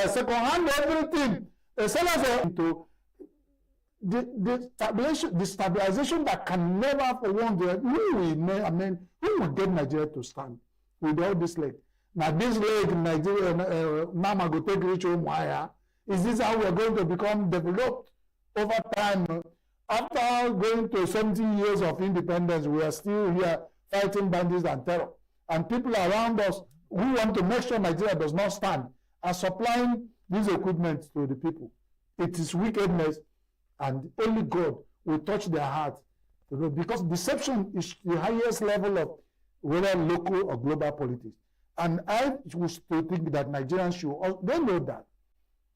are second-hand everything. Into the stabilization that can never for one day, who will get Nigeria to stand with all this leg? Now this leg, Nigeria, Mama go take rich home wire. Is this how we are going to become developed over time? After going to 70 years of independence, we are still here fighting bandits and terror. And people around us who want to make sure Nigeria does not stand are supplying these equipment to the people. It is wickedness, and only God will touch their heart. Because deception is the highest level of whether local or global politics. And I was to think that Nigerians should, they know that.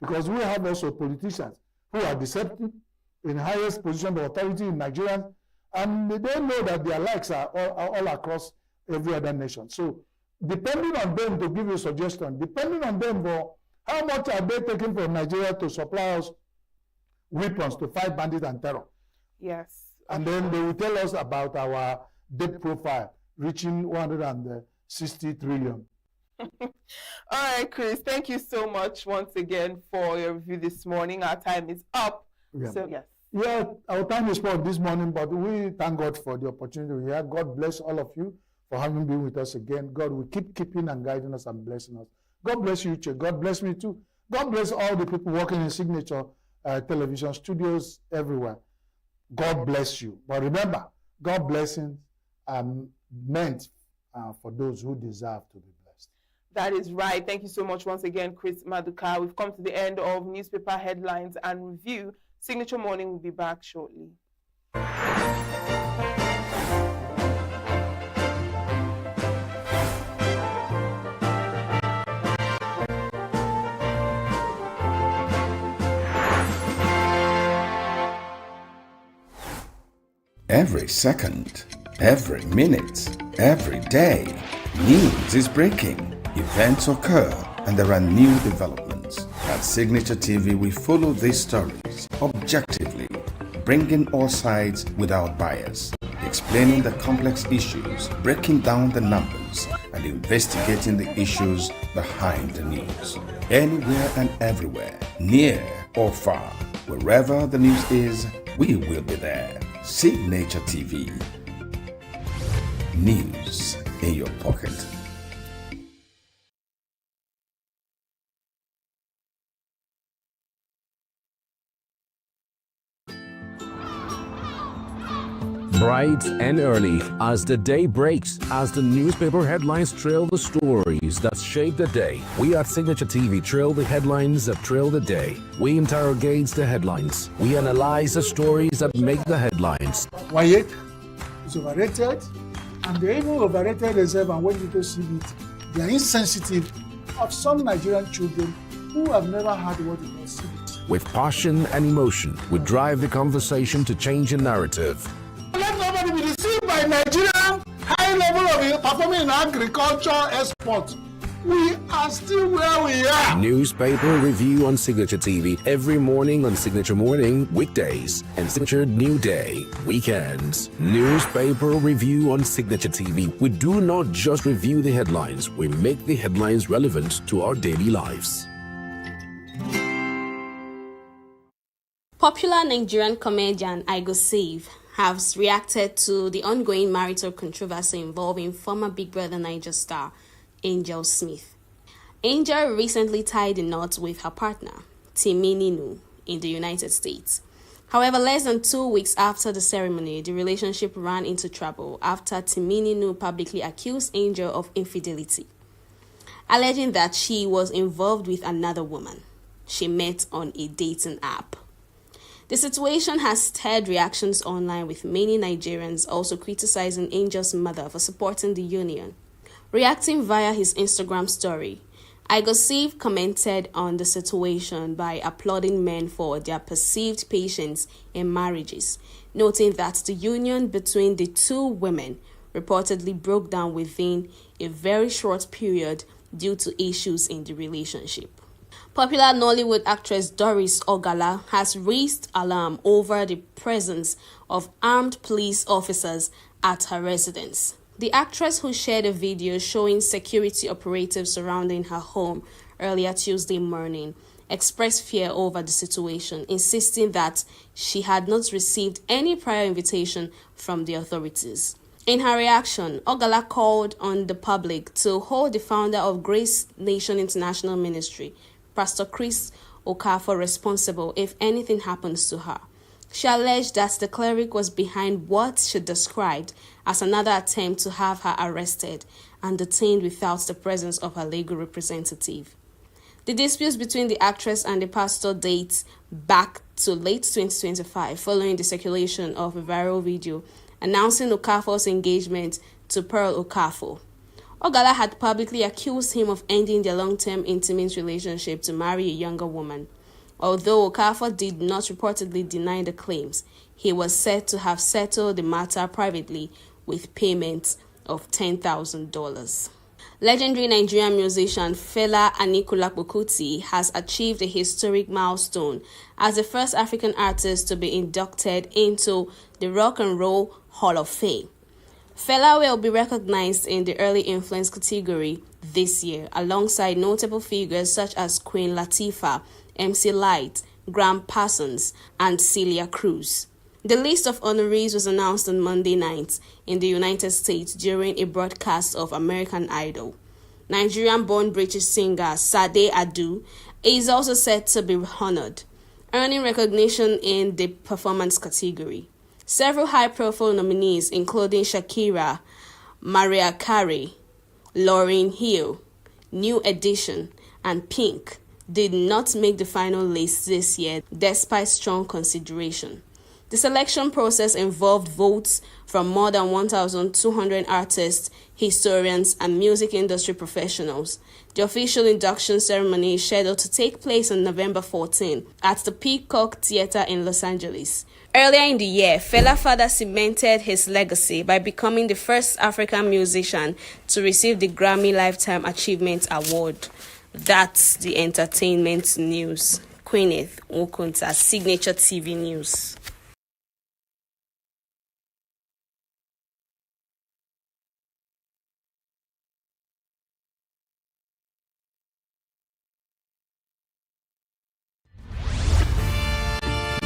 Because we have also politicians who are deceptive in highest position of authority in Nigeria, and they know that their likes are all across every other nation. So depending on them to give you a suggestion, depending on them for how much are they taking from Nigeria to supply us weapons to fight bandits and terror. Yes. And then they will tell us about our debt profile reaching 160 trillion. All right, Chris, thank you so much once again for your review this morning. Our time is up. Yeah. So, yes. Yeah, our time is up this morning, but we thank God for the opportunity here. God bless all of you for having been with us again. God will keep keeping and guiding us and blessing us. God bless you, Che. God bless me too. God bless all the people working in Signature television studios everywhere. God bless you. But remember, God blessings are meant for those who deserve to be blessed. That is right. Thank you so much once again, Chris Maduka. We've come to the end of newspaper headlines and review. Signature Morning will be back shortly. Every second, every minute, every day, news is breaking, events occur, and there are new developments. At Signature TV, we follow these stories objectively, bringing all sides without bias, explaining the complex issues, breaking down the numbers, and investigating the issues behind the news. Anywhere and everywhere, near or far, wherever the news is, we will be there. Signature TV. News in your pocket. Bright and early as the day breaks, as the newspaper headlines trail the stories that shape the day. We at Signature TV trail the headlines that trail the day. We interrogate the headlines. We analyze the stories that make the headlines. Wayek is overrated, and they even overrated themselves, and when people see it, they are insensitive of some Nigerian children who have never heard what it was CBT. With passion and emotion, we drive the conversation to change a narrative. Let nobody be deceived by Nigerian high level of performing in agriculture export. We are still where we are. Newspaper review on Signature TV every morning on Signature Morning, weekdays, and Signature New Day, weekends. Newspaper review on Signature TV. We do not just review the headlines, we make the headlines relevant to our daily lives. Popular Nigerian comedian Igo Save has reacted to the ongoing marital controversy involving former Big Brother Naija star Angel Smith. Angel recently tied a knot with her partner, Timi Ninu, in the United States. However, less than 2 weeks after the ceremony, the relationship ran into trouble after Timi Ninu publicly accused Angel of infidelity, alleging that she was involved with another woman she met on a dating app. The situation has stirred reactions online, with many Nigerians also criticizing Angel's mother for supporting the union. Reacting via his Instagram story, Igosiv commented on the situation by applauding men for their perceived patience in marriages, noting that the union between the two women reportedly broke down within a very short period due to issues in the relationship. Popular Nollywood actress Doris Ogala has raised alarm over the presence of armed police officers at her residence. The actress, who shared a video showing security operatives surrounding her home earlier Tuesday morning, expressed fear over the situation, insisting that she had not received any prior invitation from the authorities. In her reaction, Ogala called on the public to hold the founder of Grace Nation International Ministry, Pastor Chris Okafor, responsible if anything happens to her. She alleged that the cleric was behind what she described as another attempt to have her arrested and detained without the presence of her legal representative. The disputes between the actress and the pastor dates back to late 2025 following the circulation of a viral video announcing Okafor's engagement to Pearl Okafor. Ogala had publicly accused him of ending their long-term intimate relationship to marry a younger woman. Although Okafor did not reportedly deny the claims, he was said to have settled the matter privately with payments of $10,000. Legendary Nigerian musician Fela Anikulapo Kuti has achieved a historic milestone as the first African artist to be inducted into the Rock and Roll Hall of Fame. Fela will be recognized in the early influence category this year, alongside notable figures such as Queen Latifah, MC Lyte, Graham Parsons, and Celia Cruz. The list of honorees was announced on Monday night in the United States during a broadcast of American Idol. Nigerian-born British singer Sade Adu is also set to be honored, earning recognition in the performance category. Several high-profile nominees, including Shakira, Mariah Carey, Lauryn Hill, New Edition, and Pink, did not make the final list this year despite strong consideration. The selection process involved votes from more than 1,200 artists, historians, and music industry professionals. The official induction ceremony is scheduled to take place on November 14 at the Peacock Theatre in Los Angeles. Earlier in the year, Fela further cemented his legacy by becoming the first African musician to receive the Grammy Lifetime Achievement Award. That's the entertainment news. Queeneth Okunta, Signature TV News.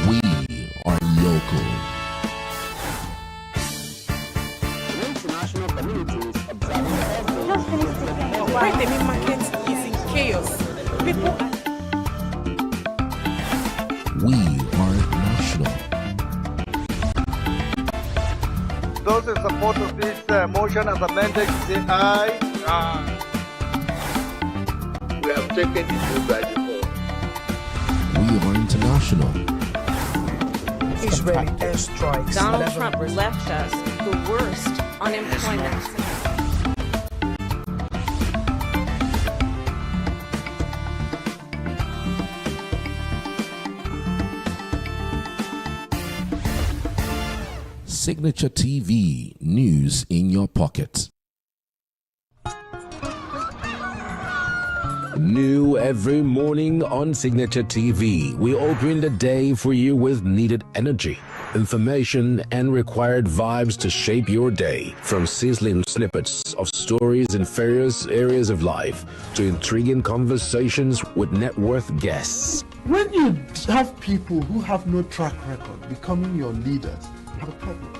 We are local. International community is observing Why the meat market is in chaos? People We are national. Those in support of this motion as amended, say aye. Aye. We have taken it by default. We are international. Israeli airstrikes. Donald Trump left us the worst unemployment. Signature TV, news in your pocket. New every morning on Signature TV, we open the day for you with needed energy, information, and required vibes to shape your day. From sizzling snippets of stories in various areas of life to intriguing conversations with net worth guests. When you have people who have no track record becoming your leaders, you have a problem.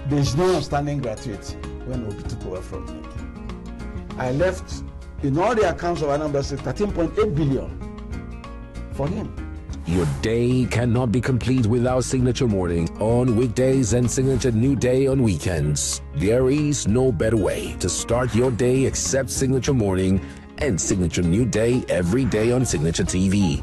There's no outstanding graduate when Obi took over from me. I left, in all the accounts of our numbers, 13.8 billion for him. Your day cannot be complete without Signature Morning on weekdays and Signature New Day on weekends. There is no better way to start your day except Signature Morning and Signature New Day every day on Signature TV.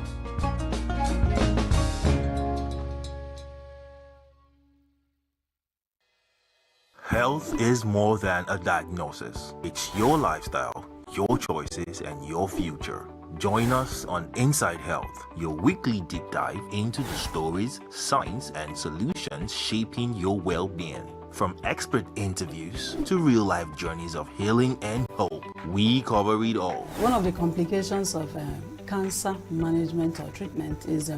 Health is more than a diagnosis. It's your lifestyle, your choices, and your future. Join us on Inside Health, your weekly deep dive into the stories, science, and solutions shaping your well-being. From expert interviews to real-life journeys of healing and hope, we cover it all. One of the complications of cancer management or treatment is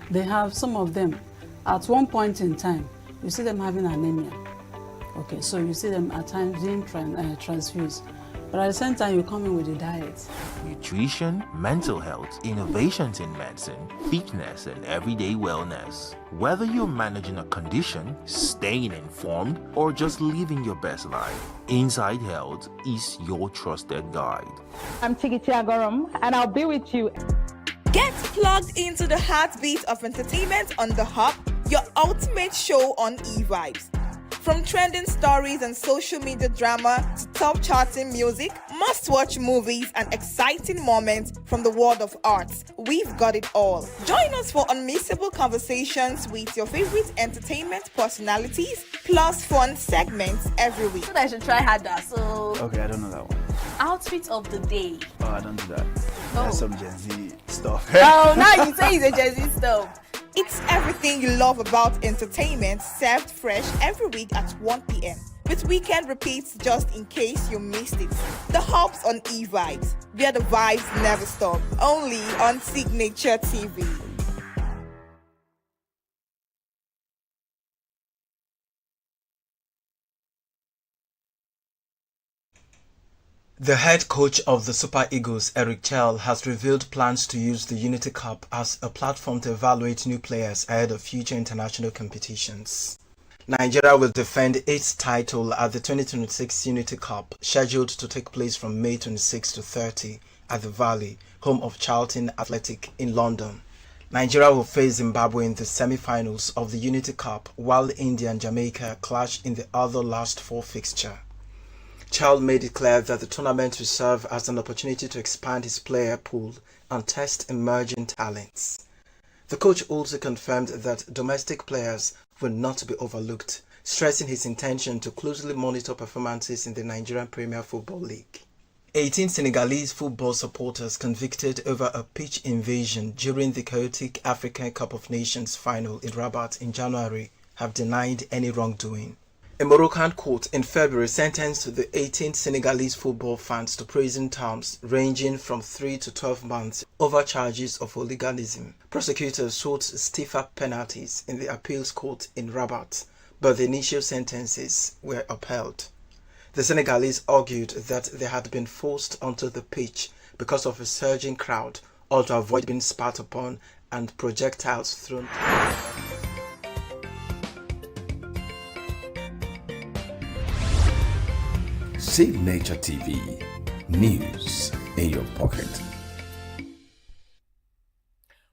they have some of them, at one point in time, you see them having anemia. Okay, so you see them at times being transfused. But at the same time, you come in with the diet. Nutrition, mental health, innovations in medicine, fitness, and everyday wellness. Whether you're managing a condition, staying informed, or just living your best life, Inside Health is your trusted guide. I'm Tigiti Agorum, and I'll be with you. Get plugged into the heartbeat of entertainment on The Hub, your ultimate show on e-vibes. From trending stories and social media drama to top charting music, must-watch movies and exciting moments from the world of arts, we've got it all. Join us for unmissable conversations with your favorite entertainment personalities, plus fun segments every week. I should try harder, so... Okay, I don't know that one. Outfit of the day. Oh, I don't do that. That's some Gen Z stuff. Oh, now you say it's a Gen Z stuff. It's everything you love about entertainment, served fresh every week at 1 p.m. with weekend repeats just in case you missed it. The Hub's on e-vibes, where the vibes never stop. Only on Signature TV. The head coach of the Super Eagles, Eric Chell, has revealed plans to use the Unity Cup as a platform to evaluate new players ahead of future international competitions. Nigeria will defend its title at the 2026 Unity Cup, scheduled to take place from May 26 to 30 at the Valley, home of Charlton Athletic in London. Nigeria will face Zimbabwe in the semi-finals of the Unity Cup, while India and Jamaica clash in the other last four fixture. Charles made it clear that the tournament will serve as an opportunity to expand his player pool and test emerging talents. The coach also confirmed that domestic players will not be overlooked, stressing his intention to closely monitor performances in the Nigerian Premier Football League. 18 Senegalese football supporters convicted over a pitch invasion during the chaotic African Cup of Nations final in Rabat in January have denied any wrongdoing. A Moroccan court in February sentenced the 18 Senegalese football fans to prison terms ranging from 3 to 12 months over charges of hooliganism. Prosecutors sought stiffer penalties in the appeals court in Rabat, but the initial sentences were upheld. The Senegalese argued that they had been forced onto the pitch because of a surging crowd, or to avoid being spat upon and projectiles thrown. Signature TV, news in your pocket.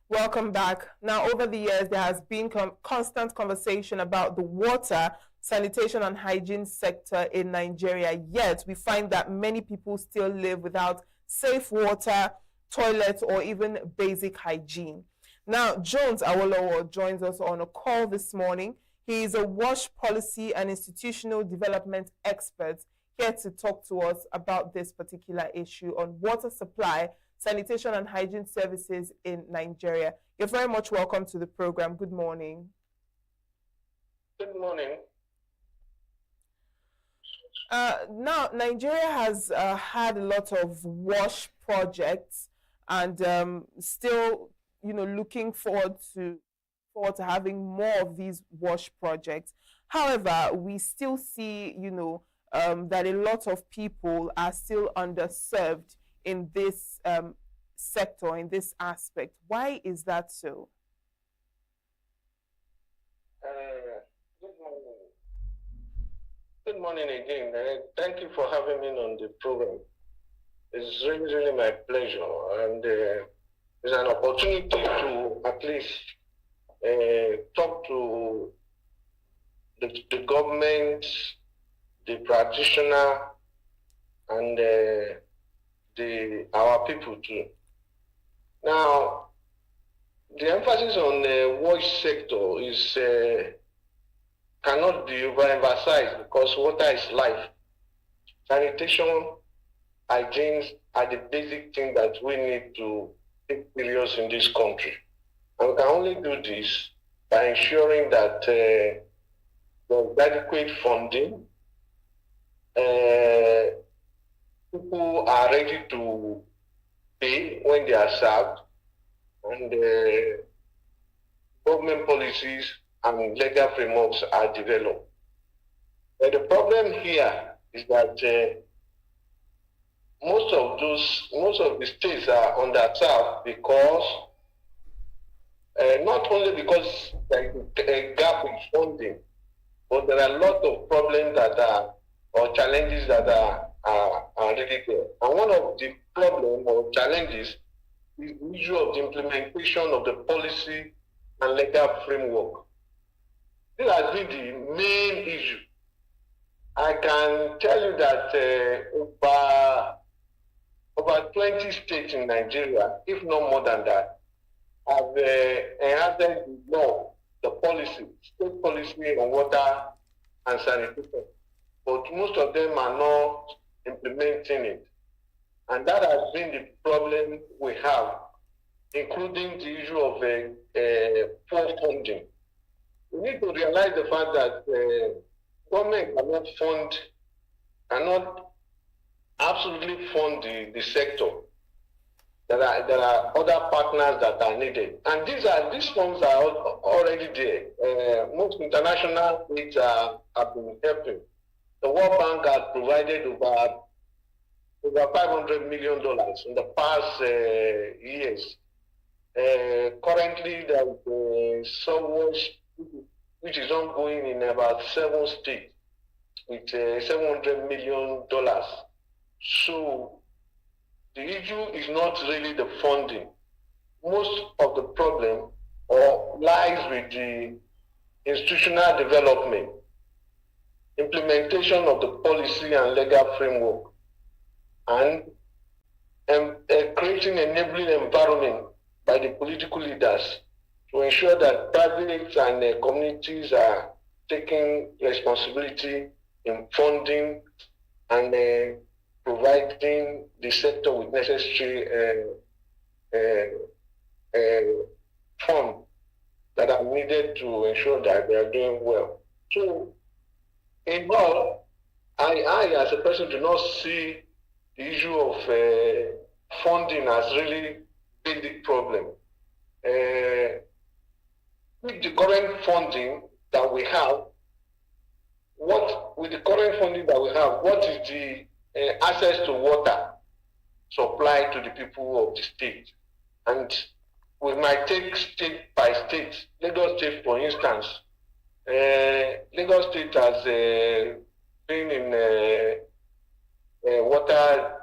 Welcome back. Now, over the years, there has been constant conversation about the water, sanitation and hygiene sector in Nigeria. Yet, we find that many people still live without safe water, toilets, or even basic hygiene. Now, Jones Awolowo joins us on a call this morning. He is a WASH policy and institutional development expert, here to talk to us about this particular issue on water supply, sanitation and hygiene services in Nigeria. You're very much welcome to the program. Good morning. Good morning. Now, Nigeria has had a lot of WASH projects and still, looking forward to having more of these WASH projects. However, we still see, that a lot of people are still underserved in this sector, in this aspect. Why is that so? Good morning. Good morning again. Thank you for having me on the program. It's really, really my pleasure. And it's an opportunity to at least talk to the government, the practitioner, and our people too. Now, the emphasis on the wash sector is cannot be overemphasized because water is life. Sanitation, hygiene are the basic things that we need to take serious in this country. And we can only do this by ensuring that there's adequate funding. People are ready to pay when they are served, and government policies and legal frameworks are developed. But the problem here is that most of the states are underserved because not only because there is a gap in funding, but there are a lot of problems that are or challenges that are really there. And one of the problems or challenges is the issue of the implementation of the policy and legal framework. This has been the main issue. I can tell you that over 20 states in Nigeria, if not more than that, have enacted the law, the policy, state policy on water and sanitation. But most of them are not implementing it. And that has been the problem we have, including the issue of poor funding. We need to realize the fact that government cannot absolutely fund the sector. There are other partners that are needed, and these funds are already there. Most international needs have been helping. The World Bank has provided over $500 million in the past years. Currently, there is Surge, which is ongoing in about 7 states with $700 million. So the issue is not really the funding. Most of the problem lies with the institutional development, implementation of the policy and legal framework, and creating an enabling environment by the political leaders to ensure that private and communities are taking responsibility in funding and providing the sector with necessary funds that are needed to ensure that they are doing well. So, in all, I as a person do not see the issue of funding as really big problem. With the current funding that we have, what is the access to water supply to the people of the state? And we might take state by state. Lagos State, for instance, Lagos State has been in water,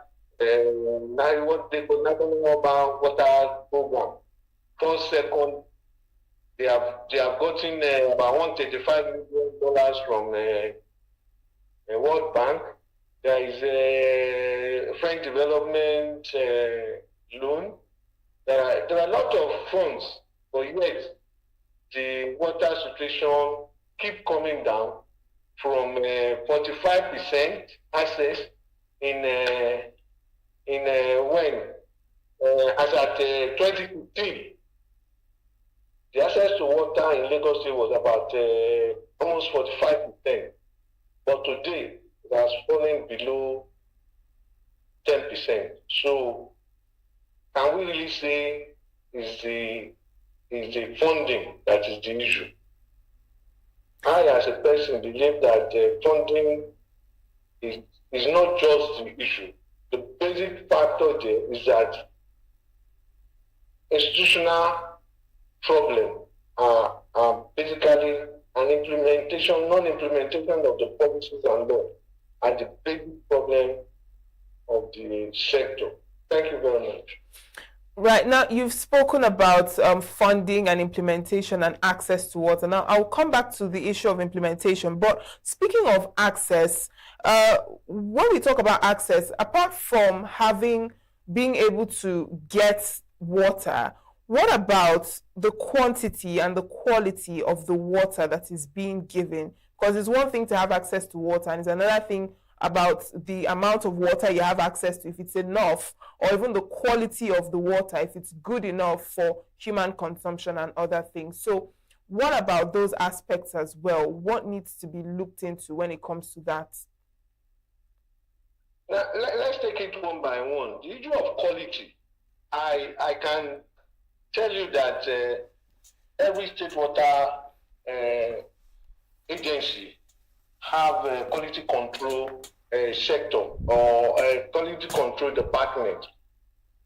what they call National Urban Water Program. First, second, they have gotten about $135 million from World Bank. There is a French development loan. There are a lot of funds, but yet the water situation keep coming down from 45% access as at 2015. The access to water in Lagos State was about almost 45%, but today it has fallen below 10%. So, can we really say is the funding that is the issue? I, as a person, believe that funding is not just the issue. The basic factor there is that institutional problem are basically non-implementation of the policies and law are the basic problem of the sector. Thank you very much. Right, now you've spoken about funding and implementation and access to water. Now I'll come back to the issue of implementation, but speaking of access, when we talk about access, apart from being able to get water, what about the quantity and the quality of the water that is being given? Because it's one thing to have access to water, and it's another thing about the amount of water you have access to, if it's enough, or even the quality of the water, if it's good enough for human consumption and other things. So what about those aspects as well? What needs to be looked into when it comes to that? Now, let's take it one by one. The issue of quality, I can tell you that every state water agency have quality control sector or quality control department.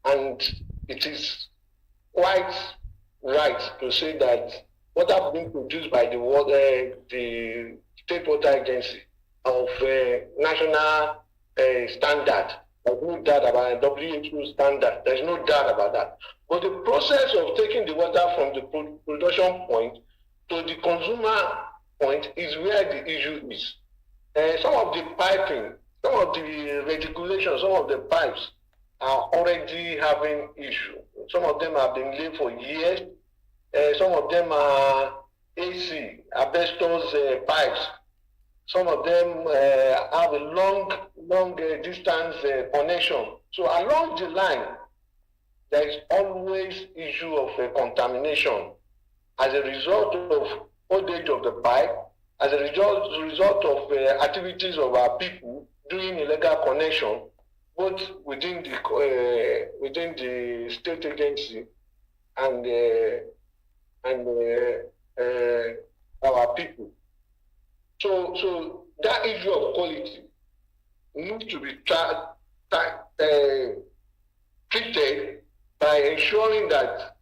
And it is quite right to say that water being produced by the State Water Agency of national standard. There's no doubt about it, WHO standard. There's no doubt about that. But the process of taking the water from the production point to the consumer point is where the issue is. Some of the piping, some of the regulations, some of the pipes are already having issue. Some of them have been laid for years. Some of them are AC, asbestos pipes. Some of them have a long distance connection. So along the line, there is always issue of contamination as a result of old age of the pipe, as a result of activities of our people doing illegal connection, both within the state agency and our people. So that issue of quality needs to be treated by ensuring that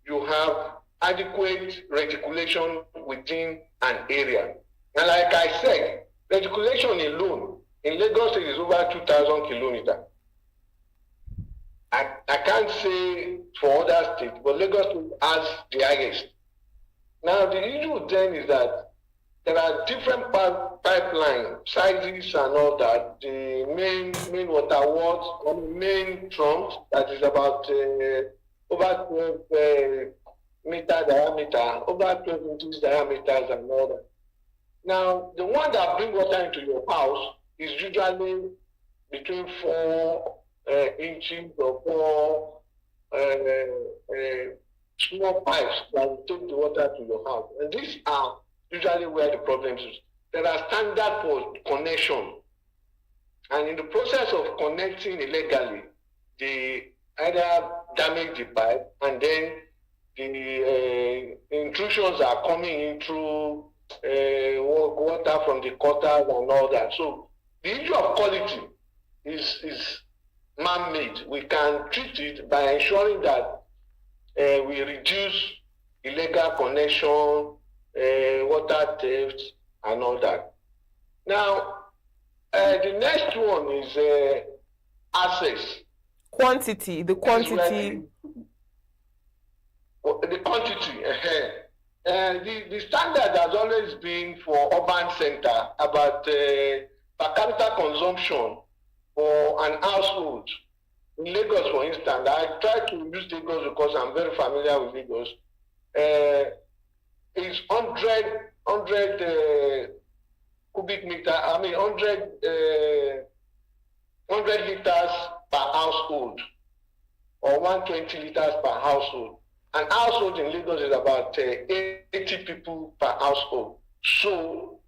you have adequate reticulation within an area. And like I said, reticulation alone in Lagos State is over 2,000 kilometers. I can't say for other states, but Lagos State has the highest. Now the issue then is that there are different pipeline sizes and all that. The main water works, or main trunks that is about over 12 meter diameter, over 12 inches diameters and all that. Now, the one that bring water into your house is usually between 4 inches or 4 small pipes that will take the water to your house. And these are usually where the problem is. There are standards for connection. And in the process of connecting illegally, they either damage the pipe and then the intrusions are coming in through water from the gutters and all that. So the issue of quality is man-made. We can treat it by ensuring that we reduce illegal connection, water theft, and all that. Now, the next one is access. Quantity, the quantity. The quantity. The standard has always been for urban center about per capita consumption for an household. In Lagos, for instance, I try to use Lagos because I'm very familiar with Lagos. It's 100 cubic meter, 100 liters per household, or 120 liters per household. An household in Lagos is about 80 people per household. So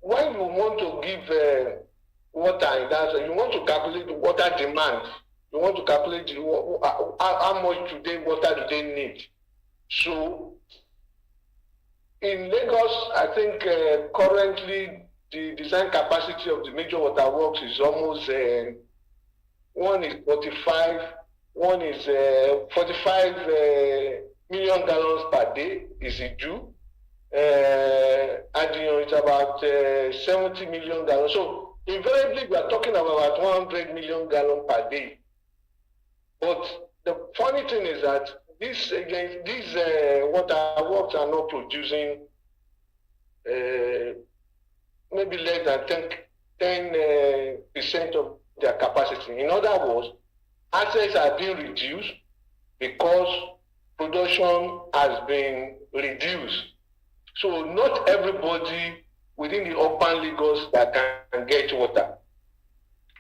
when you want to give water in that, you want to calculate the water demand. You want to calculate how much water do they need. So in Lagos, I think currently the design capacity of the major water works is almost one is 45 million gallons per day is due. And it's about 70 million gallons. So invariably, we are talking about 100 million gallons per day. But the funny thing is that these water works are not producing maybe less than 10% of their capacity. In other words, assets are being reduced because production has been reduced. So not everybody within the urban Lagos that can get water.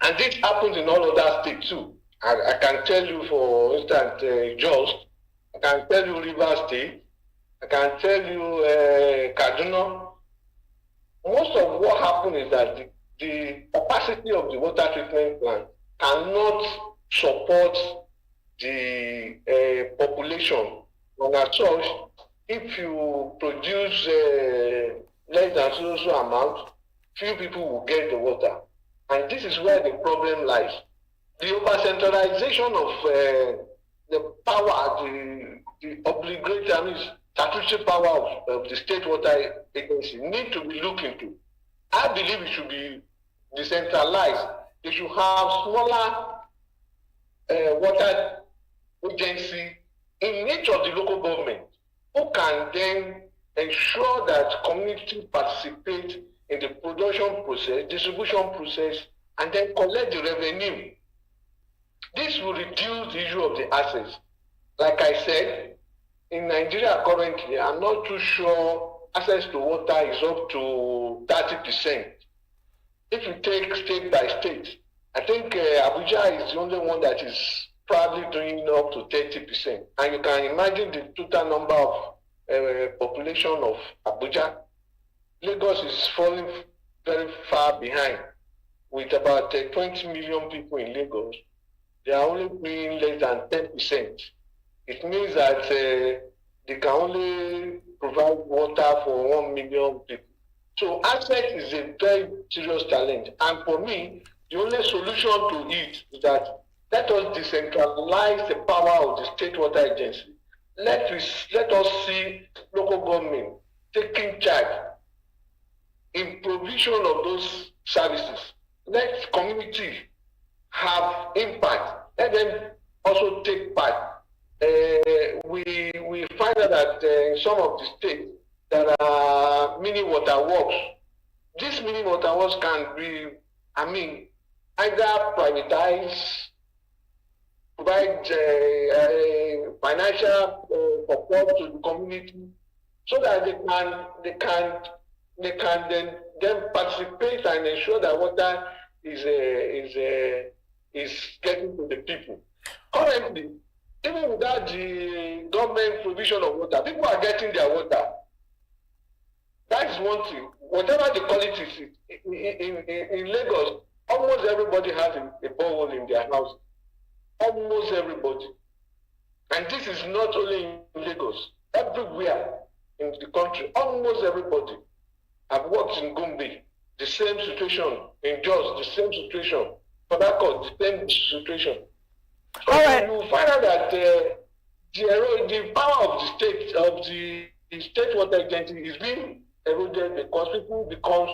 And this happens in all other states too. I can tell you, for instance, Jos, I can tell you Rivers State, I can tell you Kaduna. Most of what happens is that the capacity of the water treatment plant cannot support the population. And as such, if you produce less than so amount, few people will get the water. And this is where the problem lies. The over-centralization of the power, the obligatory, I mean, statutory power of the State Water Agency need to be looked into. I believe it should be decentralized. They should have smaller water agency in each of the local government who can then ensure that community participate in the production process, distribution process, and then collect the revenue. This will reduce the issue of the assets. Like I said, in Nigeria currently, I'm not too sure access to water is up to 30%. If you take state by state, I think Abuja is the only one that is probably doing up to 30%. And you can imagine the total number of population of Abuja. Lagos is falling very far behind with about 20 million people in Lagos. They are only paying less than 10%. It means that they can only provide water for 1 million people. So access is a very serious challenge. And for me, the only solution to it is that let us decentralize the power of the State Water Agency. Let us see local government taking charge in provision of those services. Let community have impact. Let them also take part. We find out that in some of the states there are mini water works. These mini water works can be, either privatized, provide financial support to the community, so that they can then participate and ensure that water is getting to the people. Currently, even without the government provision of water, people are getting their water. That is one thing. Whatever the quality is, in Lagos, almost everybody has a borehole in their house. Almost everybody. And this is not only in Lagos, everywhere in the country, almost everybody. I've worked in Gombe, the same situation. In Jos, the same situation. For that cause, the same situation. So you find out that the power of the state, of the state water agency is being eroded because people become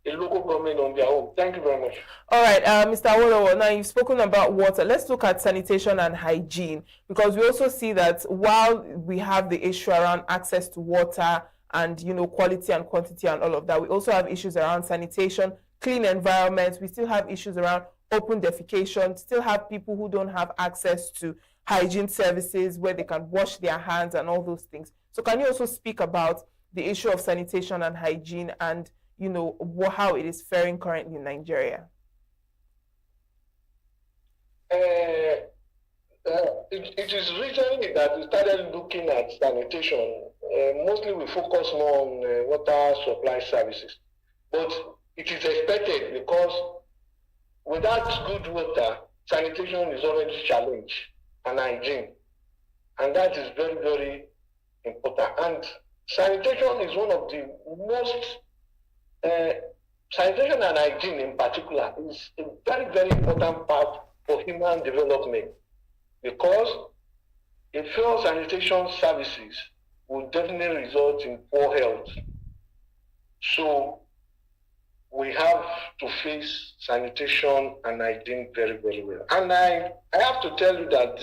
a local government on their own. Thank you very much. All right, Mr. Awolowo, now you've spoken about water. Let's look at sanitation and hygiene, because we also see that while we have the issue around access to water and, quality and quantity and all of that, we also have issues around sanitation, clean environments. We still have issues around open defecation, still have people who don't have access to hygiene services where they can wash their hands and all those things. So can you also speak about the issue of sanitation and hygiene and, how it is faring currently in Nigeria? It is recently that we started looking at sanitation. Mostly we focus more on water supply services. But it is expected because without good water, sanitation is already challenged and hygiene. And that is very, very important. And sanitation is one of the most, sanitation and hygiene in particular is a very, very important part for human development, because if failed sanitation services will definitely result in poor health. So we have to face sanitation and hygiene very, very well. And I have to tell you that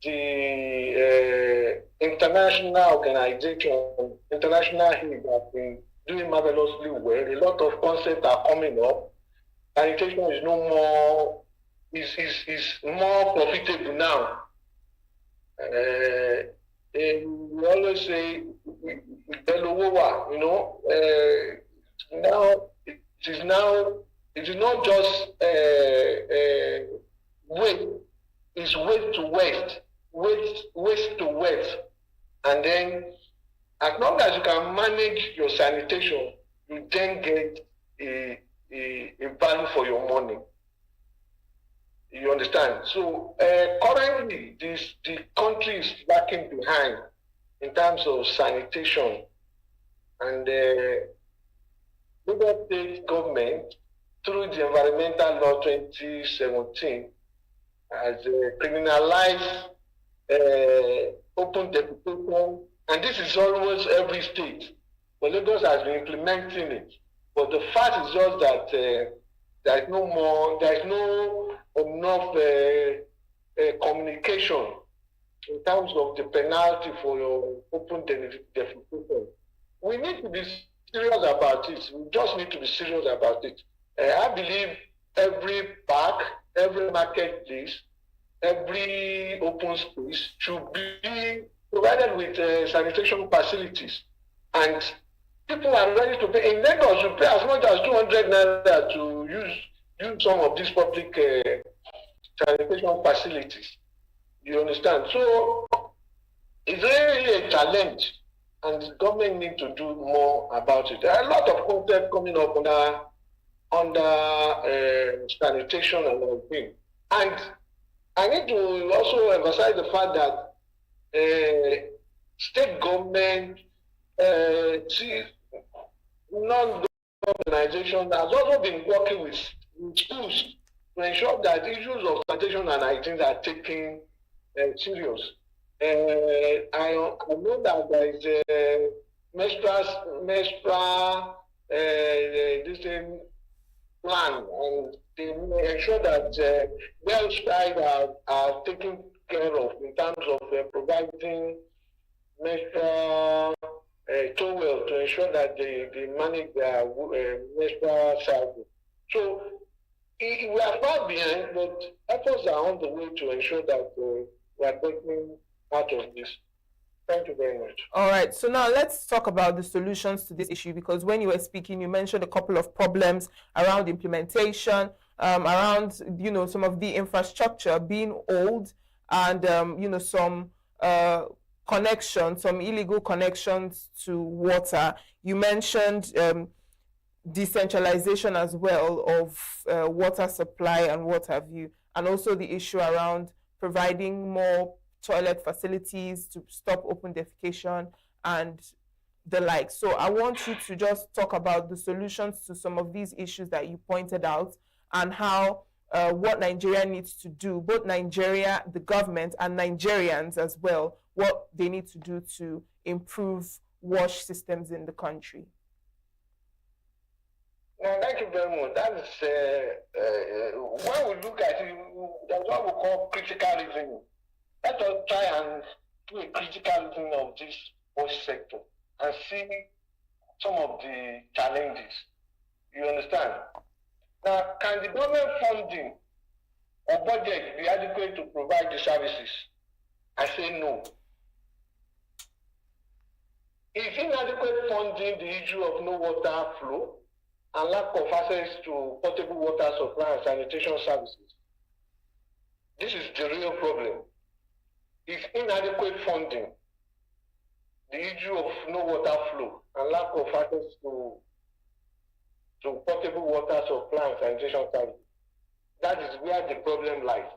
the international organization, international heat have been doing marvelously well. A lot of concepts are coming up. Sanitation is no more, is more profitable now. We always say, now it is not just weight, it's weight to waste to wealth. And then as long as you can manage your sanitation, you then get a value for your money. You understand? So currently the country is lacking behind in terms of sanitation, and Lagos State government through the Environmental Law 2017 has criminalized open defecation, and this is almost every state. But Lagos has been implementing it. But the fact is just that there is no enough communication in terms of the penalty for your open defecation. We need to be serious about it. We just need to be serious about it. I believe every park, every marketplace, every open space should be provided with sanitation facilities. And people are ready to pay. In Lagos, you pay as much as 200 naira to use some of these public sanitation facilities. You understand? So it's really a challenge, and the government need to do more about it. There are a lot of content coming up under sanitation and everything. And I need to also emphasize the fact that state government, non-government organizations has also been working with schools to ensure that issues of sanitation and hygiene are taken serious. I know that there is a menstrual this thing plan, and they ensure that girls' child are taken care of in terms of providing menstrual towel to ensure that they manage their menstrual cycle. So we are far behind, but efforts are on the way to ensure that we are getting out of this. Thank you very much. All right, so now let's talk about the solutions to this issue, because when you were speaking, you mentioned a couple of problems around implementation, around, some of the infrastructure being old, and, some connections, some illegal connections to water. You mentioned decentralization as well of water supply and what have you, and also the issue around providing more toilet facilities to stop open defecation and the like. So I want you to just talk about the solutions to some of these issues that you pointed out, and how what Nigeria needs to do, both Nigeria, the government, and Nigerians as well, what they need to do to improve wash systems in the country. Thank you very much. That is, when we look at it, that's what we call critical reasoning. Let us try and do a critical reasoning of this wash sector and see some of the challenges. You understand? Now, can the government funding or budget be adequate to provide the services? I say no. Is inadequate funding the issue of no water flow and lack of access to potable water supply and sanitation services? This is the real problem. Is inadequate funding the issue of no water flow and lack of access to potable water supply and sanitation services? That is where the problem lies.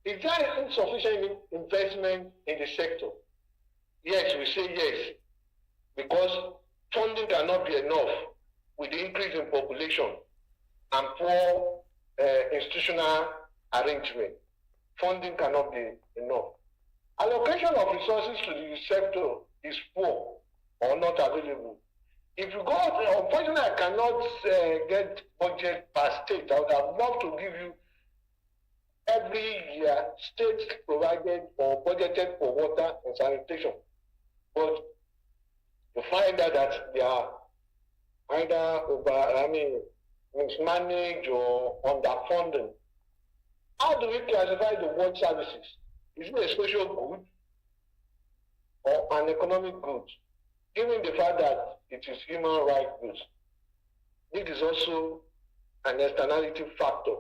Is there insufficient investment in the sector? Yes, we say yes, because funding cannot be enough with the increase in population and poor institutional arrangement. Funding cannot be enough. Allocation of resources to the sector is poor or not available. If you go, unfortunately, I cannot get budget per state. I would have loved to give you every year states provided or budgeted for water and sanitation. But you find out that they are either mismanaged or underfunded. How do we classify the water services? Is it a social good or an economic good? Given the fact that it is human rights goods, it is also an externality factor.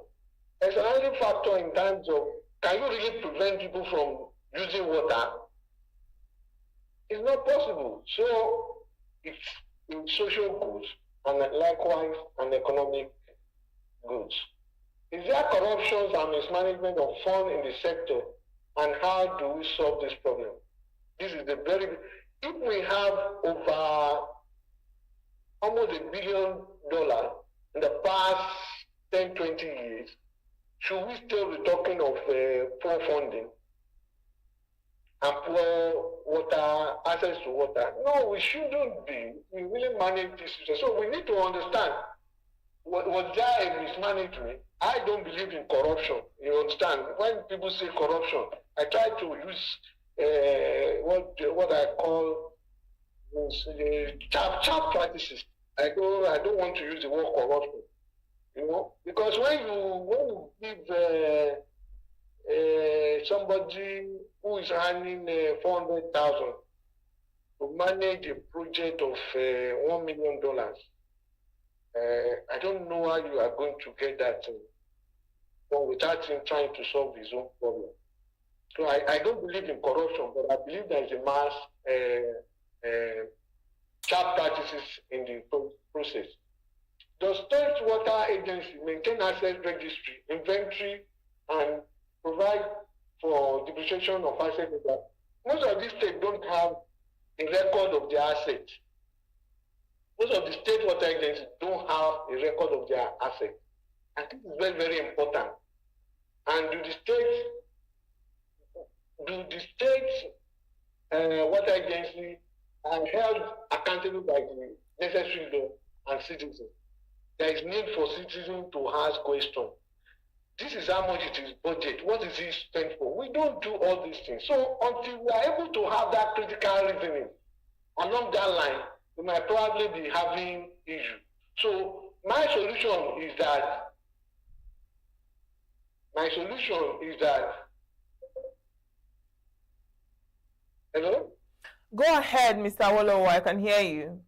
Externality factor in terms of, can you really prevent people from using water? It's not possible. So it's social goods and likewise an economic goods. Is there corruptions and mismanagement of funds in the sector, and how do we solve this problem? This is the very, if we have over almost $1 billion in the past 10, 20 years, should we still be talking of poor funding and poor water, access to water? No, we shouldn't be. We really manage this situation. So we need to understand, was there a mismanagement? I don't believe in corruption. You understand? When people say corruption, I try to use what I call sharp practices. I don't want to use the word corruption. You know, because when you give somebody who is earning 400,000 to manage a project of $1 million, I don't know how you are going to get that without him trying to solve his own problem. So I don't believe in corruption, but I believe there is a mass sharp practices in the process. The State Water Agency maintain asset registry, inventory, and provide for depreciation of assets? Most of these states don't have a record of their assets. Most of the state water agencies don't have a record of their assets. And this is very, very important. And do the state water agency are held accountable by the necessary law and citizens? There is need for citizens to ask questions. This is how much it is budget. What is it spent for? We don't do all these things. So until we are able to have that critical reasoning along that line, we might probably be having issue. So my solution is that hello? Go ahead, Mr. Awolowo, I can hear you.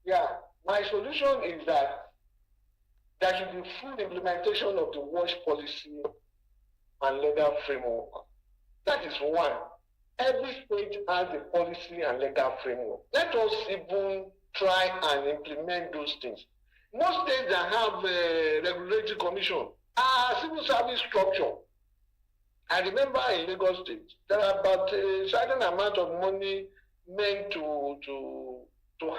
Yeah. My solution is that there should be full implementation of the WASH policy and legal framework. That is one. Every state has a policy and legal framework. Let us even try and implement those things. Most states that have a regulatory commission are civil service structure. I remember in Lagos State, there are about a certain amount of money meant to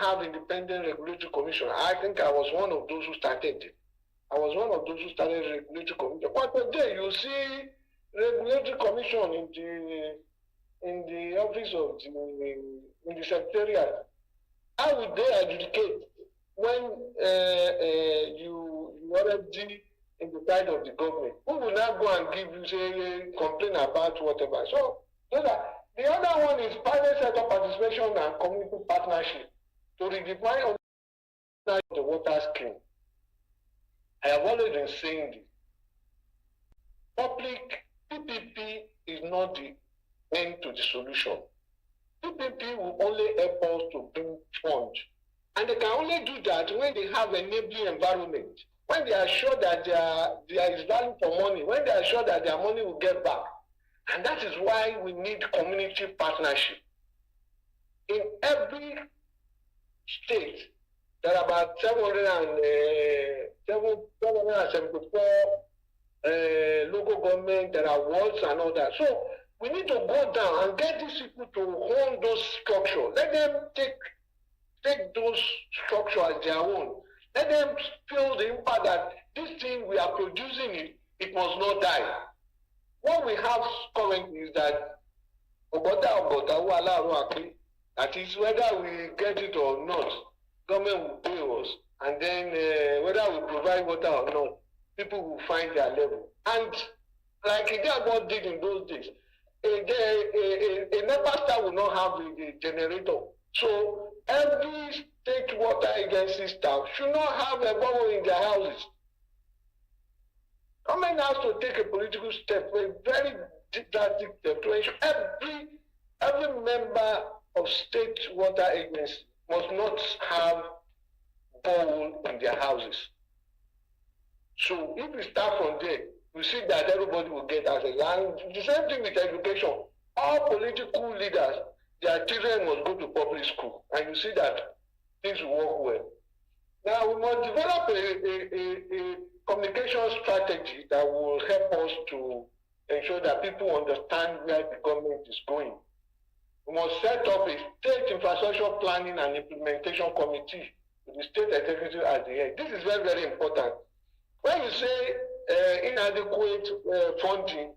have independent regulatory commission. I think I was one of those who started it. Regulatory commission. But today you see regulatory commission in the office of the secretariat. How would they adjudicate when you already in the side of the government? Who will not go and give you, say, complain about whatever? So the other one is private sector participation and community partnership to redefine the water scheme. I have always been saying this. Public PPP is not the end to the solution. PPP will only help us to bring funds. And they can only do that when they have an enabling environment, when they are sure that there is value for money, when they are sure that their money will get back. And that is why we need community partnership. In every state, there are about 774 local government, there are wards and all that. So we need to go down and get these people to own those structures. Let them take those structures as their own. Let them feel the impact that this thing we are producing, it must not die. What we have currently is that that is whether we get it or not, government will pay us, and then whether we provide water or not, people will find their level. And like Idabod did in those days, a NEPA star will not have a generator. So every state water agency staff should not have a borrow in their houses. Government has to take a political step, a very drastic step to ensure every member of state water agency must not have borrow in their houses. So if we start from there, we see that everybody will get access. And the same thing with education. All political leaders, their children must go to public school. And you see that things will work well. Now we must develop a communication strategy that will help us to ensure that people understand where the government is going. We must set up a state infrastructure planning and implementation committee the state executive at the end. This is very, very important. When you say inadequate funding,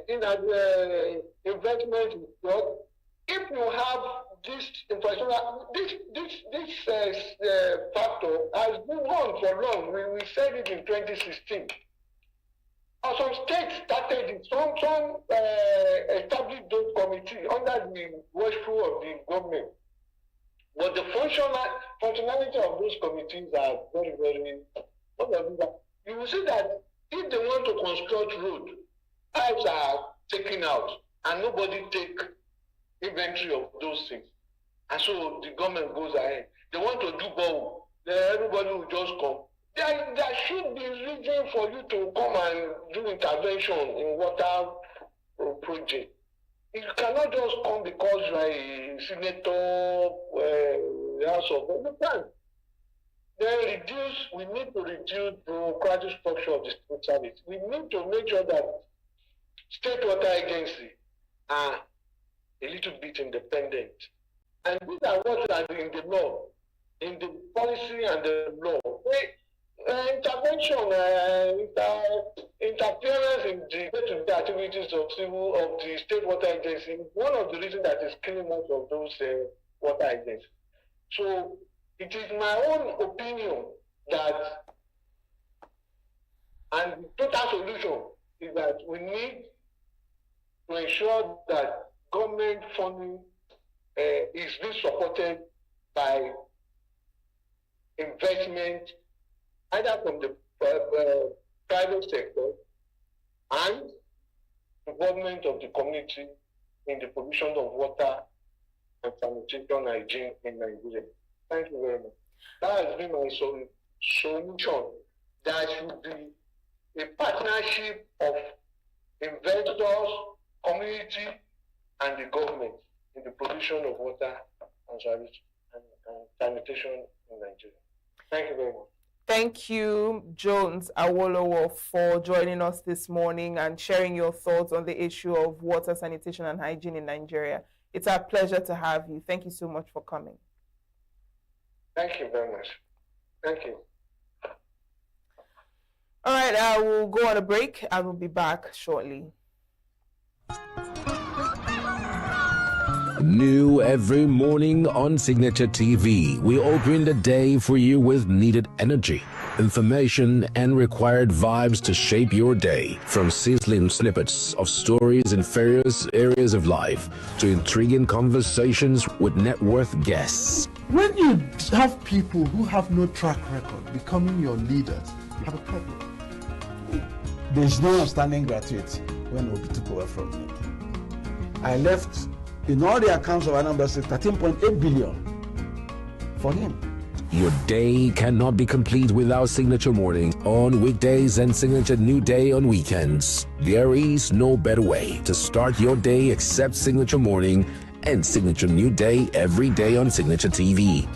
inadequate investment in job, if you have this infrastructure, this factor has been on for long. We said it in 2016. Some states started it. Some established those committees under the watchful of the government. But the functionality of those committees are very, very. You will see that if they want to construct road, pipes are taken out, and nobody take inventory of those things. And so the government goes ahead. They want to do borehole, everybody will just come. There should be reason for you to come and do intervention in water project. You cannot just come because you are a senator, House of Representatives. Then we need to reduce the bureaucratic structure of the state service. We need to make sure that state water agency are a little bit independent. And these are what are in the law, in the policy and the law. Intervention, interference in the day-to-day activities of the state water agency is one of the reasons that is killing most of those water agencies. So it is my own opinion that, and the total solution is that we need to ensure that government funding is being supported by investment either from the private sector and involvement of the community in the provision of water and sanitation hygiene in Nigeria. Thank you very much. That has been my solution. There should be a partnership of investors, community, and the government in the provision of water and sanitation in Nigeria. Thank you very much. Thank you, Jones Awolowo, for joining us this morning and sharing your thoughts on the issue of water, sanitation, and hygiene in Nigeria. It's our pleasure to have you. Thank you so much for coming. Thank you very much. Thank you. All right, I will go on a break. I will be back shortly. New every morning on Signature TV, we open the day for you with needed energy, information, and required vibes to shape your day. From sizzling snippets of stories in various areas of life to intriguing conversations with net worth guests. When you have people who have no track record becoming your leaders, you have a problem. There's no outstanding gratuity when Obi took over from me. I left in all the accounts of Anambra State 13.8 billion for him. Your day cannot be complete without Signature Morning on weekdays and Signature New Day on weekends. There is no better way to start your day except Signature Morning and Signature New Day every day on Signature TV.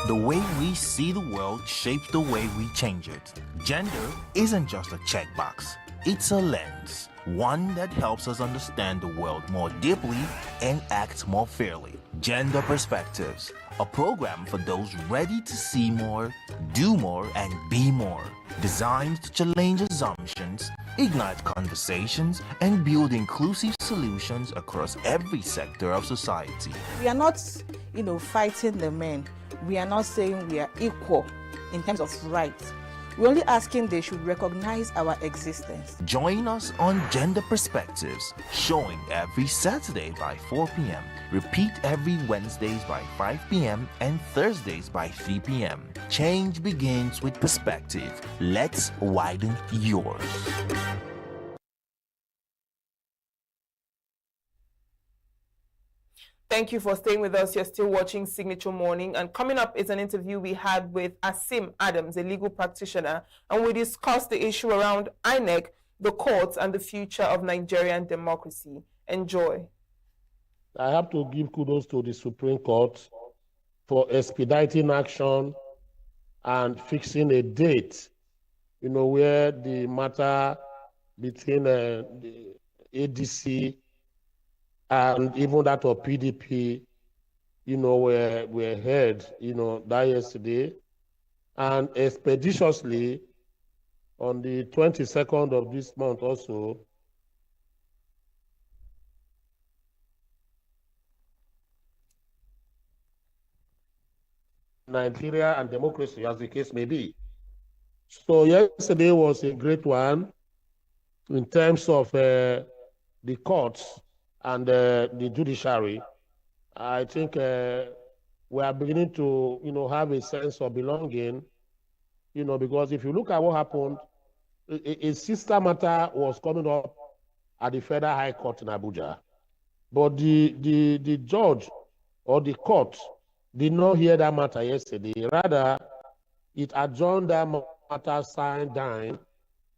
The way we see the world shapes the way we change it. Gender isn't just a checkbox, it's a lens, one that helps us understand the world more deeply and act more fairly. Gender Perspectives, a program for those ready to see more, do more, and be more. Designed to challenge assumptions, ignite conversations, and build inclusive solutions across every sector of society. We are not, fighting the men. We are not saying we are equal in terms of rights. We're only asking they should recognize our existence. Join us on Gender Perspectives, showing every Saturday by 4 p.m. Repeat every Wednesdays by 5 p.m. and Thursdays by 3 p.m. Change begins with perspective. Let's widen yours. Thank you for staying with us. You're still watching Signature Morning. And coming up is an interview we had with Asim Adams, a legal practitioner. And we discussed the issue around INEC, the courts, and the future of Nigerian democracy. Enjoy. I have to give kudos to the Supreme Court for expediting action and fixing a date, where the matter between the ADC and even that of PDP, were heard, that yesterday. And expeditiously, on the 22nd of this month also, Nigeria and democracy, as the case may be. So yesterday was a great one in terms of the courts and the judiciary. I think we are beginning to, have a sense of belonging, because if you look at what happened, a sister matter was coming up at the Federal High Court in Abuja, but the judge or the court did not hear that matter yesterday. Rather, it adjourned that matter signed down,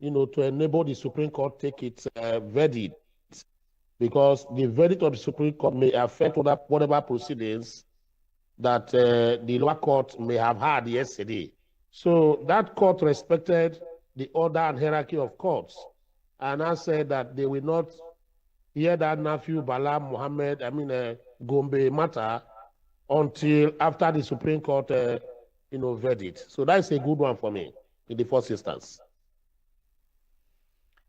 to enable the Supreme Court take its verdict, because the verdict of the Supreme Court may affect whatever proceedings that the lower court may have had yesterday. So that court respected the order and hierarchy of courts, and I said that they will not hear that Nafiu Bala Mohammed, Gombe matter until after the Supreme Court, verdict. So that's a good one for me in the first instance.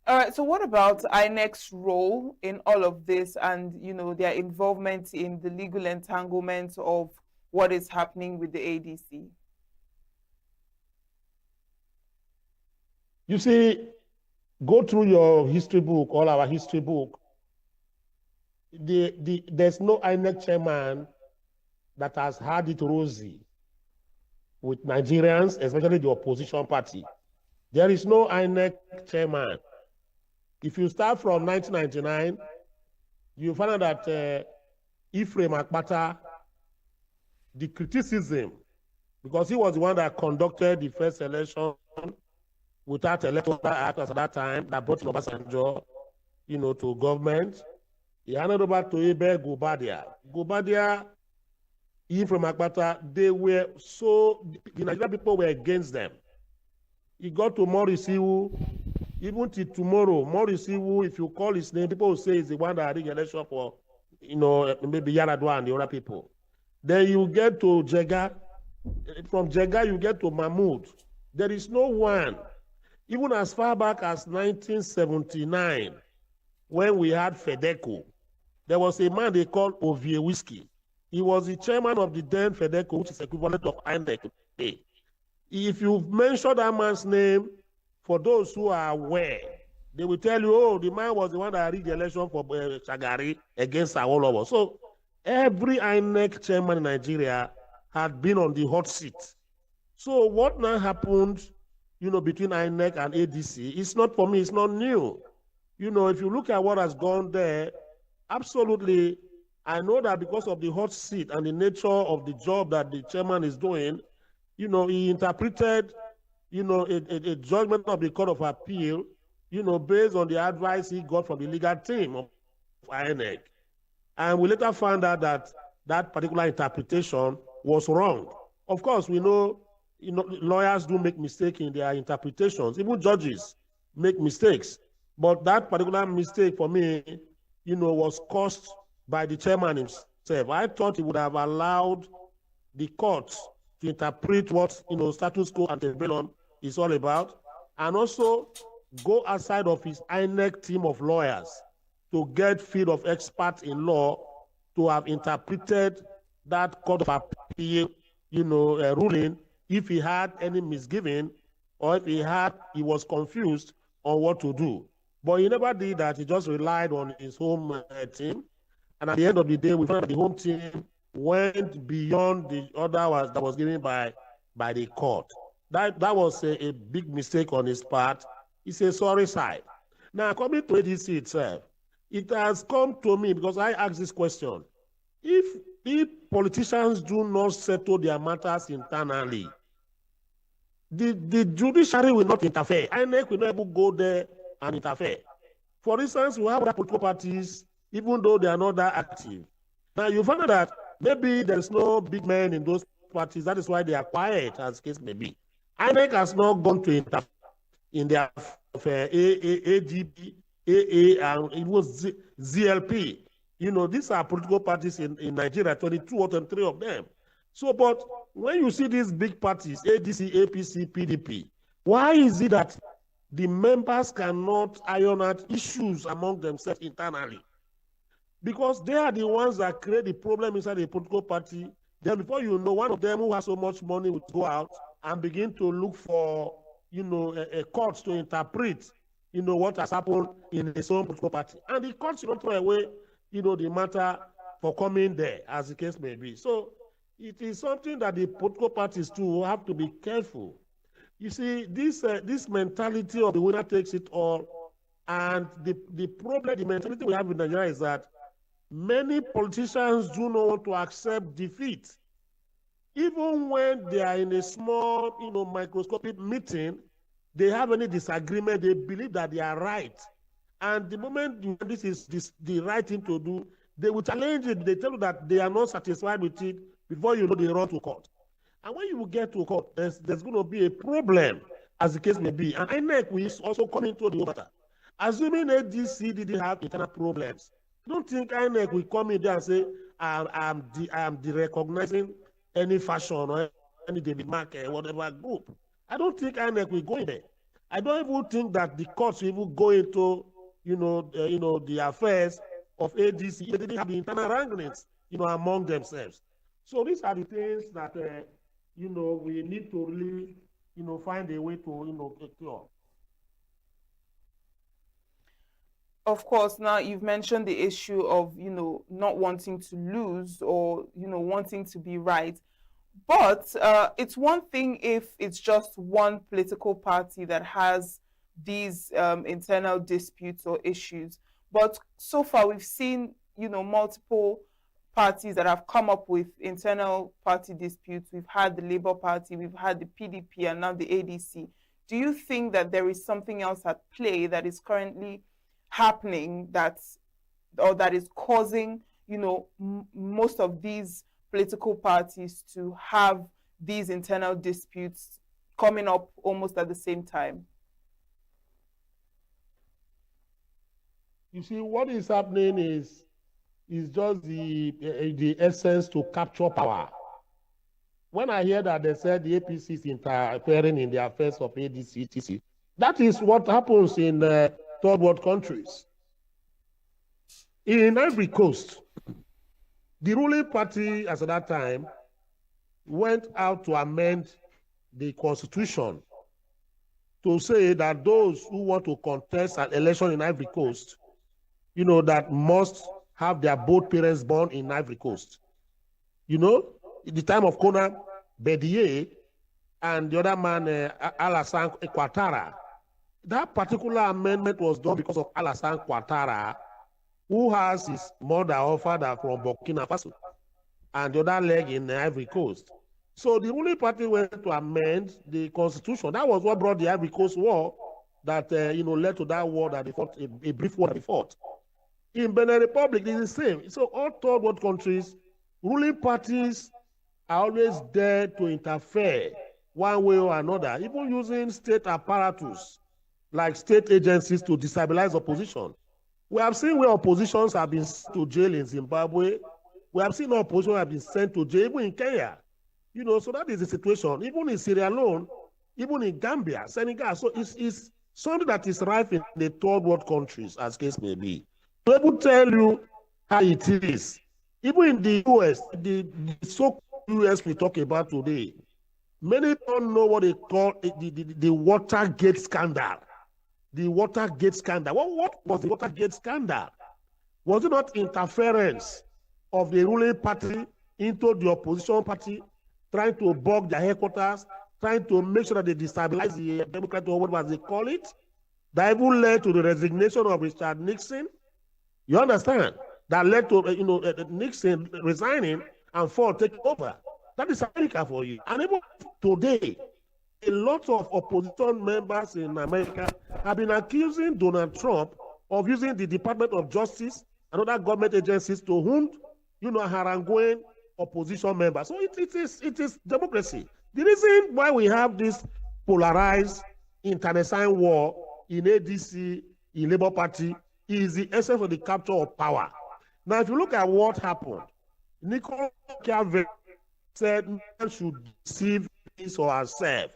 All right. So what about INEC's role in all of this and, their involvement in the legal entanglement of what is happening with the ADC? You see, go through your history book, all our history book. There's no INEC chairman that has had it rosy with Nigerians, especially the opposition party. There is no INEC chairman. If you start from 1999, you find out that Ephraim Akpata, the criticism, because he was the one that conducted the first election without electoral act at that time, that brought Obasanjo, to government. He handed over to Ibe Gubadia. Gubadia, Ephraim Akpata, they were so, the Nigerian people were against them. He got to Morisiwu, even till tomorrow, Morisiwu, if you call his name, people will say he's the one that had the election for, maybe Yaradua and the other people. Then you get to Jega. From Jega, you get to Mahmoud. There is no one. Even as far back as 1979, when we had FEDECO, there was a man they called Ovie Whiskey. He was the chairman of the then FEDECO, which is equivalent of INEC today. If you mention that man's name, for those who are aware, they will tell you, oh, the man was the one that rigged the election for Shagari against Awolowo. So every INEC chairman in Nigeria had been on the hot seat. So what now happened, between INEC and ADC, it's not, for me, it's not new. If you look at what has gone there, absolutely, I know that because of the hot seat and the nature of the job that the chairman is doing, he interpreted, a judgment of the Court of Appeal, based on the advice he got from the legal team of INEC. And we later found out that that particular interpretation was wrong. Of course, we know, lawyers do make mistakes in their interpretations. Even judges make mistakes. But that particular mistake for me, was caused by the chairman himself. I thought he would have allowed the courts to interpret what, status quo and rebellion is all about, and also go outside of his INEC team of lawyers to get field of experts in law to have interpreted that Court of Appeal, ruling, if he had any misgiving or if he was confused on what to do. But he never did that. He just relied on his home team. And at the end of the day, we found that the home team went beyond the order that was given by the court. That was a big mistake on his part. It's a sorry side. Now, coming to ADC itself, it has come to me because I asked this question. If politicians do not settle their matters internally, the judiciary will not interfere. INEC will not even go there and interfere. For instance, we have other political parties, even though they are not that active. Now, you find that maybe there's no big men in those parties. That is why they are quiet, as the case may be. INEC has not gone to interfere in their ADP, AA, and it was ZLP. You know, these are political parties in Nigeria, 22 or 23 of them. So, but when you see these big parties, ADC, APC, PDP, why is it that the members cannot iron out issues among themselves internally? Because they are the ones that create the problem inside the political party. Then before you know, one of them who has so much money will go out and begin to look for, you know, a court to interpret, you know, what has happened in his own political party. And the court should not throw away, you know, the matter for coming there, as the case may be. So it is something that the political parties too have to be careful. You see, this mentality of the winner takes it all, and the problem, the mentality we have in Nigeria is that many politicians do not want to accept defeat. Even when they are in a small, you know, microscopic meeting, they have any disagreement, they believe that they are right. And the moment this is the right thing to do, they will challenge it. They tell you that they are not satisfied with it before you know they run to court. And when you get to court, there's going to be a problem, as the case may be. And INEC will also come into the matter. Assuming ADC didn't have internal problems, I don't think INEC will come in there and say, I'm de-recognizing any fashion or any David Mark or whatever group. I don't think INEC will go in there. I don't even think that the courts will even go into, you know, the affairs of ADC. They didn't have the internal wranglings, you know, among themselves. So these are the things that, you know, we need to really, you know, find a way to, you know, cure. Of course, now you've mentioned the issue of, you know, not wanting to lose or, you know, wanting to be right. But it's one thing if it's just one political party that has these internal disputes or issues. But so far, we've seen, you know, multiple parties that have come up with internal party disputes. We've had the Labour Party, we've had the PDP, and now the ADC. Do you think that there is something else at play that is currently happening that is causing, you know, most of these political parties to have these internal disputes coming up almost at the same time? You see, what is happening is just the essence to capture power. When I hear that they said the APC is interfering in the affairs of ADC, etc., that is what happens in third world countries. In Ivory Coast, the ruling party at that time went out to amend the constitution to say that those who want to contest an election in Ivory Coast, you know, that must have their both parents born in Ivory Coast. You know, in the time of Kona Bedier and the other man, Alassane Ouattara, that particular amendment was done because of Alassane Ouattara, who has his mother or father from Burkina Faso and the other leg in the Ivory Coast. So the ruling party went to amend the constitution. That was what brought the Ivory Coast War that, you know, led to that war that they fought, a brief war that they fought. In Benin Republic, it's the same. So all third world countries, ruling parties are always there to interfere one way or another, even using state apparatus like state agencies to destabilize opposition. We have seen where oppositions have been sent to jail in Zimbabwe. We have seen opposition have been sent to jail, even in Kenya. You know, so that is the situation. Even in Sierra Leone, even in Gambia, Senegal. So it's something that is rife in the third world countries, as case may be. To able tell you how it is. Even in the US, the so-called US we talk about today, many don't know what they call the Watergate scandal. The Watergate scandal. What was the Watergate scandal? Was it not interference of the ruling party into the opposition party, trying to bug their headquarters, trying to make sure that they destabilize the Democrat or whatever they call it? That even led to the resignation of Richard Nixon. You understand? That led to Nixon resigning and Ford taking over. That is America for you. And even today, a lot of opposition members in America have been accusing Donald Trump of using the Department of Justice and other government agencies to wound, haranguing opposition members. So it is democracy. The reason why we have this polarized, internecine war in ADC, in Labour Party, is the essence of the capture of power. Now, if you look at what happened, Nicolas Machiavelli said man should deceive his or herself,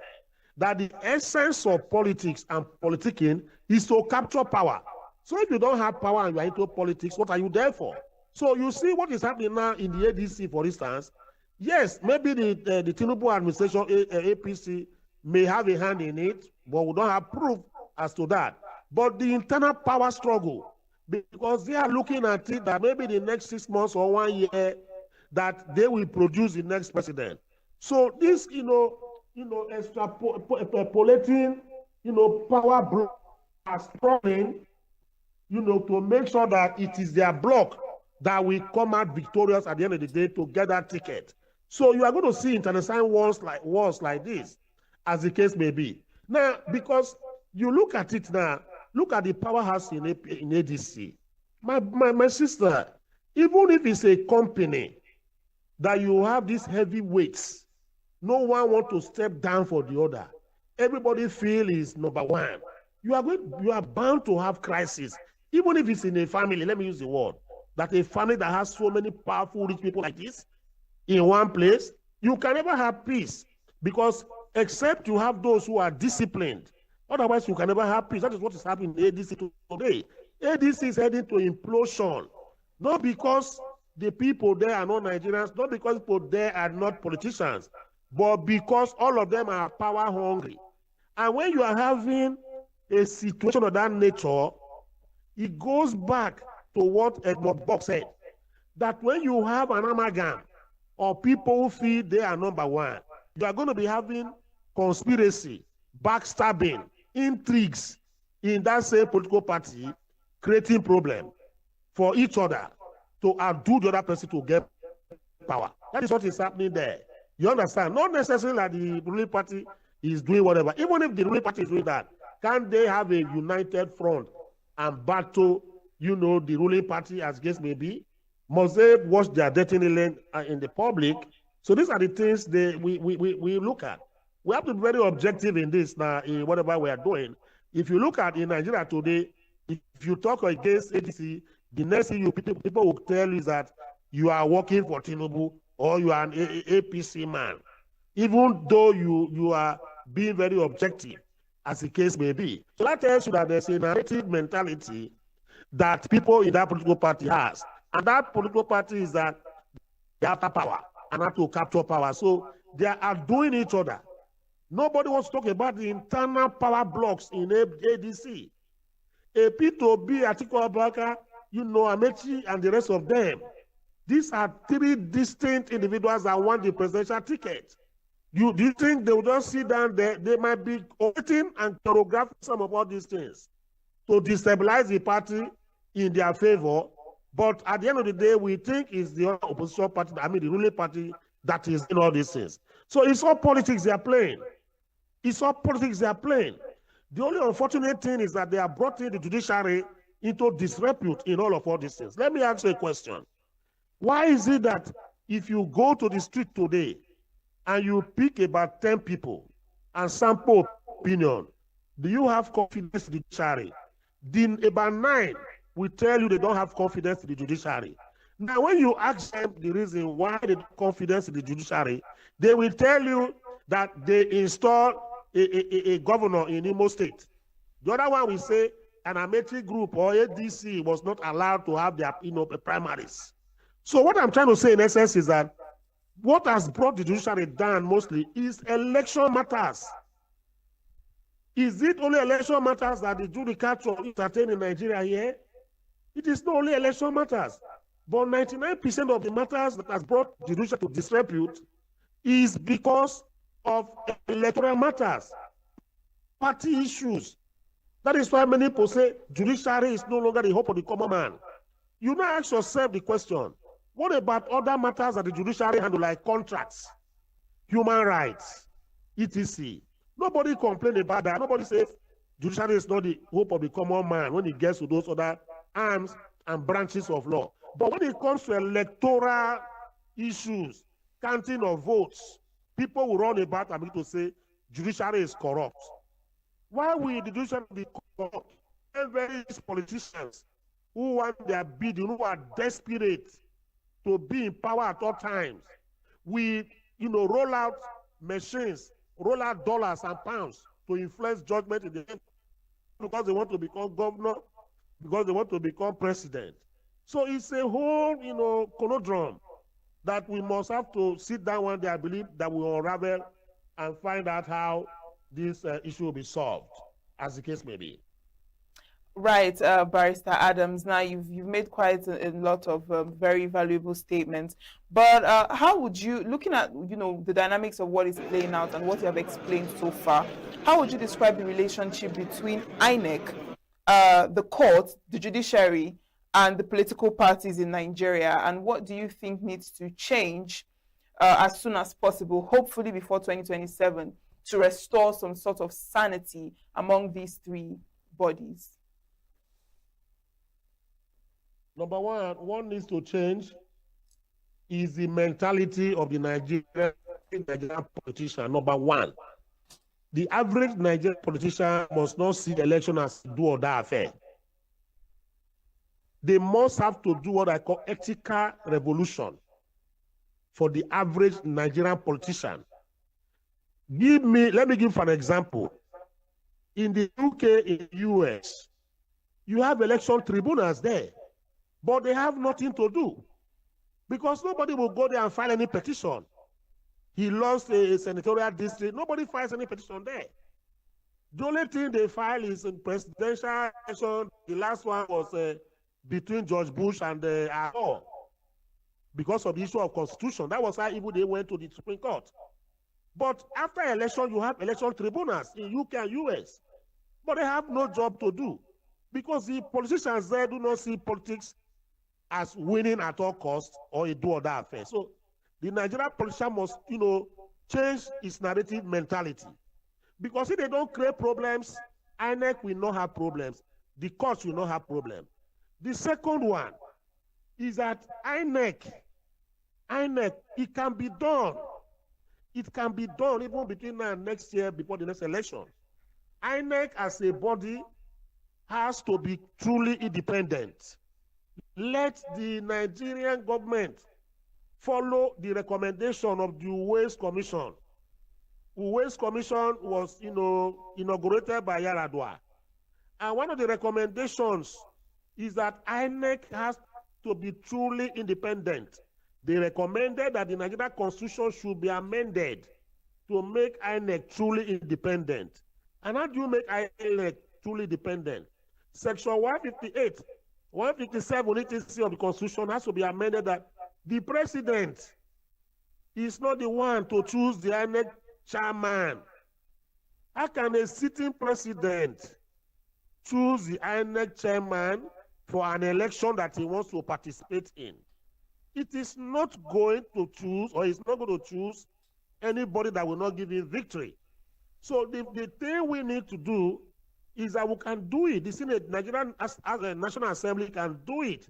that the essence of politics and politicking is to capture power. So if you don't have power and you are into politics, what are you there for? So you see what is happening now in the ADC, for instance. Yes, maybe the Tinubu administration, APC, may have a hand in it, but we don't have proof as to that. But the internal power struggle, because they are looking at it that maybe the next 6 months or 1 year, that they will produce the next president. So this, extrapolating, power block as struggling, to make sure that it is their block that will come out victorious at the end of the day to get that ticket. So you are going to see internecine wars like this, as the case may be. Now, because you look at it now, look at the powerhouse in ADC. My sister, even if it's a company that you have these heavy weights, no one wants to step down for the other. Everybody feel is number one. You are bound to have crisis, even if it's in a family. Let me use the word that a family that has so many powerful rich people like this in one place, you can never have peace, because except you have those who are disciplined, otherwise you can never have peace. That is what is happening in ADC today. ADC is heading to implosion, not because the people there are not Nigerians, not because people there are not politicians, but because all of them are power hungry. And when you are having a situation of that nature, it goes back to what Edmund Burke said, that when you have an amalgam of people who feel they are number one, you are going to be having conspiracy, backstabbing, intrigues in that same political party, creating problem for each other to outdo the other person to get power. That is what is happening there. You understand? Not necessarily that the ruling party is doing whatever. Even if the ruling party is doing that, can they have a united front and battle, the ruling party as case may be? Must they wash their dirty linen in the public? So these are the things we look at. We have to be very objective in this now, in whatever we are doing. If you look at in Nigeria today, if you talk against ADC, the next thing people will tell you is that you are working for Tinubu or you are an APC man, even though you are being very objective, as the case may be. So that tells you that there's a narrative mentality that people in that political party has. And that political party is that they have power and have to capture power. So they are doing each other. Nobody wants to talk about the internal power blocks in ADC. P2B, Atiku Abubakar, Amechi, and the rest of them. These are three distinct individuals that want the presidential ticket. Do you think they will just sit down there? They might be waiting and choreographing some of all these things to destabilize the party in their favor. But at the end of the day, we think it's the opposition party, the ruling party, that is in all these things. So it's all politics they are playing. It's all politics they are playing. The only unfortunate thing is that they are brought in the judiciary into disrepute in all these things. Let me ask you a question. Why is it that if you go to the street today and you pick about 10 people and sample opinion, do you have confidence in the judiciary? Then about 9 will tell you they don't have confidence in the judiciary. Now, when you ask them the reason why they don't have confidence in the judiciary, they will tell you that they installed a governor in Imo State. The other one will say an Amechi group or ADC was not allowed to have their primaries. So what I'm trying to say in essence is that what has brought the judiciary down mostly is election matters. Is it only election matters that the judicature entertain in Nigeria here? It is not only election matters, but 99% of the matters that has brought the judiciary to disrepute is because of electoral matters, party issues. That is why many people say judiciary is no longer the hope of the common man. You now ask yourself the question, what about other matters that the judiciary handle, like contracts, human rights, etc.? Nobody complain about that. Nobody says judiciary is not the hope of the common man when it gets to those other arms and branches of law. But when it comes to electoral issues, counting of votes, people will run about and begin to say judiciary is corrupt. Why will the judiciary be corrupt? Various politicians who want their bidding, who are desperate to be in power at all times, we, roll out machines, roll out dollars and pounds to influence judgment in the end because they want to become governor, because they want to become president. So it's a whole, conundrum that we must have to sit down one day, I believe, that we will unravel and find out how this issue will be solved, as the case may be. Right, Barrister Adams. Now you've made quite a lot of very valuable statements. But how would you, looking at the dynamics of what is playing out and what you have explained so far, how would you describe the relationship between INEC, the court, the judiciary, and the political parties in Nigeria? And what do you think needs to change as soon as possible, hopefully before 2027, to restore some sort of sanity among these three bodies? Number one, what needs to change is the mentality of the Nigerian politician. Number one, the average Nigerian politician must not see election as do or die affair. They must have to do what I call ethical revolution for the average Nigerian politician. Let me give an example. In the UK, in the US, you have election tribunals there, but they have nothing to do because nobody will go there and file any petition. He lost a senatorial district. Nobody files any petition there. The only thing they file is in presidential election. The last one was between George Bush and Gore because of the issue of constitution. That was how even they went to the Supreme Court. But after election, you have election tribunals in UK and US, but they have no job to do because the politicians there do not see politics as winning at all costs or a do or die affair. So the Nigerian politician must, change its narrative mentality. Because if they don't create problems, INEC will not have problems. The courts will not have problems. The second one is that INEC, it can be done. It can be done even between now and next year before the next election. INEC as a body has to be truly independent. Let the Nigerian government follow the recommendation of the Waste Commission. The Waste Commission was, inaugurated by Yaradua. And one of the recommendations is that INEC has to be truly independent. They recommended that the Nigerian Constitution should be amended to make INEC truly independent. And how do you make INEC truly independent? Section 158, 157 etc. of the Constitution has to be amended that the president is not the one to choose the INEC chairman. How can a sitting president choose the INEC chairman for an election that he wants to participate in? It is not going to choose, or it's not going to choose anybody that will not give him victory. So the thing we need to do is that we can do it. The Senate, Nigerian as a National Assembly can do it.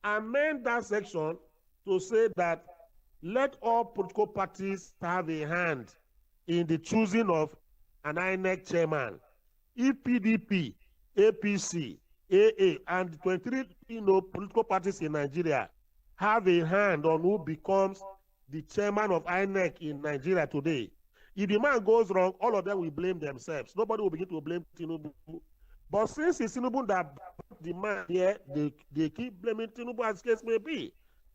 Amend that section to say that let all political parties have a hand in the choosing of an INEC chairman. If PDP, APC, AA, and 23 political parties in Nigeria have a hand on who becomes the chairman of INEC in Nigeria today, if the man goes wrong, all of them will blame themselves. Nobody will begin to blame Tinubu. But since it's Tinubu that the man here, they keep blaming Tinubu as case may be.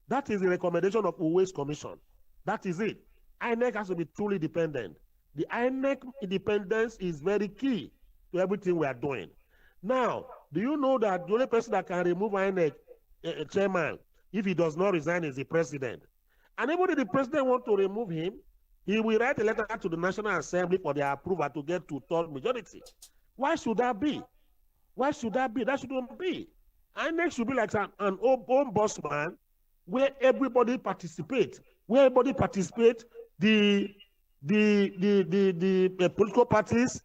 That is the recommendation of Waste Commission. That is it. INEC has to be truly dependent. The INEC independence is very key to everything we are doing. Now, do you know that the only person that can remove INEC chairman if he does not resign is the president? And even if the president wants to remove him, he will write a letter to the National Assembly for their approval to get two-thirds majority. Why should that be? Why should that be? That shouldn't be. INEC should be like an ombudsman where everybody participates. Where everybody participates, the political parties,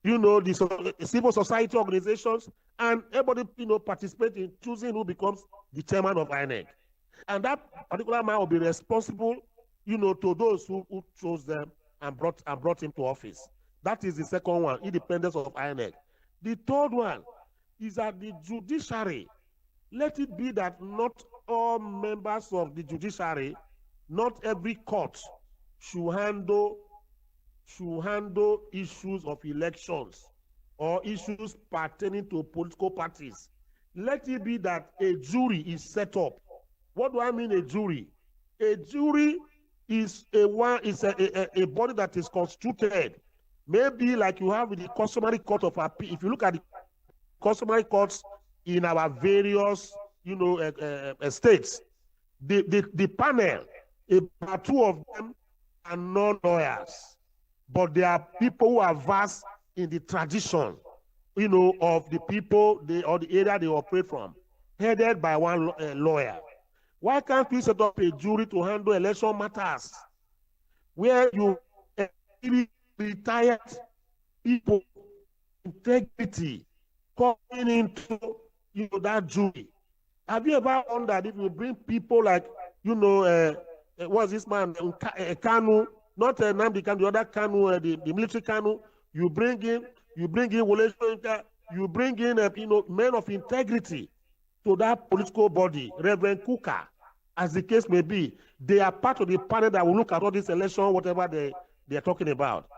the civil society organizations, and everybody, participate in choosing who becomes the chairman of INEC. And that particular man will be responsible, to those who chose them and brought him to office. That is the second one, independence of INEC. The third one is that the judiciary, let it be that not all members of the judiciary, not every court should handle issues of elections or issues pertaining to political parties. Let it be that a jury is set up. What do I mean a jury? A jury is a body that is constituted. Maybe like you have in the customary court of appeal. If you look at the customary courts in our various, states, the panel, about 2 of them are non-lawyers, but they are people who are versed in the tradition, of the people or the area they operate from, headed by one lawyer. Why can't we set up a jury to handle election matters where you retired people, integrity, coming into that jury? Have you ever wondered if you bring people like, what's this man, Kanu, not Namdi Kanu, the other Kanu, the military Kanu, you bring in Wole Soyinka, you bring in, men of integrity to that political body, Reverend Kuka, as the case may be. They are part of the panel that will look at all this election, whatever they are talking about.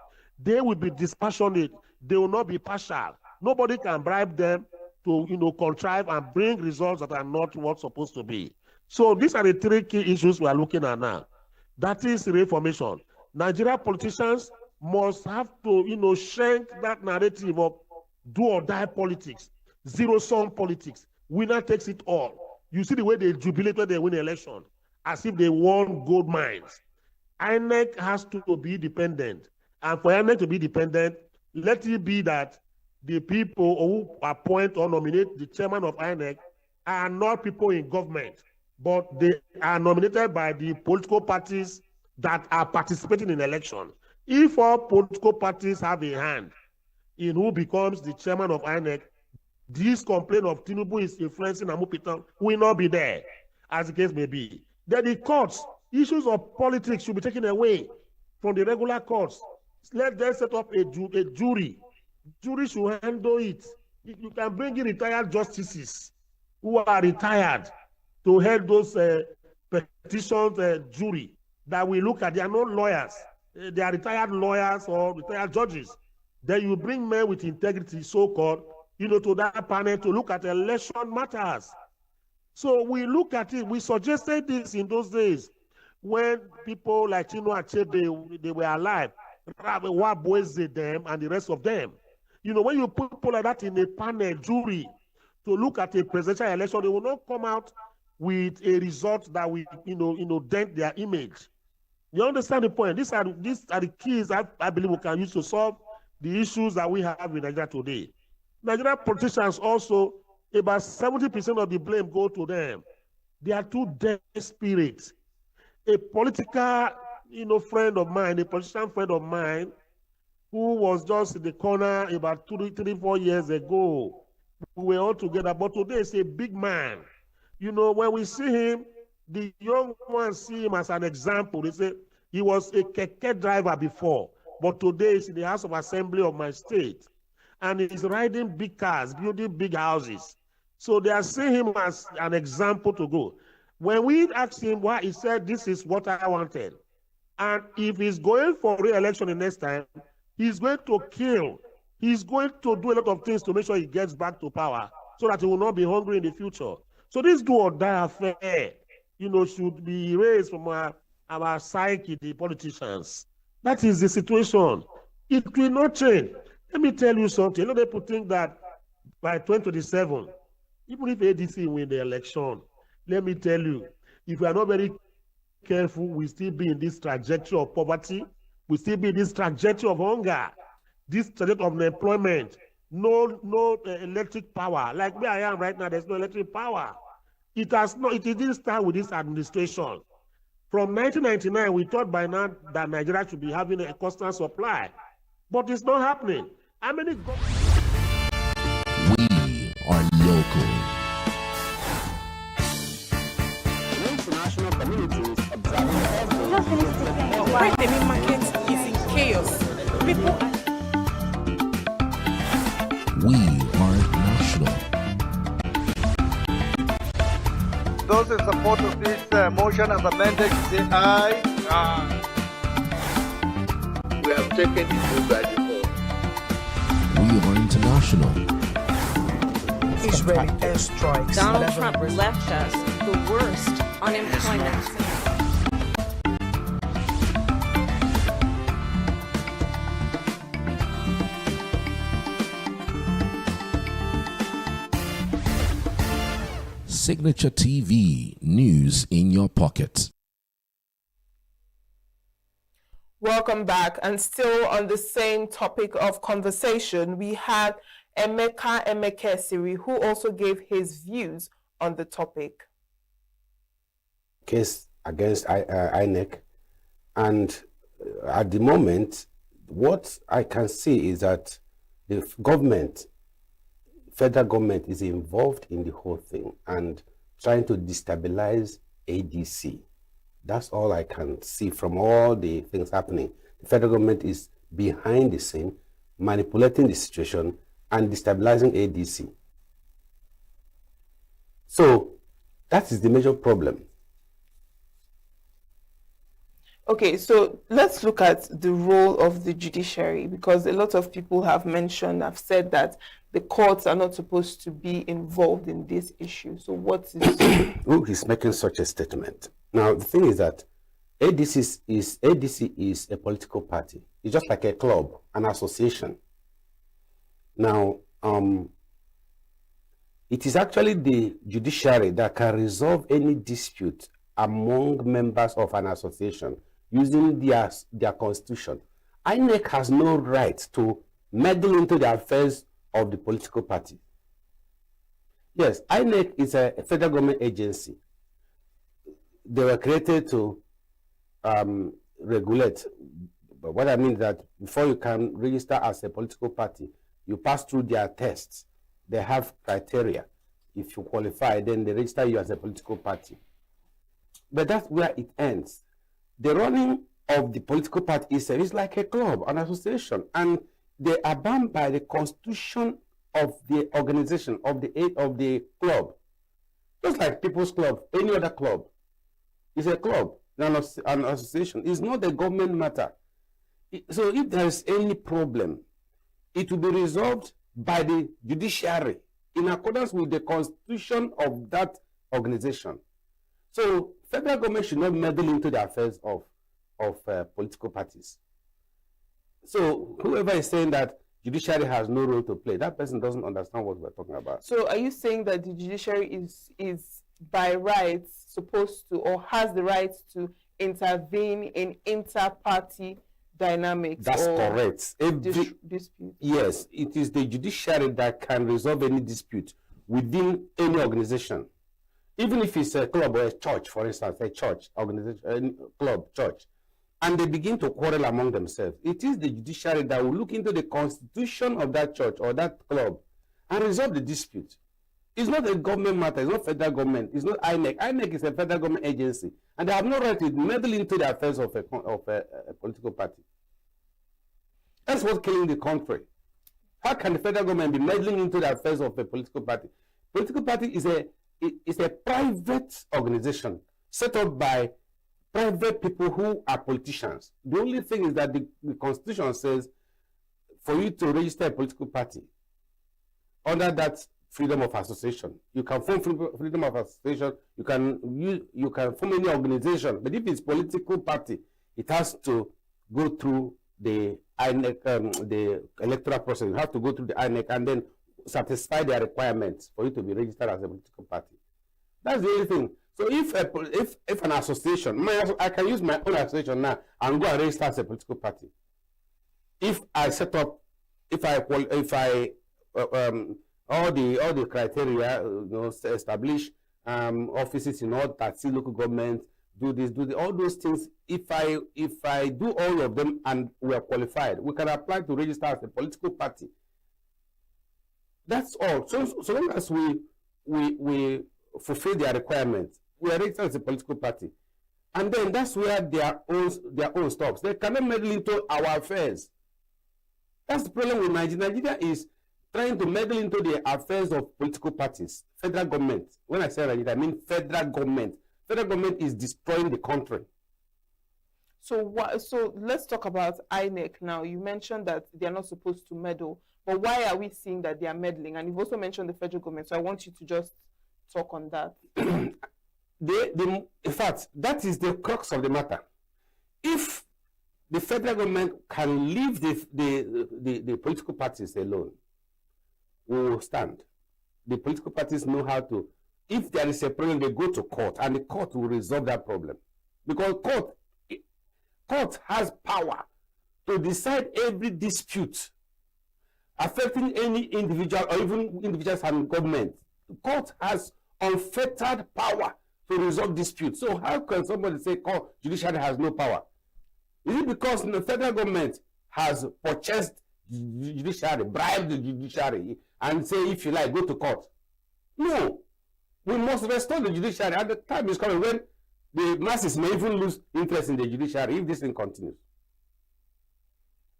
They will be dispassionate. They will not be partial. Nobody can bribe them to, contrive and bring results that are not what's supposed to be. So these are the 3 key issues we are looking at now. That is reformation. Nigeria politicians must have to, shrink that narrative of do or die politics, zero-sum politics. Winner takes it all. You see the way they jubilate when they win the election, as if they won gold mines. INEC has to be dependent. And for INEC to be dependent, let it be that the people who appoint or nominate the chairman of INEC are not people in government, but they are nominated by the political parties that are participating in election. If all political parties have a hand in who becomes the chairman of INEC, this complaint of Tinubu is influencing Amupitan will not be there, as the case may be. Then the courts, issues of politics should be taken away from the regular courts. Let them set up a jury. Jury should handle it. You can bring in retired justices who are retired to head those petitions jury that we look at. They are not lawyers. They are retired lawyers or retired judges. Then you bring men with integrity, so-called, to that panel to look at election matters. So we look at it. We suggested this in those days when people like Chino Achebe, they were alive. Wabueze them and the rest of them. When you put people like that in a panel jury to look at a presidential election, they will not come out with a result that will, dent their image. You understand the point? These are the keys I believe we can use to solve the issues that we have in Nigeria today. Nigerian politicians also, about 70% of the blame go to them. They are too desperate. A political, friend of mine, a politician friend of mine, who was just in the corner about 4 years ago. We were all together, but today is a big man. When we see him, the young ones see him as an example. They say he was a keke driver before, but today he's in the House of Assembly of my state. And he's riding big cars, building big houses. So they are seeing him as an example to go. When we asked him why, he said, this is what I wanted. And if he's going for re-election the next time, he's going to kill. He's going to do a lot of things to make sure he gets back to power so that he will not be hungry in the future. So this do or die affair, should be erased from our psyche, the politicians. That is the situation. It will not change. Let me tell you something. People think that by 2027, even if ADC win the election, let me tell you, if we are not very careful, we still be in this trajectory of poverty. We still be in this trajectory of hunger, this trajectory of unemployment, no electric power. Like where I am right now, there's no electric power. It didn't start with this administration. From 1999, we thought by now that Nigeria should be having a constant supply, but it's not happening. How many? We are local. International communities observe Right, the market is in chaos. People Those in support of this motion as amended, say aye. Aye. We have taken the vote by default. We are international. Israeli airstrikes. Donald Trump left us the worst unemployment. Signature TV, news in your pocket. Welcome back. And still on the same topic of conversation, we had Emeka Emekesiri, who also gave his views on the topic. Case against INEC, and at the moment, what I can see is that the government, federal government, is involved in the whole thing and trying to destabilize ADC. That's all I can see from all the things happening. The federal government is behind the scene, manipulating the situation and destabilizing ADC. So that is the major problem. Okay, so let's look at the role of the judiciary, because a lot of people have said that the courts are not supposed to be involved in this issue. So what is... Who is making such a statement? Now, the thing is that ADC is a political party. It's just like a club, an association. Now, it is actually the judiciary that can resolve any dispute among members of an association using their constitution. INEC has no right to meddle into the affairs of the political party. Yes, INEC is a federal government agency. They were created to regulate. But what I mean is that before you can register as a political party, you pass through their tests. They have criteria. If you qualify, then they register you as a political party. But that's where it ends. The running of the political party is like a club, an association, and they are bound by the constitution of the organization, of the club. Just like People's Club, any other club. It's a club, an association. It's not a government matter. So if there is any problem, it will be resolved by the judiciary in accordance with the constitution of that organization. So federal government should not meddle into the affairs of political parties. So whoever is saying that judiciary has no role to play, that person doesn't understand what we're talking about. So are you saying that the judiciary is by rights supposed to, or has the right to intervene in inter-party dynamics? That's correct. Dispute. Yes, it is the judiciary that can resolve any dispute within any organization. Even if it's a club or a church, for instance, a church, organization, club, church, and they begin to quarrel among themselves, it is the judiciary that will look into the constitution of that church or that club and resolve the dispute. It's not a government matter, it's not federal government, it's not INEC. INEC is a federal government agency, and they have no right to meddle into the affairs of a political party. That's what's killing the country. How can the federal government be meddling into the affairs of a political party? Political party is a private organization set up by private people who are politicians. The only thing is that the constitution says for you to register a political party under that freedom of association, you can form freedom of association, you can form any organization, but if it's political party, it has to go through the INEC, the electoral process. You have to go through the INEC and then satisfy their requirements for you to be registered as a political party. That's the only thing. So if an association, I can use my own association now and go and register as a political party. If I set up, all the criteria, establish offices in all 30 local governments, do this, all those things. If I do all of them and we are qualified, we can apply to register as a political party. That's all. So long as we fulfill their requirements, we are registered as a political party, and then that's where their own stops. They cannot meddle into our affairs. That's the problem with Nigeria. Nigeria is trying to meddle into the affairs of political parties, federal government. When I say that, I mean federal government. Federal government is destroying the country. So let's talk about INEC now. You mentioned that they are not supposed to meddle, but why are we seeing that they are meddling? And you've also mentioned the federal government, so I want you to just talk on that. In fact, that is the crux of the matter. If the federal government can leave the political parties alone, we will stand. The political parties know how to, if there is a problem, they go to court, and the court will resolve that problem. Because court has power to decide every dispute affecting any individual or even individuals and government. The court has unfettered power to resolve disputes. So how can somebody say judiciary has no power? Is it because the federal government has purchased judiciary, bribed the judiciary, and say, if you like, go to court? No. We must restore the judiciary, and the time is coming when the masses may even lose interest in the judiciary if this thing continues.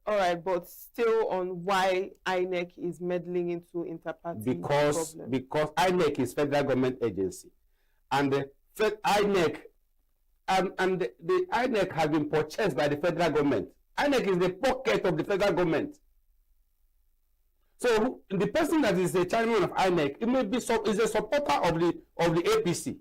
All right, but still on why INEC is meddling into inter-party because INEC is federal government agency, and the INEC and the INEC has been purchased by the federal government. INEC is the pocket of the federal government. So the person that is the chairman of INEC, it may be is a supporter of the APC.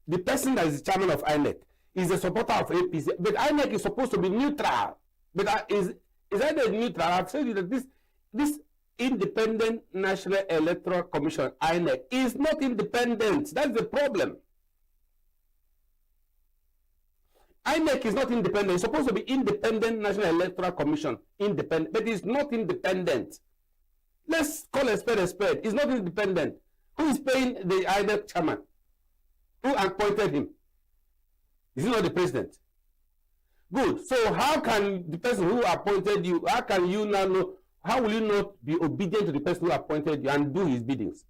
The person that is the chairman of INEC is a supporter of APC, but INEC is supposed to be neutral. But is either neutral? I've said you that this Independent National Electoral Commission, INEC, is not independent. That's the problem. INEC is not independent. It's supposed to be Independent National Electoral Commission, independent, but it's not independent. Let's call a spade a spade. It's not independent. Who is paying the INEC chairman? Who appointed him? Is he not the president? Good. So how can the person who appointed you, how can you now know, how will you not be obedient to the person who appointed you and do his biddings?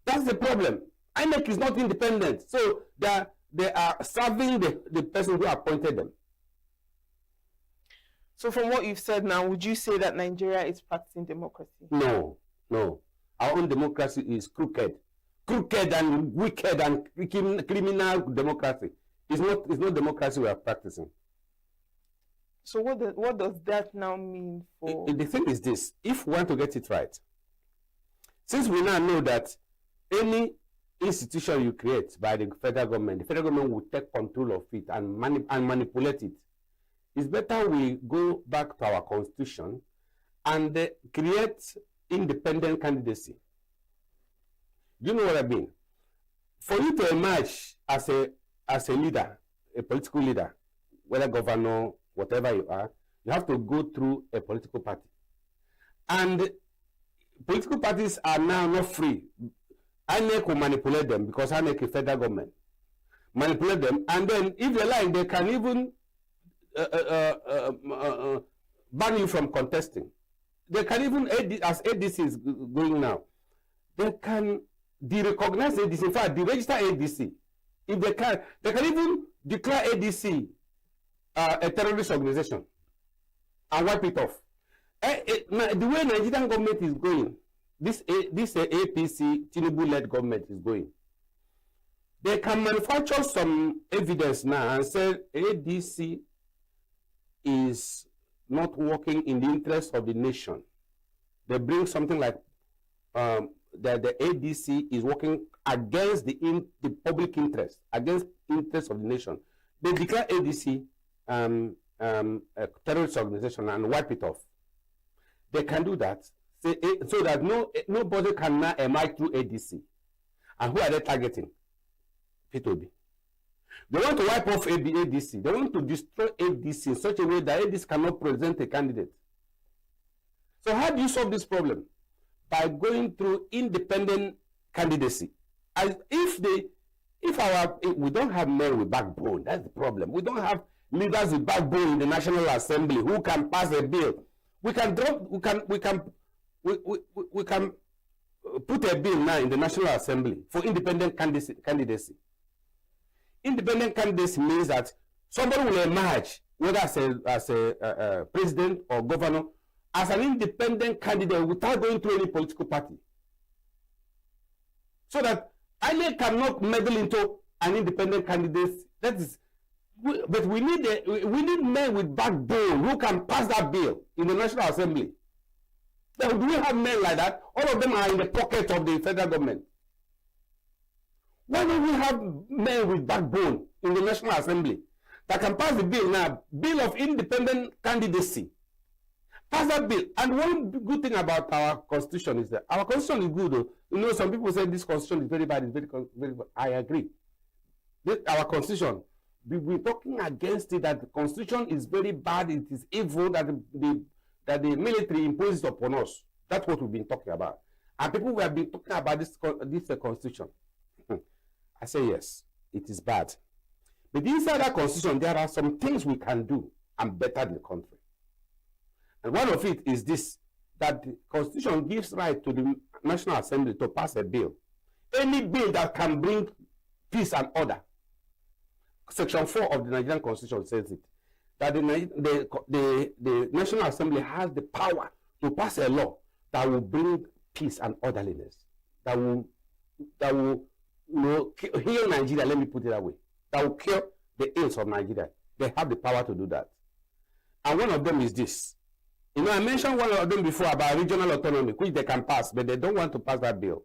That's the problem. INEC is not independent. So they are serving the person who appointed them. So from what you've said now, would you say that Nigeria is practicing democracy? No. Our own democracy is crooked and wicked and criminal democracy. It's not democracy we are practicing. So what does that now mean for... The thing is this, if we want to get it right, since we now know that any institution you create by the federal government will take control of it and manipulate it, it's better we go back to our constitution and create independent candidacy. Do you know what I mean? For you to emerge as a leader, a political leader, whether governor, whatever you are, you have to go through a political party. And political parties are now not free. INEC will manipulate them because INEC is federal government. Manipulate them, and then if they like, they can even ban you from contesting. They can even, as ADC is going now, they can derecognize ADC. In fact, deregister ADC. If they can even declare ADC a terrorist organization and wipe it off. The way Nigerian government is going, this APC Tinubu-led government is going, they can manufacture some evidence now and say ADC is not working in the interest of the nation. They bring something like that the ADC is working against the public interest, against interest of the nation. They declare ADC a terrorist organization and wipe it off. They can do that so that nobody can now emerge through ADC. And who are they targeting? P2B. They want to wipe off ADC. They want to destroy ADC in such a way that ADC cannot present a candidate. So how do you solve this problem? By going through independent candidacy. We don't have men with backbone. That's the problem. We don't have leaders with backbone in the National Assembly who can pass a bill. We can put a bill now in the National Assembly for independent candidacy. Independent candidacy means that somebody will emerge, whether as a president or governor, as an independent candidate without going through any political party. So that INEC cannot meddle into an independent candidate. That is, but we need men with backbone who can pass that bill in the National Assembly. Now, do we have men like that? All of them are in the pocket of the federal government. Why don't we have men with backbone in the National Assembly that can pass the bill now? Bill of independent candidacy. Pass that bill. And one good thing about our constitution is that our constitution is good. Though. You know, some people say this constitution is very bad. It's very bad. I agree. Our constitution, we're talking against it, that the constitution is very bad. It is evil, that the military imposes upon us. That's what we've been talking about. And people who have been talking about this constitution. I say yes, it is bad. But inside that constitution, there are some things we can do and better the country. And one of it is this, that the constitution gives right to the National Assembly to pass a bill. Any bill that can bring peace and order. Section 4 of the Nigerian Constitution says it. That the National Assembly has the power to pass a law that will bring peace and orderliness. That will heal Nigeria, let me put it that way. That will cure the ills of Nigeria. They have the power to do that. And one of them is this. You know, I mentioned one of them before about regional autonomy, which they can pass, but they don't want to pass that bill.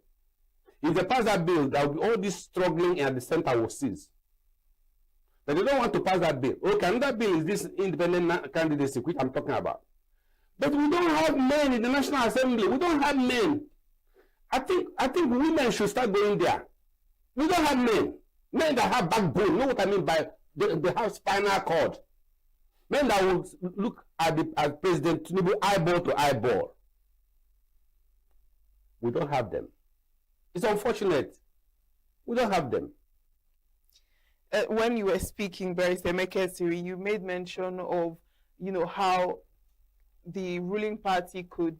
If they pass that bill, there will be all this struggling at the center will cease. But they don't want to pass that bill. Okay, another bill is this independent candidacy, which I'm talking about. But we don't have men in the National Assembly. We don't have men. I think women should start going there. We don't have men. Men that have backbone. You know what I mean by they have spinal cord. Men that will look at President Tinubu eyeball to eyeball. We don't have them. It's unfortunate. We don't have them. When you were speaking, Barrister Mekesiri, you made mention of, how the ruling party could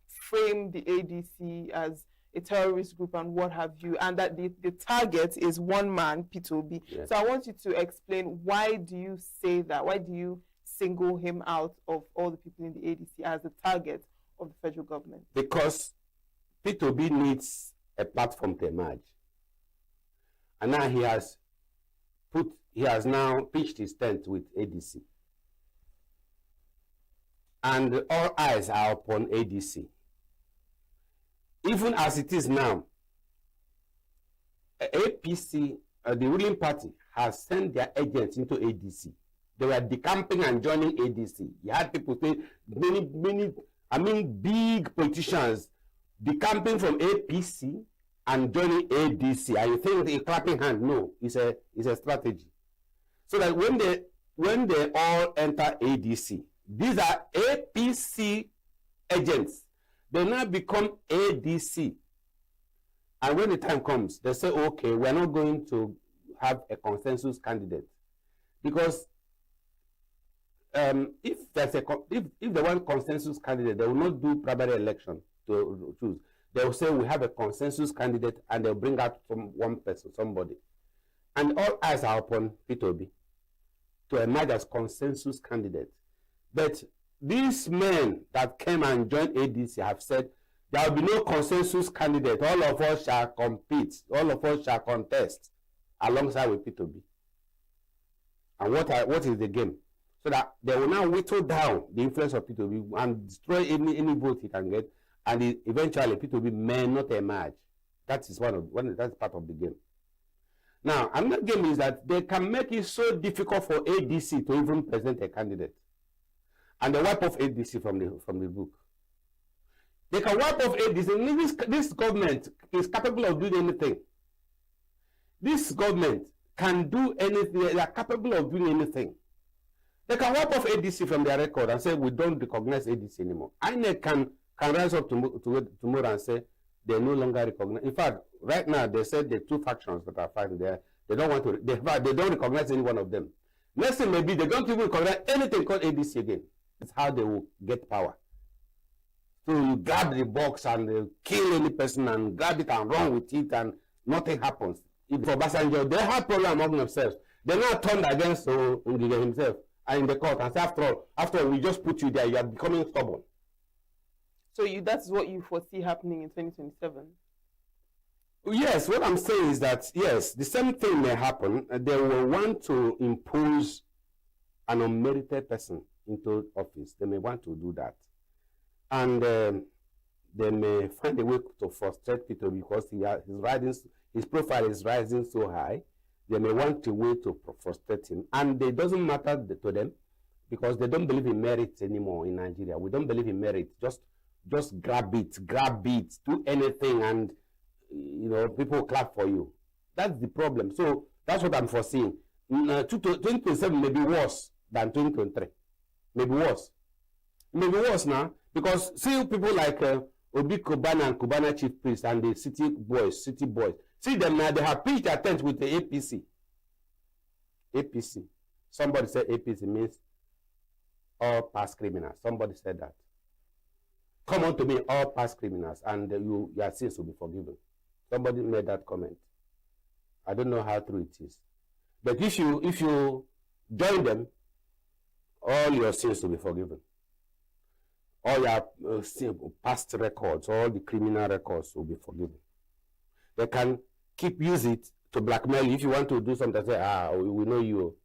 frame the ADC as a terrorist group and what have you, and that the target is one man, Peter Obi. Yes. So I want you to explain, why do you say that? Why do you single him out of all the people in the ADC as the target of the federal government? Because Peter Obi needs a platform to emerge. And now he has now pitched his tent with ADC. And all eyes are upon ADC. Even as it is now, APC, the ruling party, has sent their agents into ADC. They were decamping and joining ADC. You had people say, big politicians decamping from APC and joining ADC. And you think a clapping hand? No, it's a strategy. So that when they all enter ADC, these are APC agents. They now become ADC. And when the time comes, they say, okay, we're not going to have a consensus candidate. Because if they want consensus candidate, they will not do primary election to choose. They will say we have a consensus candidate, and they'll bring out one person, somebody. And all eyes are upon Peter Obi to emerge as consensus candidate. But these men that came and joined ADC have said there will be no consensus candidate. All of us shall compete. All of us shall contest alongside with Peter Obi. And what is the game? So that they will now whittle down the influence of Peter Obi and destroy any vote he can get. And eventually Peter Obi may not emerge. That is that's part of the game. Now, another game is that they can make it so difficult for ADC to even present a candidate. And they wipe off ADC from the book. They can wipe off ADC. This government is capable of doing anything. This government can do anything. They are capable of doing anything. They can wipe off ADC from their record and say, we don't recognize ADC anymore. INEC can rise up tomorrow and say, they no longer recognize. In fact, right now, they said the two factions that are fighting there, they don't want to, they don't recognize any one of them. Next thing maybe they don't even recognize anything called ADC again. It's how they will get power. So you grab the box and kill any person and grab it and run with it and nothing happens. If for Obasanjo, they have problem among themselves. They now turned against Ngige himself and in the court and say, after all, we just put you there, you are becoming stubborn. So that's what you foresee happening in 2027? Yes, what I'm saying is that, yes, the same thing may happen. They will want to impose an unmerited person into office. They may want to do that. And they may find a way to frustrate people because his profile is rising so high. They may want a way to frustrate him. And it doesn't matter to them because they don't believe in merit anymore in Nigeria. We don't believe in merit. Just grab it, do anything, and people will clap for you. That's the problem. So that's what I'm foreseeing. 2027 may be worse than 2023. Maybe worse. Maybe worse now because see people like Obi Kubana and Kubana Chief Priest and the city boys. See them now, they have pitched their tent with the APC. APC. Somebody said APC means all past criminals. Somebody said that. Come on to me, all past criminals, and your sins will be forgiven. Somebody made that comment. I don't know how true it is. But if you join them, all your sins will be forgiven. All your past records, all the criminal records will be forgiven. They can use it to blackmail you. If you want to do something, say, we know you.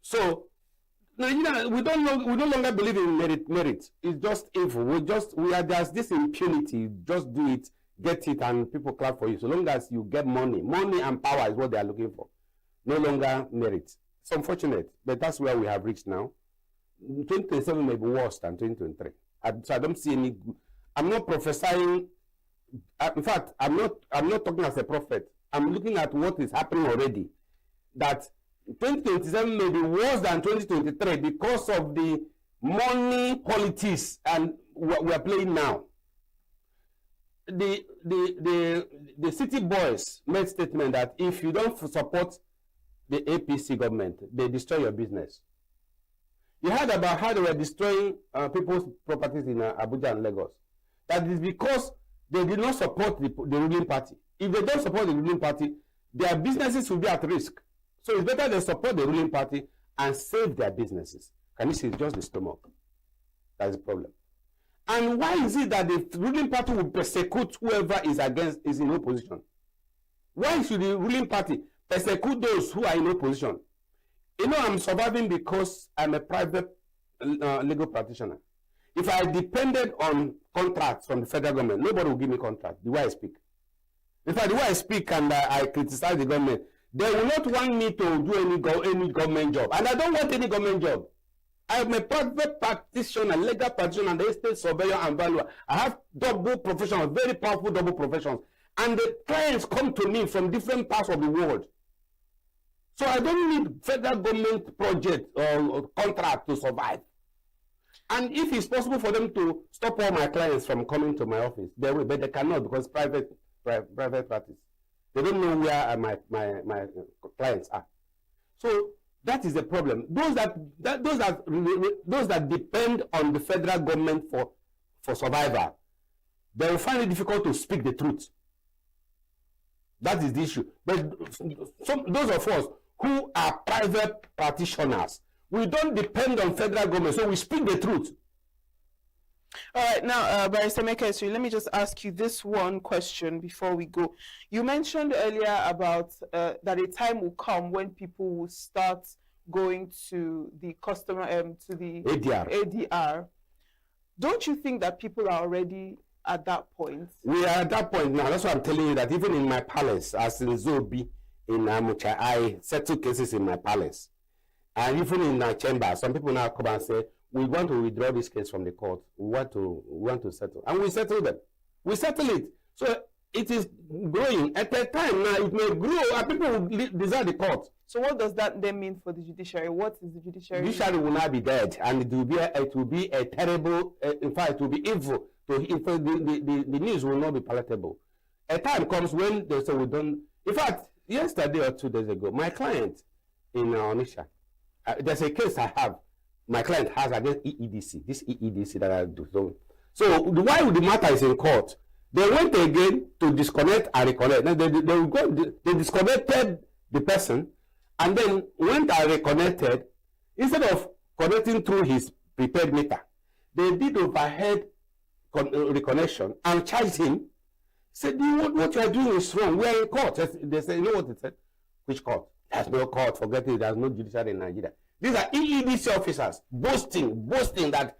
So, we no longer believe in merit. It's just evil. There's this impunity. Just do it, get it, and people clap for you. So long as you get money and power is what they are looking for. No longer merit. It's unfortunate, but that's where we have reached now. 2027 may be worse than 2023. So I don't see any. I'm not prophesying. In fact, I'm not talking as a prophet. I'm looking at what is happening already. That 2027 may be worse than 2023 because of the money politics and what we are playing now. The city boys made statement that if you don't support the APC government, they destroy your business. You heard about how they were destroying people's properties in Abuja and Lagos. That is because they did not support the ruling party. If they don't support the ruling party, their businesses will be at risk. So it's better they support the ruling party and save their businesses. Can you see? It's just the stomach. That's the problem. And why is it that the ruling party will persecute whoever is in opposition? Why should the ruling party persecute those who are in opposition? I'm surviving because I'm a private legal practitioner. If I depended on contracts from the federal government, nobody will give me contract, the way I speak. In fact, the way I speak and I criticize the government, they will not want me to do any government job. And I don't want any government job. I'm a private practitioner, legal practitioner, and estate surveyor and valuer. I have double professions, very powerful double professions. And the clients come to me from different parts of the world. So I don't need federal government project or contract to survive. And if it's possible for them to stop all my clients from coming to my office, they will, but they cannot because private practice. They don't know where my clients are. So that is the problem. Those that depend on the federal government for survival, they will find it difficult to speak the truth. That is the issue. But those of us who are private practitioners, we don't depend on federal government, so we speak the truth. All right, now, Barrister Mekesri, let me just ask you this one question before we go. You mentioned earlier about that a time will come when people will start going to the customer, to the ADR. Don't you think that people are already at that point? We are at that point now. That's why I'm telling you that even in my palace, as in Zobi, in Amucha, I settle cases in my palace. And even in our chamber, some people now come and say, we want to withdraw this case from the court. We want to settle. And we settle them. We settle it. So it is growing. At a time now, it may grow and people will desire the court. So what does that then mean for the judiciary? What is the judiciary? The judiciary will not be dead. And it will be a terrible, in fact, it will be evil. The news will not be palatable. A time comes when they say we don't. In fact, yesterday or 2 days ago, my client in Onisha, there's a case I have. My client has against EEDC, this EEDC that I do. So why the matter is in court? They went again to disconnect and reconnect. They disconnected the person and then went and reconnected. Instead of connecting through his prepaid meter, They did overhead reconnection and charged him. Said, what you are doing is wrong. We are in court. They said, you know what they said? Which court? There's no court. Forget it. There's no judiciary in Nigeria. These are EEDC officers boasting that,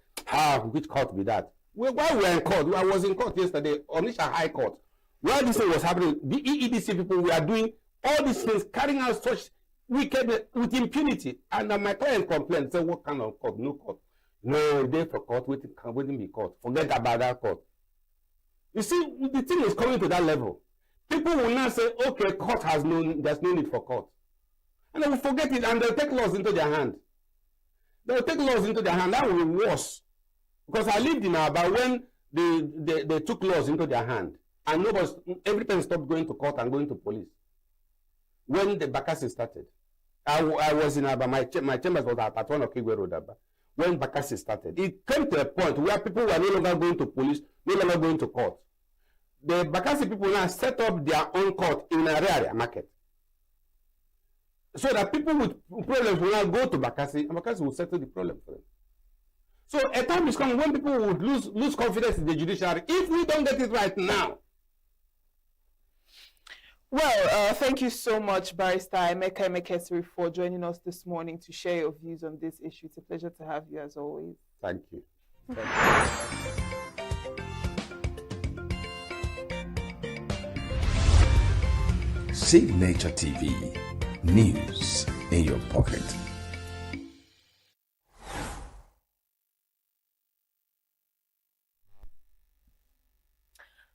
which court be that? While we were in court, I was in court yesterday, Onitsha High Court. While this thing was happening, the EEDC people were doing all these things, carrying out such wickedness with impunity. And my client complained, said, what kind of court? No court. No, day for court, waiting be court. Forget about that court. You see, the thing is coming to that level. People will now say, okay, court there's no need for court. And they will forget it and they'll take laws into their hand. They'll take laws into their hand. That will be worse. Because I lived in Aba when they took laws into their hand. And everything stopped going to court and going to police. When the Bakassi started, I was in Aba, my chambers was at one of Kigwe Road, Aba. When Bakassi started, it came to a point where people were no longer going to police, no longer going to court. The Bakassi people now set up their own court in area market. So that people with problems will now go to Bakassi, and Bakassi will settle the problem for them. So a time is coming when people would lose confidence in the judiciary if we don't get it right now. Well, thank you so much, Barrister Emeka Emekesiri, for joining us this morning to share your views on this issue. It's a pleasure to have you as always. Thank you. Signature TV, news in your pocket.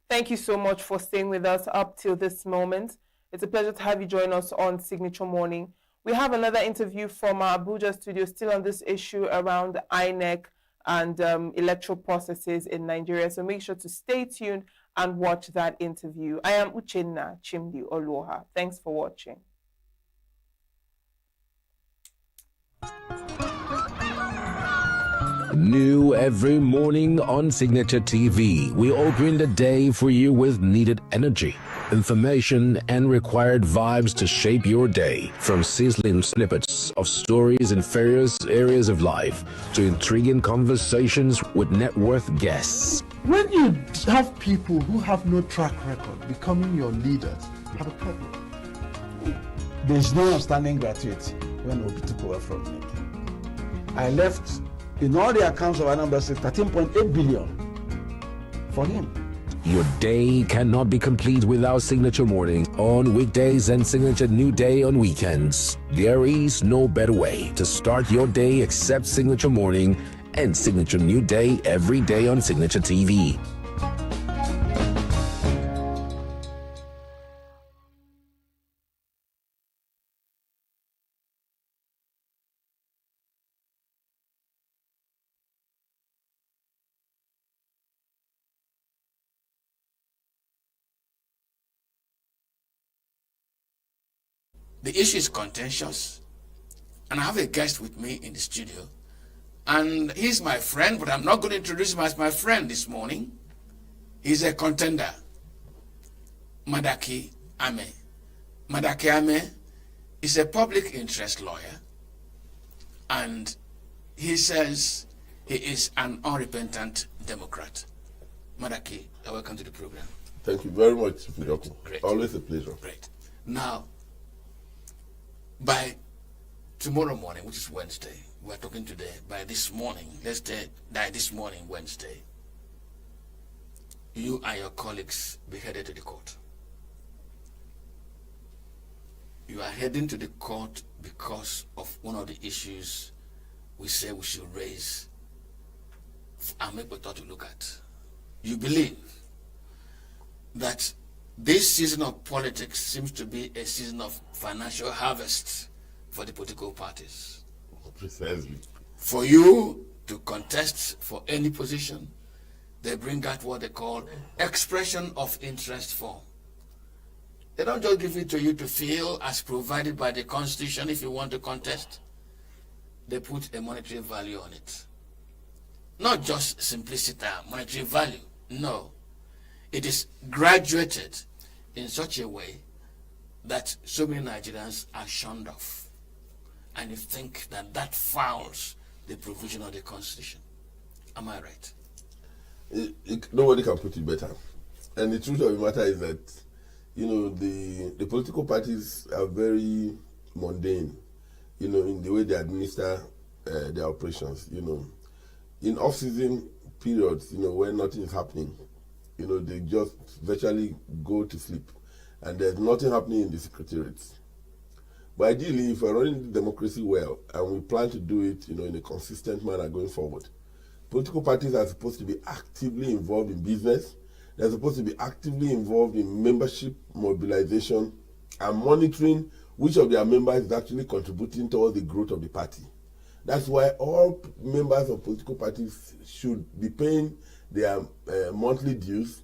Thank you so much for staying with us up till this moment. It's a pleasure to have you join us on Signature Morning. We have another interview from our Abuja studio still on this issue around INEC and electoral processes in Nigeria. So make sure to stay tuned and watch that interview. I am Uchenna Chimdi Oloha. Thanks for watching. New every morning on Signature TV, we open the day for you with needed energy, information, and required vibes to shape your day. From sizzling snippets of stories in various areas of life to intriguing conversations with net worth guests. When you have people who have no track record becoming your leaders, you have a problem. There's no outstanding gratuity when Obi took over from me. I left in all the accounts of Anambra State 13.8 billion for him. Your day cannot be complete without Signature Morning on weekdays and Signature New Day on weekends. There is no better way to start your day except Signature Morning and Signature New Day every day on Signature TV. The issue is contentious, and I have a guest with me in the studio, and he's my friend, but I'm not going to introduce him as my friend this morning. He's a contender, Madaki Ame. Madaki Ame is a public interest lawyer, and he says he is an unrepentant Democrat. Madaki, welcome to the program. Thank you very much, Fidoko. Great. Always a pleasure. Great. Now, by tomorrow morning, which is Wednesday, we're talking today, by this morning, let's say by this morning, Wednesday, you and your colleagues be headed to the court. You are heading to the court because of one of the issues we say we should raise and make thought to look at. You believe that this season of politics seems to be a season of financial harvest for the political parties. Precisely. For you to contest for any position, they bring out what they call expression of interest form. They don't just give it to you to fill as provided by the Constitution if you want to contest. They put a monetary value on it. Not just simplicity, monetary value. No. It is graduated in such a way that so many Nigerians are shunned off. And you think that that fouls the provision of the Constitution. Am I right? Nobody can put it better. And the truth of the matter is that, the political parties are very mundane, in the way they administer their operations. In off-season periods, when nothing is happening, they just virtually go to sleep, and there's nothing happening in the secretariats. But ideally, if we're running the democracy well, and we plan to do it, in a consistent manner going forward, political parties are supposed to be actively involved in business. They're supposed to be actively involved in membership mobilization and monitoring which of their members is actually contributing towards the growth of the party. That's why all members of political parties should be paying their monthly dues,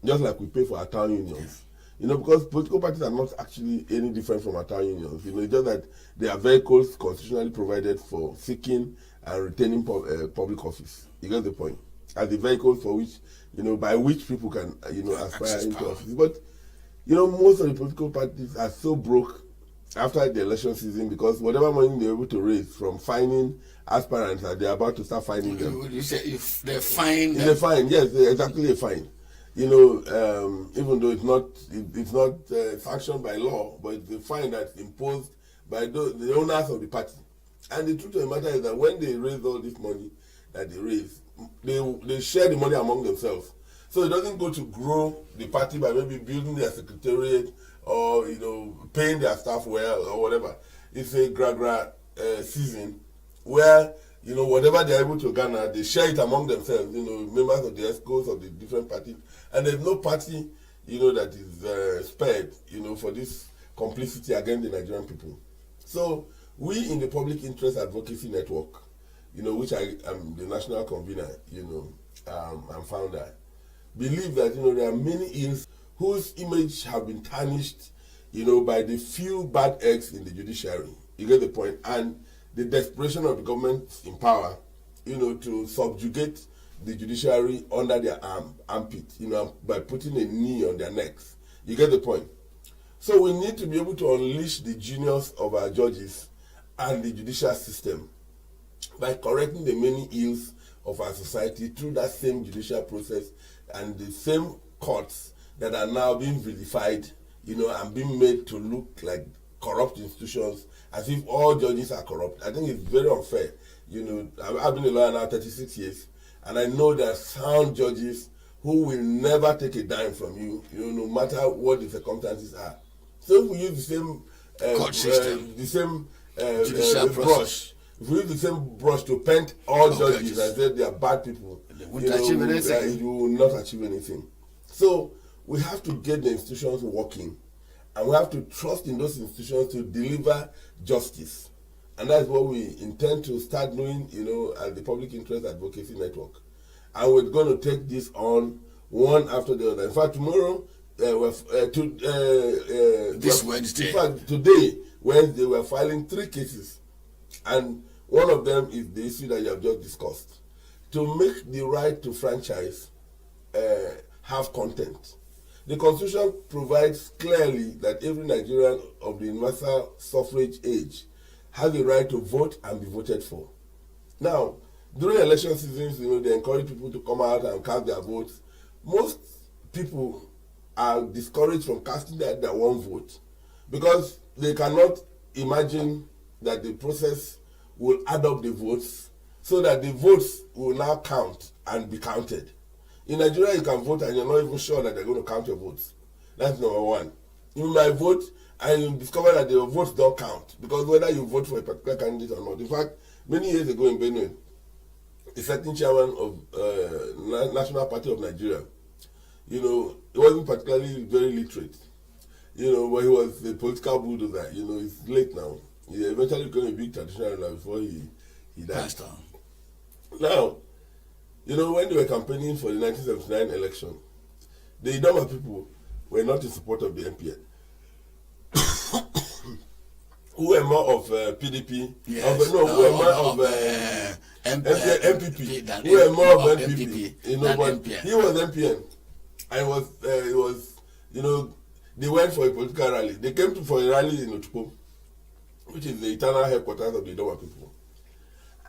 just like we pay for our town unions. Because political parties are not actually any different from our town unions. It's just that they are vehicles constitutionally provided for seeking and retaining public office. You get the point? As the vehicles for which, by which people can, aspire into office. But, most of the political parties are so broke after the election season because whatever money they're able to raise from fining aspirants, they're about to start fining them. You say if they fine them? They fine, yes, they're exactly a fine. Even though it's not sanctioned by law, but it's a fine that's imposed by the owners of the party. And the truth of the matter is that when they raise all this money that they raise, they share the money among themselves. So it doesn't go to grow the party by maybe building their secretariat or paying their staff well or whatever. It's a gra season where whatever they're able to garner, they share it among themselves. Members of the ESCOs of the different parties, and there's no party that is spared for this complicity against the Nigerian people. So we in the Public Interest Advocacy Network, which I am the national convener, and founder, believe that there are many ills whose image have been tarnished, by the few bad eggs in the judiciary. You get the point? And the desperation of the government in power, to subjugate the judiciary under their armpit, by putting a knee on their necks. You get the point? So we need to be able to unleash the genius of our judges and the judicial system by correcting the many ills of our society through that same judicial process and the same courts that are now being vilified, and being made to look like corrupt institutions, as if all judges are corrupt. I think it's very unfair. I've been a lawyer now 36 years, and I know there are sound judges who will never take a dime from you, no matter what the circumstances are. So if we use the same court system, the same brush, if we use the same brush to paint all judges and say they are bad people, you will not achieve anything. So we have to get the institutions working, and we have to trust in those institutions to deliver justice. And that's what we intend to start doing, at the Public Interest Advocacy Network. And we're going to take this on one after the other. In fact, tomorrow, Wednesday. In fact, today, Wednesday, we're filing 3 cases. And one of them is the issue that you have just discussed. To make the right to franchise have content. The Constitution provides clearly that every Nigerian of the universal suffrage age has the right to vote and be voted for. Now, during election seasons, they encourage people to come out and cast their votes. Most people are discouraged from casting their one vote because they cannot imagine that the process will add up the votes so that the votes will now count and be counted. In Nigeria, you can vote and you're not even sure that they're going to count your votes. That's number one. You might vote and you discover that your votes don't count because whether you vote for a particular candidate or not. In fact, many years ago in Benue, a certain chairman of National Party of Nigeria, he wasn't particularly very literate, but he was a political bulldozer. He's late now. He eventually became a big traditional ruler before he died. Passed on. Now, when they were campaigning for the 1979 election, the Idoma people were not in support of the MPN. Who were more of PDP? Yes. Who were more of MPP. Who were more of MPP. But he was MPN. And it was, they went for a political rally. They came for a rally in Otukpo, which is the eternal headquarters of the Idoma people.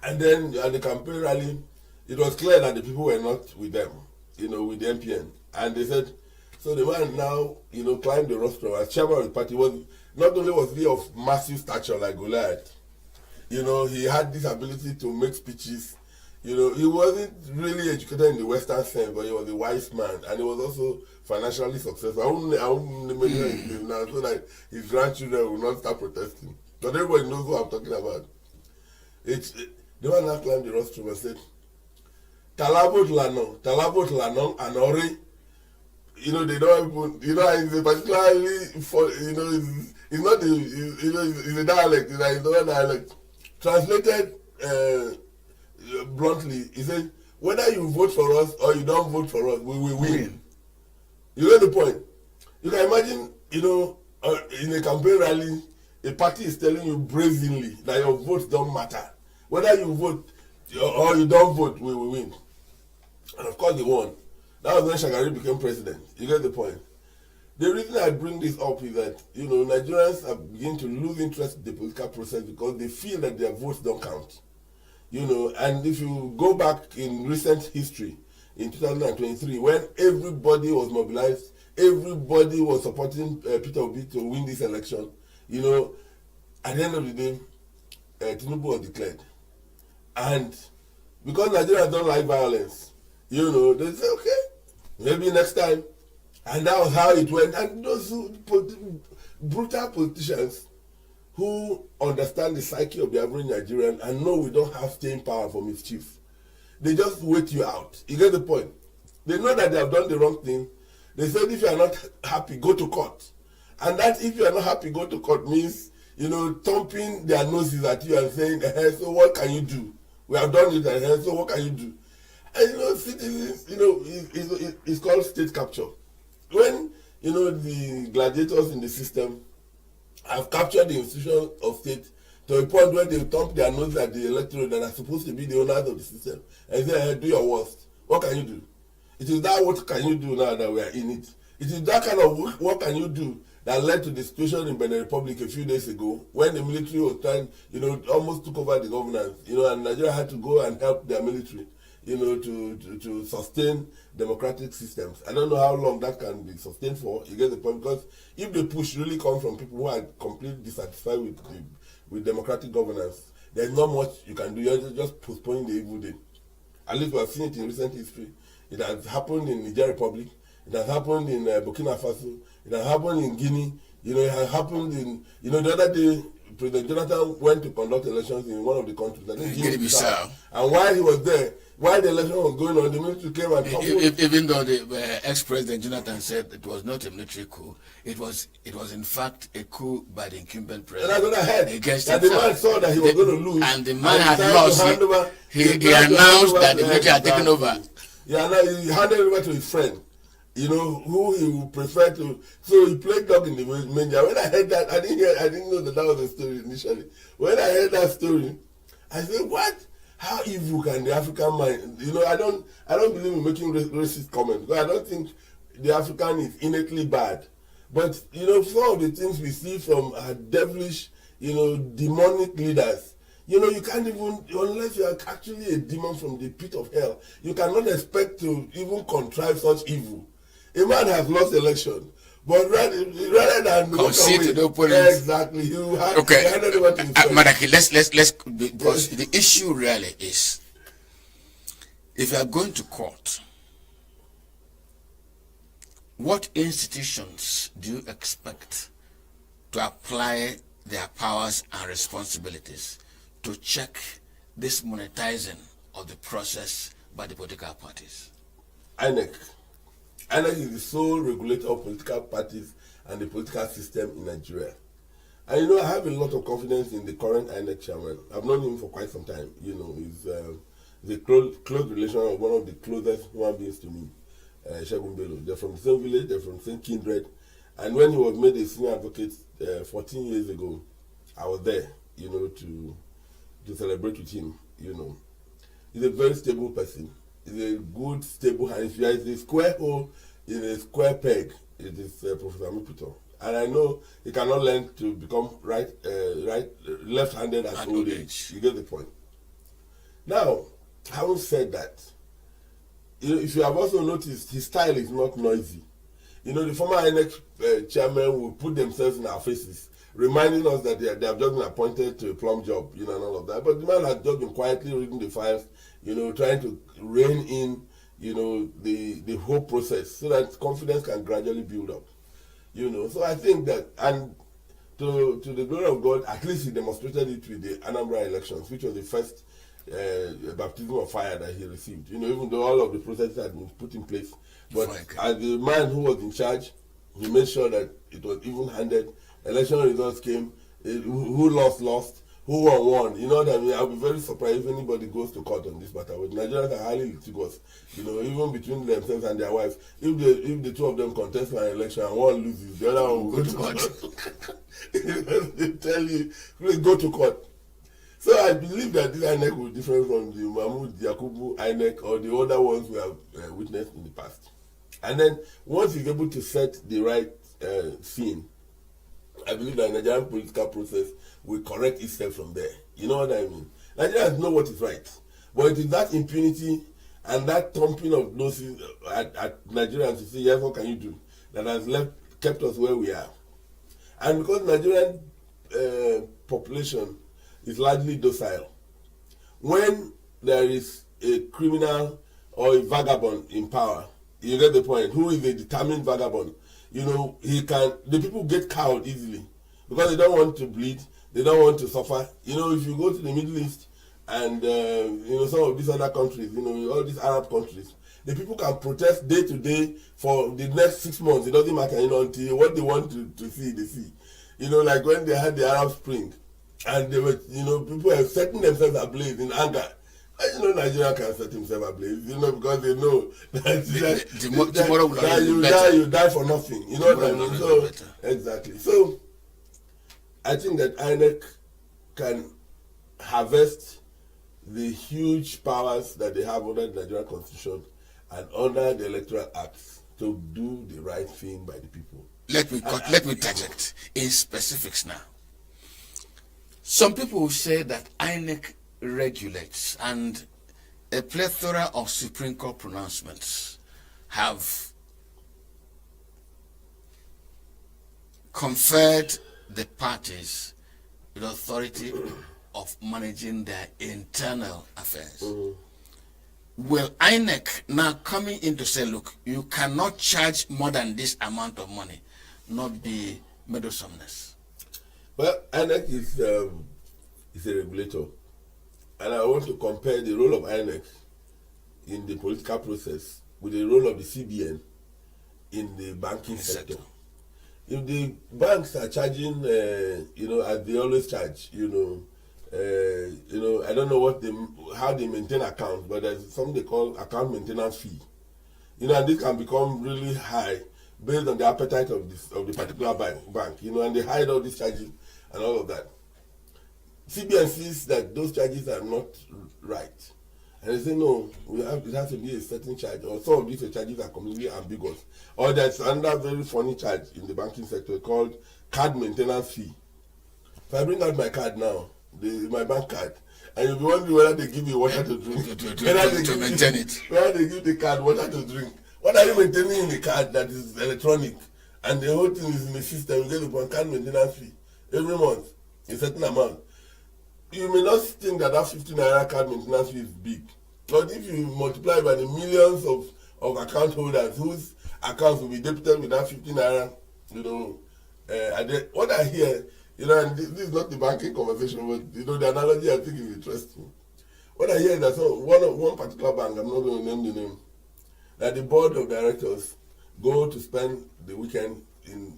And then at the campaign rally, it was clear that the people were not with them, with the MPN. And they said, so the man now, climbed the rostrum as chairman of the party. Not only was he of massive stature like Goliath, he had this ability to make speeches. He wasn't really educated in the Western sense, but he was a wise man, and he was also financially successful. I won't make his name now so that his grandchildren will not start protesting. But everybody knows what I'm talking about. The man now climbed the rostrum and said, Talabot Lanong, and Ori. They don't even, it's particularly for, it's not it's a dialect, it's another dialect. Translated bluntly, he said, whether you vote for us or you don't vote for us, we will win. You get the point? You can imagine, in a campaign rally, a party is telling you brazenly that your votes don't matter. Whether you vote or you don't vote, we will win. And of course they won. That was when Shagari became president. You get the point? The reason I bring this up is that, Nigerians are beginning to lose interest in the political process because they feel that their votes don't count. And if you go back in recent history, in 2023, when everybody was mobilized, everybody was supporting Peter Obi to win this election, at the end of the day, Tinubu was declared. And because Nigerians don't like violence, they say, okay, maybe next time. And that was how it went. And those brutal politicians who understand the psyche of the average Nigerian and know we don't have staying power for mischief, they just wait you out. You get the point? They know that they have done the wrong thing. They said if you are not happy, go to court. And that if you are not happy, go to court means, thumping their noses at you and saying, so what can you do? We have done it, so what can you do? And citizens, it's called state capture. When, the gladiators in the system have captured the institution of state to a point where they thump their nose at the electorate that are supposed to be the owners of the system and say, hey, do your worst. What can you do? It is that what can you do now that we are in it. It is that kind of what can you do that led to the situation in Benin Republic a few days ago when the military was trying, almost took over the governance, and Nigeria had to go and help their military, to sustain democratic systems. I don't know how long that can be sustained for. You get the point? Because if the push really comes from people who are completely dissatisfied with democratic governance, there's not much you can do. You're just postponing the evil day. At least we have seen it in recent history. It has happened in Niger Republic. It has happened in Burkina Faso. It has happened in Guinea. It has happened in, the other day, President Jonathan went to conduct elections in one of the countries. I think Guinea-Bissau. And while he was there, while the election was going on, the military came and even though the ex-president Jonathan said it was not a military coup, it was in fact a coup by the incumbent president. And that's what I heard. Against that the man saw that he was going to lose. And the man had lost. He announced that the military had taken over. Yeah, now he handed it over to his friend, who he would prefer to. So he played dog in the manger. When I heard that, I didn't know that was the story initially. When I heard that story, I said, what? How evil can the African mind? I don't believe in making racist comments because I don't think the African is innately bad. But some of the things we see from our devilish, demonic leaders, you can't even, unless you are actually a demon from the pit of hell, you cannot expect to even contrive such evil. A man has lost election, but rather than concede to the opponent, exactly, you have okay. Madaki, let's because the issue really is, if you are going to court, what institutions do you expect to apply their powers and responsibilities to check this monetizing of the process by the political parties? INEC is the sole regulator of political parties and the political system in Nigeria. And I have a lot of confidence in the current INEC chairman. I've known him for quite some time. He's a close relation of one of the closest human beings to me, Shegun Bello. They're from the same village, they're from the same kindred. And when he was made a senior advocate 14 years ago, I was there, to celebrate with him, He's a very stable person. He's a good, stable hand. If you are a square hole in a square peg, it is Professor Mupito. And I know he cannot learn to become left-handed at old age. You get the point. Now, having said that, if you have also noticed, his style is not noisy. The former INEC chairman will put themselves in our faces, reminding us that they have just been appointed to a plum job, and all of that. But the man has just been quietly reading the files, trying to rein in, the whole process so that confidence can gradually build up. So I think that, and to the glory of God, at least he demonstrated it with the Anambra elections, which was the first baptism of fire that he received. Even though all of the processes had been put in place, but as the man who was in charge, he made sure that it was even-handed. Election results came. Who lost. Who won. You know what I mean? I'll be very surprised if anybody goes to court on this matter. But Nigerians are highly litigious. Even between themselves and their wives. If the two of them contest for an election and one loses, the other one will go to court. They tell you, please go to court. So I believe that this INEC will be different from the Mahmoud Yakubu INEC or the other ones we have witnessed in the past. And then once he's able to set the right scene, I believe that the Nigerian political process will correct itself from there. You know what I mean? Nigerians know what is right. But it is that impunity and that thumping of noses at Nigerians to say, yes, what can you do, that has kept us where we are. And because Nigerian population is largely docile, when there is a criminal or a vagabond in power, you get the point, who is a determined vagabond, the people get cowed easily because they don't want to bleed, they don't want to suffer. If you go to the Middle East and, some of these other countries, all these Arab countries, the people can protest day to day for the next 6 months. It doesn't matter, until what they want to see, they see. Like when they had the Arab Spring and they were, people were setting themselves ablaze in anger. Nigeria can set himself ablaze, because they know that you die for nothing. You know what I mean? So, exactly. So, I think that INEC can harvest the huge powers that they have under the Nigerian Constitution and under the Electoral Acts to do the right thing by the people. Let me interject in specifics now. Some people say that INEC regulates, and a plethora of Supreme Court pronouncements have conferred the parties the authority of managing their internal affairs. Will INEC now coming in to say, look, you cannot charge more than this amount of money, not be meddlesomeness? Well, INEC is a regulator. And I want to compare the role of INEC in the political process with the role of the CBN in the banking sector. If the banks are charging, as they always charge, I don't know how they maintain accounts, but there's something they call account maintenance fee. And this can become really high based on the appetite of the particular bank, and they hide all these charges and all of that. CBN sees that those charges are not right. And they say, no, it has to be a certain charge, or some of these charges are completely ambiguous. Or there's another very funny charge in the banking sector called card maintenance fee. If I bring out my card now, my bank card, and you'll be wondering whether they give you water to drink, to maintain it. Whether they give the card water to drink. What are you maintaining in the card that is electronic? And the whole thing is in the system. You get the card maintenance fee every month, a certain amount. You may not think that 50 naira card maintenance fee is big, but if you multiply by the millions of account holders whose accounts will be debited with that 50 naira, what I hear, and this is not the banking conversation, but the analogy I think is interesting. What I hear is that one particular bank, I'm not going to name the name, that the board of directors go to spend the weekend in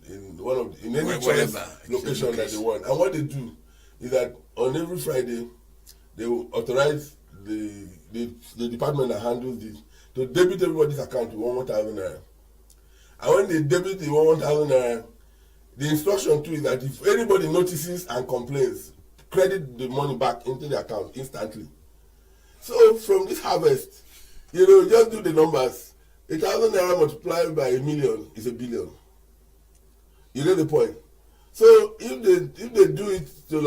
any choice location that they want, and what they do is that on every Friday, they will authorize the department that handles this to debit everybody's account to 1,000 naira. And when they debit the 1,000 naira, the instruction too is that if anybody notices and complains, credit the money back into the account instantly. So from this harvest, just do the numbers. 1,000 naira multiplied by 1 million is 1 billion. You get the point? So if they do it to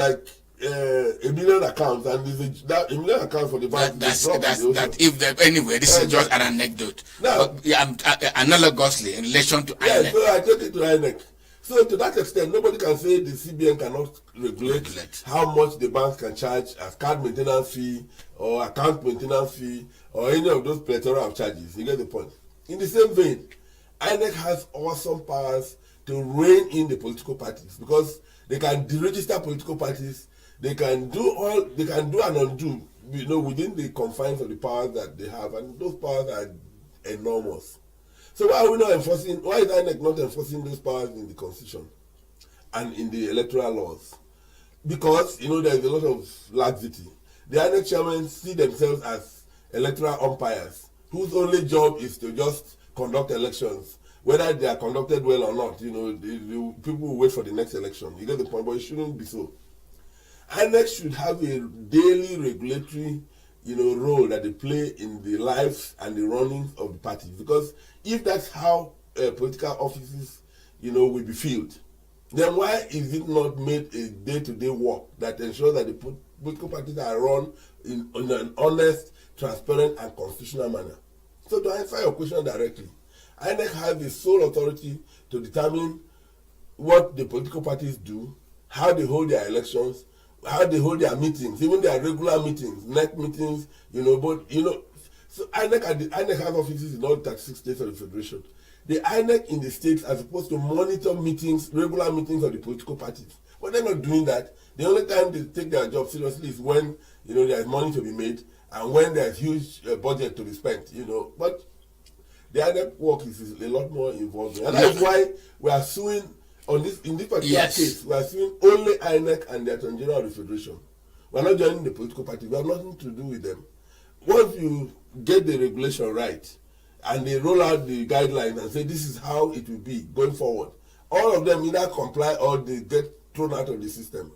a million accounts, and a million accounts for the bank. That if there, anyway, this is just an anecdote. Now, analogously, in relation to INEC. So I take it to INEC. So to that extent, nobody can say the CBN cannot regulate how much the banks can charge as card maintenance fee or account maintenance fee or any of those plethora of charges. You get the point. In the same vein, INEC has awesome powers to rein in the political parties because they can deregister political parties. They can do and undo, within the confines of the powers that they have, and those powers are enormous. So why are we not enforcing? Why is INEC not enforcing those powers in the Constitution and in the electoral laws? Because there is a lot of laxity. The INEC chairmen see themselves as electoral umpires, whose only job is to just conduct elections, whether they are conducted well or not. The people will wait for the next election. You get the point, but it shouldn't be so. INEC should have a daily regulatory role that they play in the lives and the runnings of the parties, because if that's how political offices will be filled, then why is it not made a day-to-day work that ensures that the political parties are run in an honest, transparent and constitutional manner? So to answer your question directly, INEC has the sole authority to determine what the political parties do, how they hold their elections, how they hold their meetings, even their regular meetings, NEC meetings, so INEC has offices in all 36 states of the Federation. The INEC in the states are supposed to monitor meetings, regular meetings of the political parties. But they're not doing that. The only time they take their job seriously is when, there's money to be made and when there's huge budget to be spent, But the INEC work is a lot more involved. And that's why we are suing in this particular case, we are suing only INEC and the Attorney General of the Federation. We are not joining the political party. We have nothing to do with them. Once you get the regulation right and they roll out the guidelines and say this is how it will be going forward, all of them either comply or they get thrown out of the system.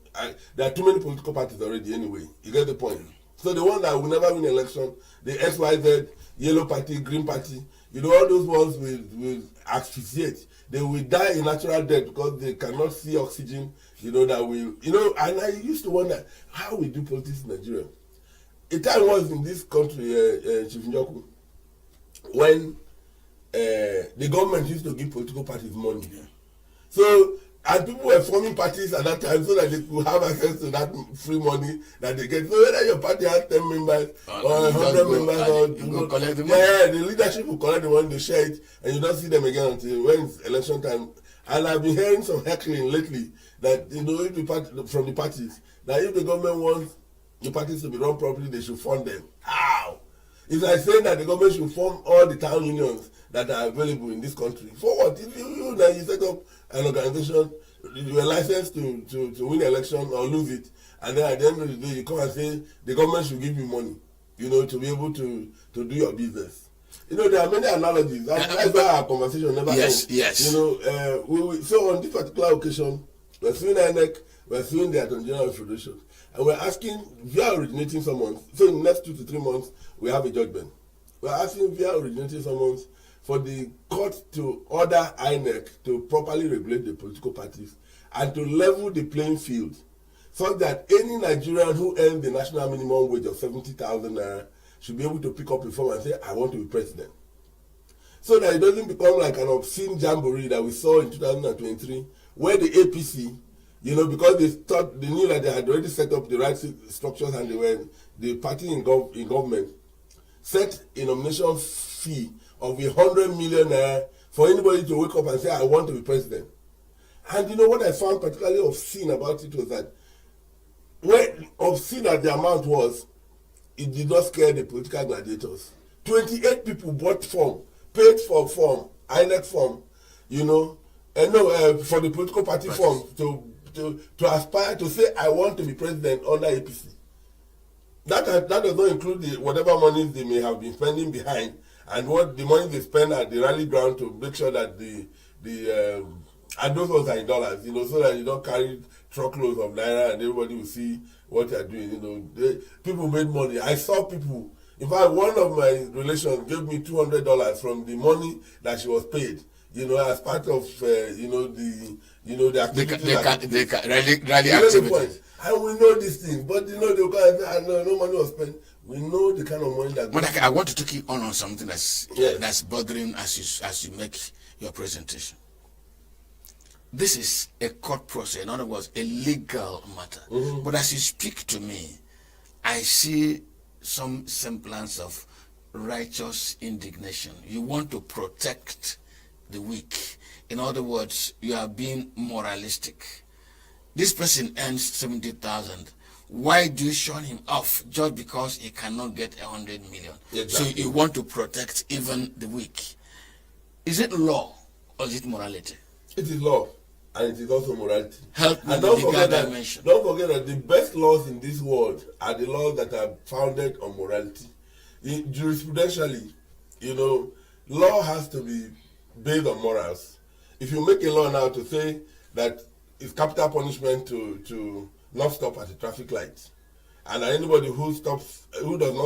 There are too many political parties already anyway. You get the point? So the one that will never win election, the XYZ, Yellow Party, Green Party, all those ones will asphyxiate. They will die a natural death because they cannot see oxygen, that will, and I used to wonder how we do politics in Nigeria. A time was in this country, Chief Njoku, when the government used to give political parties money. So, and people were forming parties at that time so that they could have access to that free money that they get. So whether your party has 10 members or 100 members, or collect the money. The leadership will collect the money, they share it, and you don't see them again until when it's election time. And I've been hearing some heckling lately that if the party, from the parties, that if the government wants the parties to be run properly, they should fund them. How? It's like saying that the government should form all the town unions that are available in this country. For what? If you set up an organization, you are licensed to win the election or lose it, and then at the end of the day, you come and say the government should give you money, to be able to do your business. There are many analogies. That's why our conversation never ends. Yes. So on this particular occasion, we're suing INEC, we're suing the Attorney General of the Federation, and we're asking via originating summons. So in the next 2 to 3 months, we have a judgment. We're asking via originating summons for the court to order INEC to properly regulate the political parties and to level the playing field so that any Nigerian who earns the national minimum wage of 70,000 naira should be able to pick up a form and say, I want to be president. So that it doesn't become like an obscene jamboree that we saw in 2023, where the APC, because they knew that they had already set up the right structures and they were the party in government, set a nomination fee of 100 million naira for anybody to wake up and say, I want to be president. And what I found particularly obscene about it was that when obscene as the amount was, it did not scare the political gladiators. 28 people bought form, paid for form, INEC form, for the political party form to aspire to say, I want to be president under APC. That does not include whatever money they may have been spending behind and what the money they spend at the rally ground to make sure that and those ones are in dollars, so that you don't carry truckloads of naira and everybody will see what you're doing. People made money. I saw people. In fact, one of my relations gave me $200 from the money that she was paid. As part of the activities. They rally activities. And we know these things, but you know, they can't say, no money was spent. We know the kind of money that. But I want to take you on something that's bothering as you make your presentation. This is a court process, in other words, a legal matter. But as you speak to me, I see some semblance of righteous indignation. You want to protect the weak. In other words, you are being moralistic. This person earns 70,000. Why do you shun him off just because he cannot get 100 million? Exactly. So you want to protect even the weak. Is it law or is it morality? It is law, and it is also morality. Help me and with the legal dimension. Don't forget that the best laws in this world are the laws that are founded on morality. Jurisprudentially, you know, law has to be based on morals. If you make a law now to say that it's capital punishment to not stop at a traffic light, and anybody who does not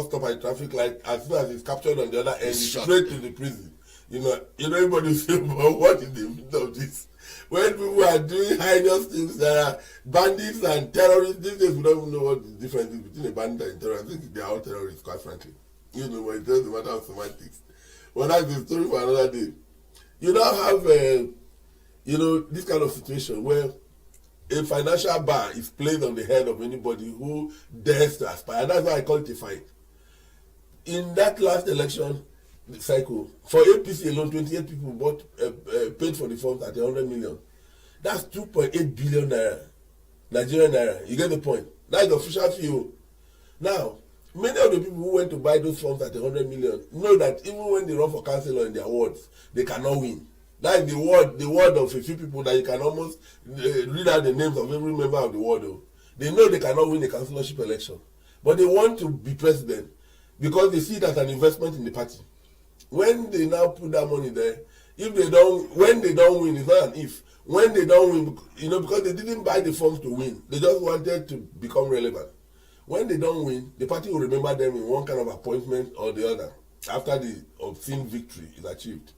stop at a traffic light, as soon as it's captured on the other end, straight to the prison. You know, everybody will say, well, what is the meaning of this? When people are doing heinous things that are bandits and terrorists, these days we don't even know what the difference is between a bandit and a terrorist. I think they are all terrorists, quite frankly. You know, but it doesn't matter of semantics. Well, that's the story for another day. You now have, this kind of situation where a financial bar is placed on the head of anybody who dares to aspire. And that's why I call it a fight. In that last election cycle, for APC alone, 28 people paid for the forms at 100 million. That's 2.8 billion naira, Nigerian naira. You get the point? That's the official fee. Now, many of the people who went to buy those forms at 100 million know that even when they run for council or in their wards, they cannot win. That is the word of a few people that you can almost read out the names of every member of the ward. They know they cannot win a councillorship election, but they want to be president because they see it as an investment in the party. When they now put that money there, when they don't win, it's not an if. When they don't win, because they didn't buy the forms to win, they just wanted to become relevant. When they don't win, the party will remember them in one kind of appointment or the other after the obscene victory is achieved.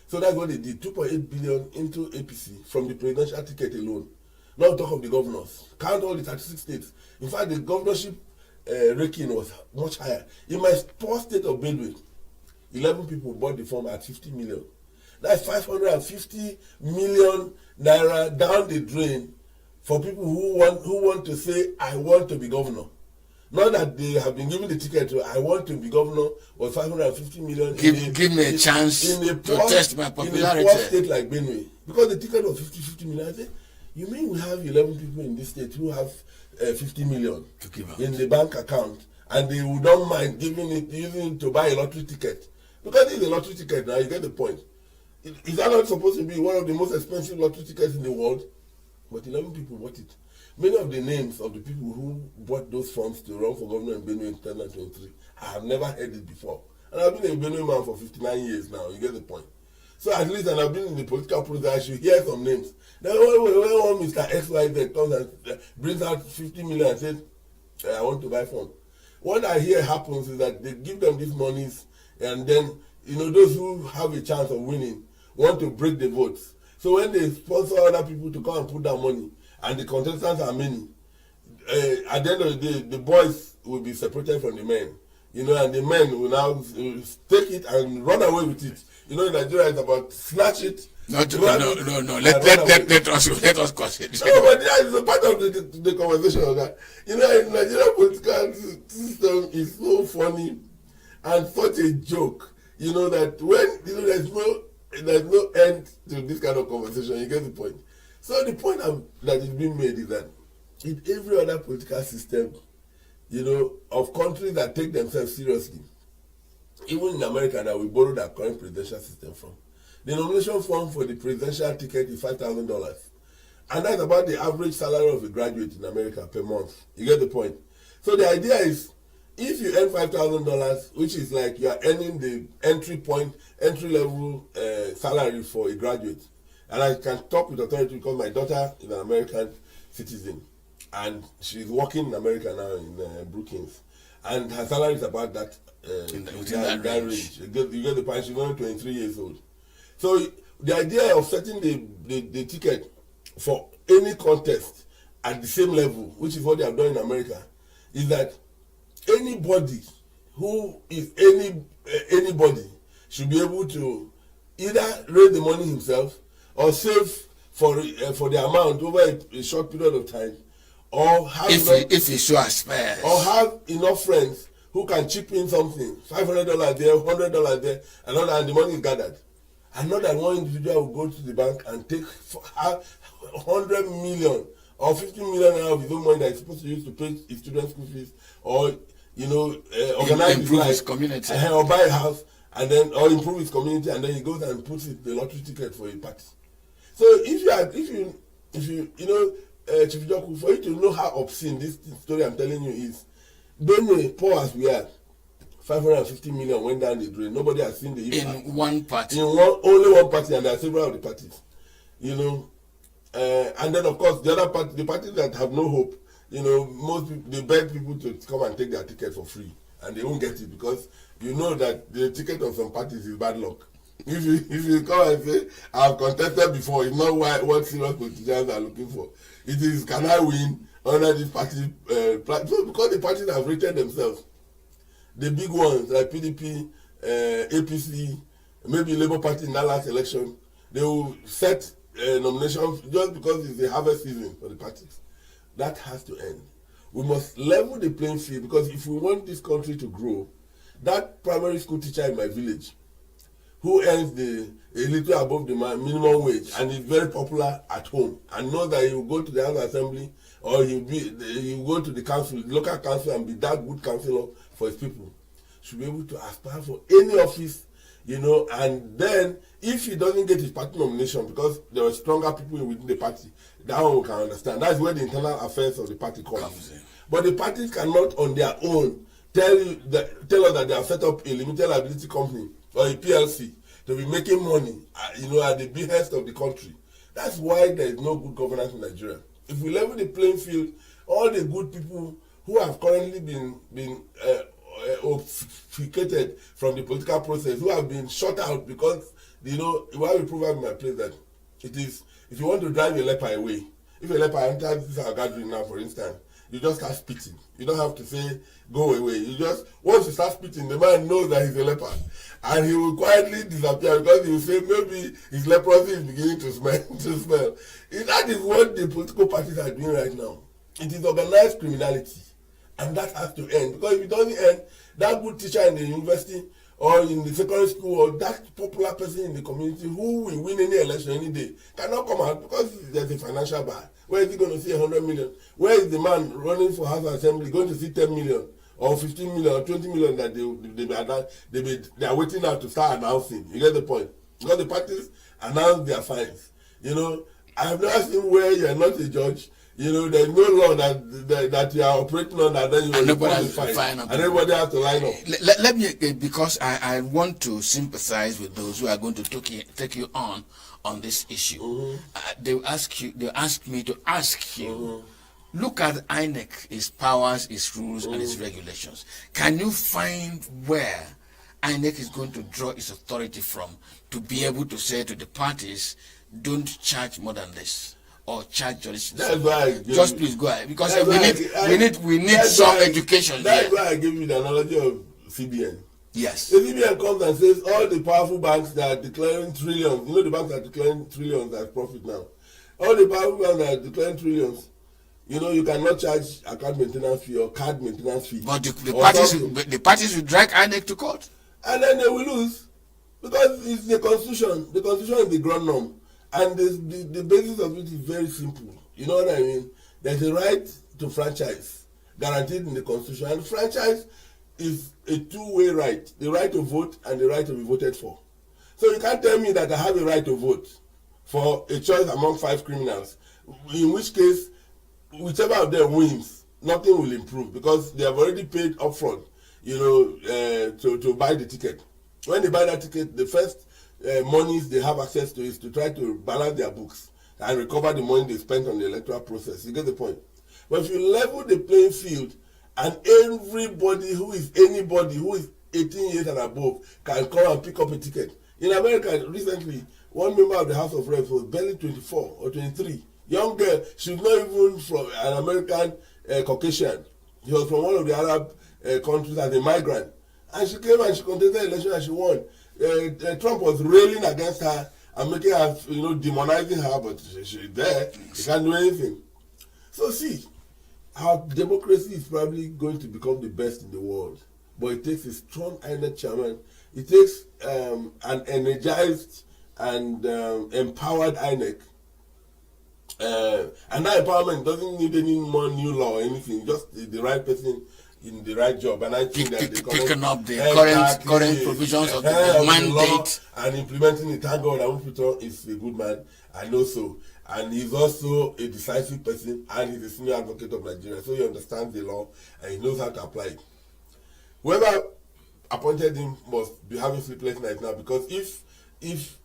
So that's what they did, 2.8 billion into APC from the presidential ticket alone. Now talk of the governors. Count all the 36 states. In fact, the governorship ranking was much higher. In my poor state of Benue, 11 people bought the form at 50 million. That's 550 million naira down the drain for people who want to say, I want to be governor. Not that they have been given the ticket to, I want to be governor, was 550 million. Give me a chance to test my popularity. In a poor state like Benue. Because the ticket was 50 million. I said, you mean we have 11 people in this state who have 50 million in the bank account, and they would not mind using it to buy a lottery ticket? Because it's a lottery ticket now, you get the point. Is that not supposed to be one of the most expensive lottery tickets in the world? But 11 people bought it. Many of the names of the people who bought those funds to run for governor in Benue in 2023, I have never heard it before. And I've been a Benue man for 59 years now, you get the point. So at least, and I've been in the political process, I should hear some names. Then when one Mr. XYZ comes and brings out 50 million and says, I want to buy funds. What I hear happens is that they give them these monies, and then, those who have a chance of winning want to break the votes. So when they sponsor other people to come and put down money, and the contestants are many, at the end of the day, the boys will be separated from the men, and the men will now take it and run away with it. In Nigeria, it's about snatch it. No. Let us cross it. No, but that is a part of the conversation of that. Nigeria political system is so funny and such a joke. That when there's no end to this kind of conversation, you get the point. So the point that is being made is that in every other political system, of countries that take themselves seriously, even in America that we borrowed our current presidential system from, the nomination form for the presidential ticket is $5,000. And that's about the average salary of a graduate in America per month. You get the point? So the idea is, if you earn $5,000, which is like you are earning the entry level salary for a graduate, and I can talk with authority because my daughter is an American citizen, and she's working in America now in Brookings, and her salary is about that within that range. You get the point. She's only 23 years old. So the idea of setting the ticket for any contest at the same level, which is what they have done in America, is that anybody who is anybody should be able to either raise the money himself or save for the amount over a short period of time, or have if he so aspires, or have enough friends who can chip in something, $500 there, $100 there, and the money is gathered. And not that one individual will go to the bank and take 100 million or 50 million out of his own money that he's supposed to use to pay his students' school fees, or organize improve his his community, or buy a house, and then or improve his community, and then he goes and puts the lottery ticket for a party. So if you Chief Joku, for you to know how obscene this story I'm telling you is, Benue, poor as we are, 550 million went down the drain. Nobody has seen the impact. In one party. Only one party, and there are several of the parties. And then of course the other party, the parties that have no hope, most people, they beg people to come and take their ticket for free, and they won't get it because that the ticket of some parties is bad luck. If you come and say, I've contested before, it's not what serious politicians are looking for. It is, can I win under this party platform? Because the parties have rated themselves. The big ones like PDP, APC, maybe Labour Party in that last election, they will set nominations just because it's the harvest season for the parties. That has to end. We must level the playing field, because if we want this country to grow, that primary school teacher in my village who earns a little above the minimum wage and is very popular at home and knows that he will go to the House Assembly or he will go to the council, the local council, and be that good councillor for his people, should be able to aspire for any office, and then if he doesn't get his party nomination because there are stronger people within the party, that one we can understand. That's where the internal affairs of the party comes in. But the parties cannot on their own tell us that they have set up a limited liability company or a PLC to be making money, at the behest of the country. That's why there is no good governance in Nigeria. If we level the playing field, all the good people who have currently been obfuscated from the political process, who have been shut out because, why we prove in my place that it is, if you want to drive a leper away, if a leper enters this our gathering now, for instance, you just start spitting. You don't have to say, go away. Once you start spitting, the man knows that he's a leper. And he will quietly disappear because he will say, maybe his leprosy is beginning to smell. That is what the political parties are doing right now. It is organized criminality. And that has to end. Because if it doesn't end, that good teacher in the university or in the secondary school or that popular person in the community who will win any election any day cannot come out because there's a financial bar. Where is he going to see 100 million? Where is the man running for House Assembly going to see 10 million or 15 million or 20 million that they are waiting now to start announcing? You get the point? Because the parties announce their fines. I have never seen where you are not a judge. There's no law that you are operating on that then you will fine, and everybody has to line up. Let me, because I want to sympathize with those who are going to take you on this issue. Mm-hmm. They ask me to ask you. Mm-hmm. Look at INEC, its powers, its rules, and its regulations. Can you find where INEC is going to draw its authority from to be able to say to the parties, don't charge more than this, or charge jurisdiction? Just please go ahead, because we need some education. That's why I give you the analogy of CBN. Yes. The CBN comes and says all the powerful banks that are declaring trillions, the banks that are declaring trillions as profit now. All the powerful banks that are declaring trillions, you cannot charge account maintenance fee or card maintenance fee. But the parties will drag INEC to court. And then they will lose. Because it's the constitution. The constitution is the ground norm. And the basis of it is very simple. You know what I mean? There's a right to franchise guaranteed in the constitution. And franchise is a two-way right. The right to vote and the right to be voted for. So you can't tell me that I have a right to vote for a choice among 5 criminals. In which case, whichever of them wins, nothing will improve because they have already paid upfront, to buy the ticket. When they buy that ticket, the first monies they have access to is to try to balance their books and recover the money they spent on the electoral process. You get the point? But if you level the playing field and everybody who is 18 years and above can come and pick up a ticket. In America, recently, one member of the House of Reps was barely 24 or 23 Young girl, she's not even from an American Caucasian. She was from one of the Arab countries as a migrant. And she came and she contested the election and she won. Trump was railing against her and making her, demonizing her, but she's there. She can't do anything. So see, our democracy is probably going to become the best in the world. But it takes a strong INEC chairman. It takes an energized and empowered INEC. And that empowerment doesn't need any more new law or anything, just the right person in the right job. And I think that picking up the current provisions of the mandate and implementing it. Thank God that is a good man. I know so. And he's also a decisive person, and he's a senior advocate of Nigeria. So he understands the law and he knows how to apply it. Whoever appointed him must be having sleepless nights now, because if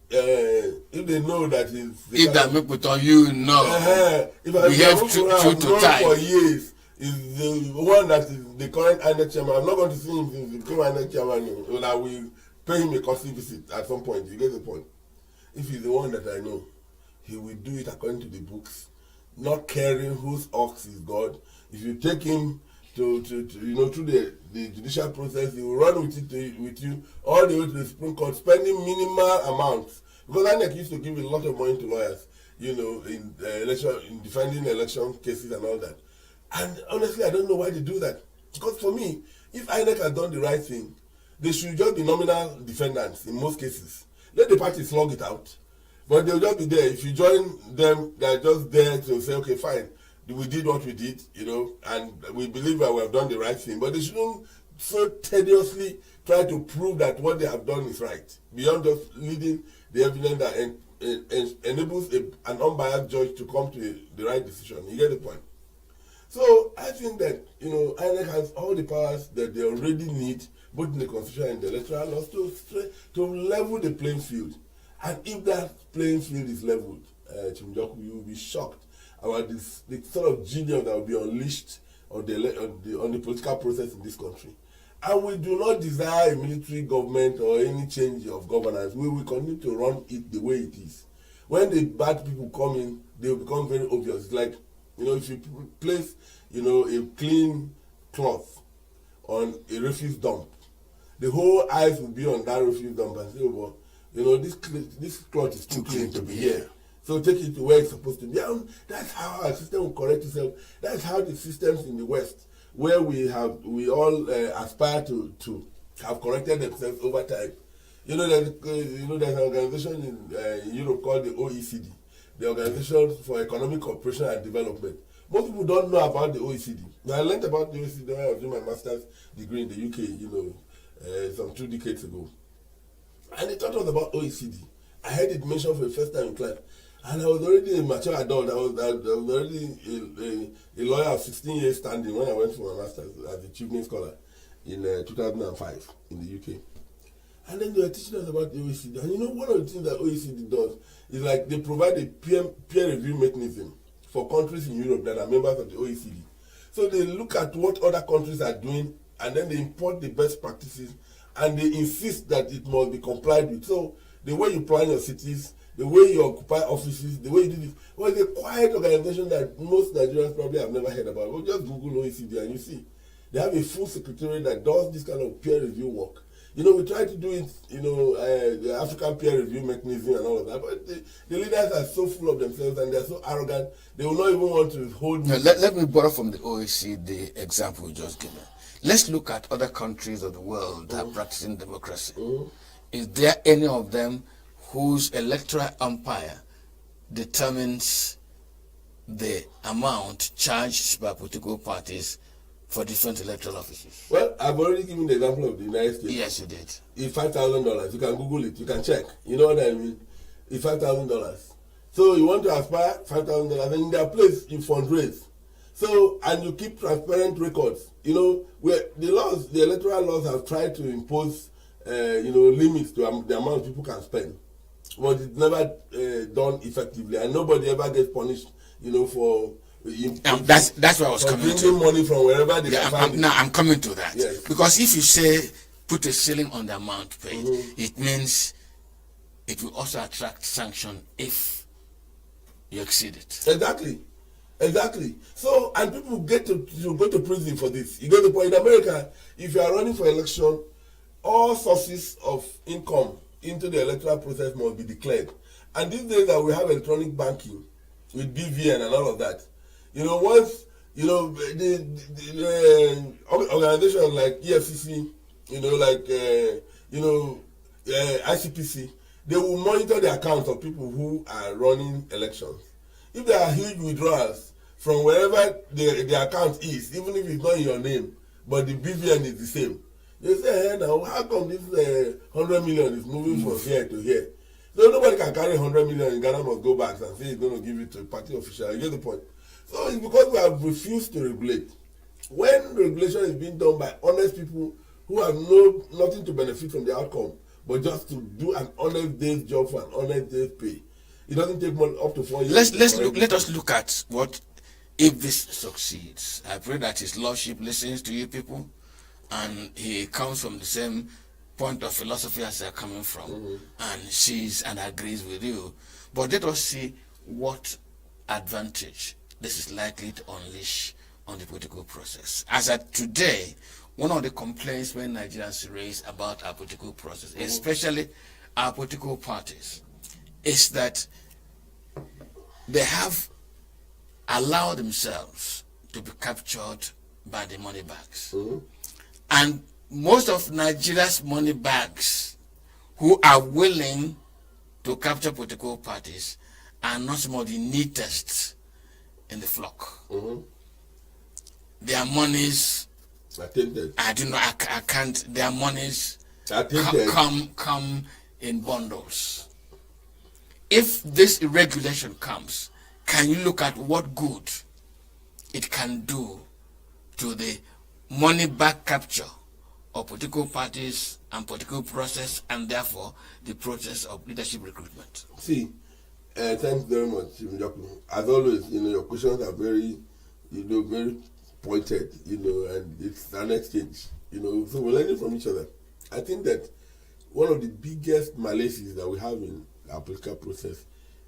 they know that if that make put on you if I have known for years is the one that is the current INEC chairman. I'm not going to see him since he became INEC chairman, so that we pay him a costly visit at some point. You get the point? If he's the one that I know, he will do it according to the books, not caring whose ox is God. If you take him to through the judicial process, he will run with you all the way to the Supreme Court, spending minimal amounts. Because INEC used to give a lot of money to lawyers, in defending election cases and all that. And honestly, I don't know why they do that. Because for me, if INEC has done the right thing, they should just be nominal defendants in most cases. Let the party slug it out. But they'll just be there. If you join them, they're just there to say, okay, fine, we did what we did, and we believe that we have done the right thing. But they shouldn't so tediously try to prove that what they have done is right, beyond just leading the evidence that enables an unbiased judge to come to the right decision. You get the point? So I think that, INEC has all the powers that they already need, both in the Constitution and the electoral laws, to level the playing field. And if that playing field is leveled, Chimjoku, you will be shocked about the sort of genius that will be unleashed on the political process in this country. And we do not desire a military government or any change of governance. We will continue to run it the way it is. When the bad people come in, they will become very obvious. It's like, if you place, a clean cloth on a refuse dump, the whole eyes will be on that refuse dump and say, oh, well, this cloth is too clean to be here. So take it to where it's supposed to be. And that's how our system will correct itself. That's how the systems in the West, where we all aspire to have corrected themselves over time. There's an organization in Europe called the OECD, the Organization for Economic Cooperation and Development. Most people don't know about the OECD. Now, I learned about the OECD when I was doing my master's degree in the UK, some 2 decades ago. And they taught us about OECD. I heard it mentioned for the first time in class. And I was already a mature adult. I was already a lawyer of 16 years standing when I went for my master's as a chief name scholar in 2005 in the UK. And then they were teaching us about the OECD. And one of the things that OECD does is like they provide a peer review mechanism for countries in Europe that are members of the OECD. So they look at what other countries are doing, and then they import the best practices, and they insist that it must be complied with. So the way you plan your cities, the way you occupy offices, the way you do this, it's a quiet organization that most Nigerians probably have never heard about. Well, just Google OECD and you see. They have a full secretariat that does this kind of peer review work. We try to do it, the African peer review mechanism and all of that, but the leaders are so full of themselves and they're so arrogant, they will not even want to hold me. Let me borrow from the OECD example you just given. Let's look at other countries of the world that are practicing democracy. Is there any of them whose electoral umpire determines the amount charged by political parties for different electoral offices? Well, I've already given the example of the United States. Yes, you did. It's $5,000. You can Google it. You can check. You know what I mean? It's $5,000. So you want to aspire $5,000, and in their place you fundraise. So, and you keep transparent records. Where the electoral laws have tried to impose, limits to the amount people can spend, but it's never done effectively, and nobody ever gets punished, for. That's what I was coming to. Money from wherever they can find it. I'm coming to that. Yes. Because if you say put a ceiling on the amount paid, it means it will also attract sanction if you exceed it. Exactly. So, and people get to go to prison for this. You get the point. In America, if you are running for election, all sources of income into the electoral process must be declared. And these days that we have electronic banking with BVN and all of that, once the organizations like EFCC, ICPC, they will monitor the accounts of people who are running elections. If there are huge withdrawals from wherever the account is, even if it's not in your name, but the BVN is the same, they say, hey, now how come this 100 million is moving from here to here? So nobody can carry 100 million in Ghana, must go back and say he's going to give it to a party official. You get the point? So it's because we have refused to regulate. When regulation is being done by honest people who have nothing to benefit from the outcome, but just to do an honest day's job for an honest day's pay, it doesn't take more up to 4 years. Let us look at what if this succeeds. I pray that His Lordship listens to you people, and he comes from the same point of philosophy as they're coming from, and sees and agrees with you. But let us see what advantage this is likely to unleash on the political process. As at today, one of the complaints when Nigerians raise about our political process, especially our political parties, is that they have allowed themselves to be captured by the money bags. And most of Nigeria's money bags who are willing to capture political parties are not some of the neatest in the flock. Their monies, I do not, I can't, their monies come in bundles. If this irregulation comes, can you look at what good it can do to the money back capture of political parties and political process, and therefore the process of leadership recruitment? See, thanks very much, Njoku. As always, your questions are very, very pointed, and it's an exchange, so we're learning from each other. I think that one of the biggest malaces that we have in our political process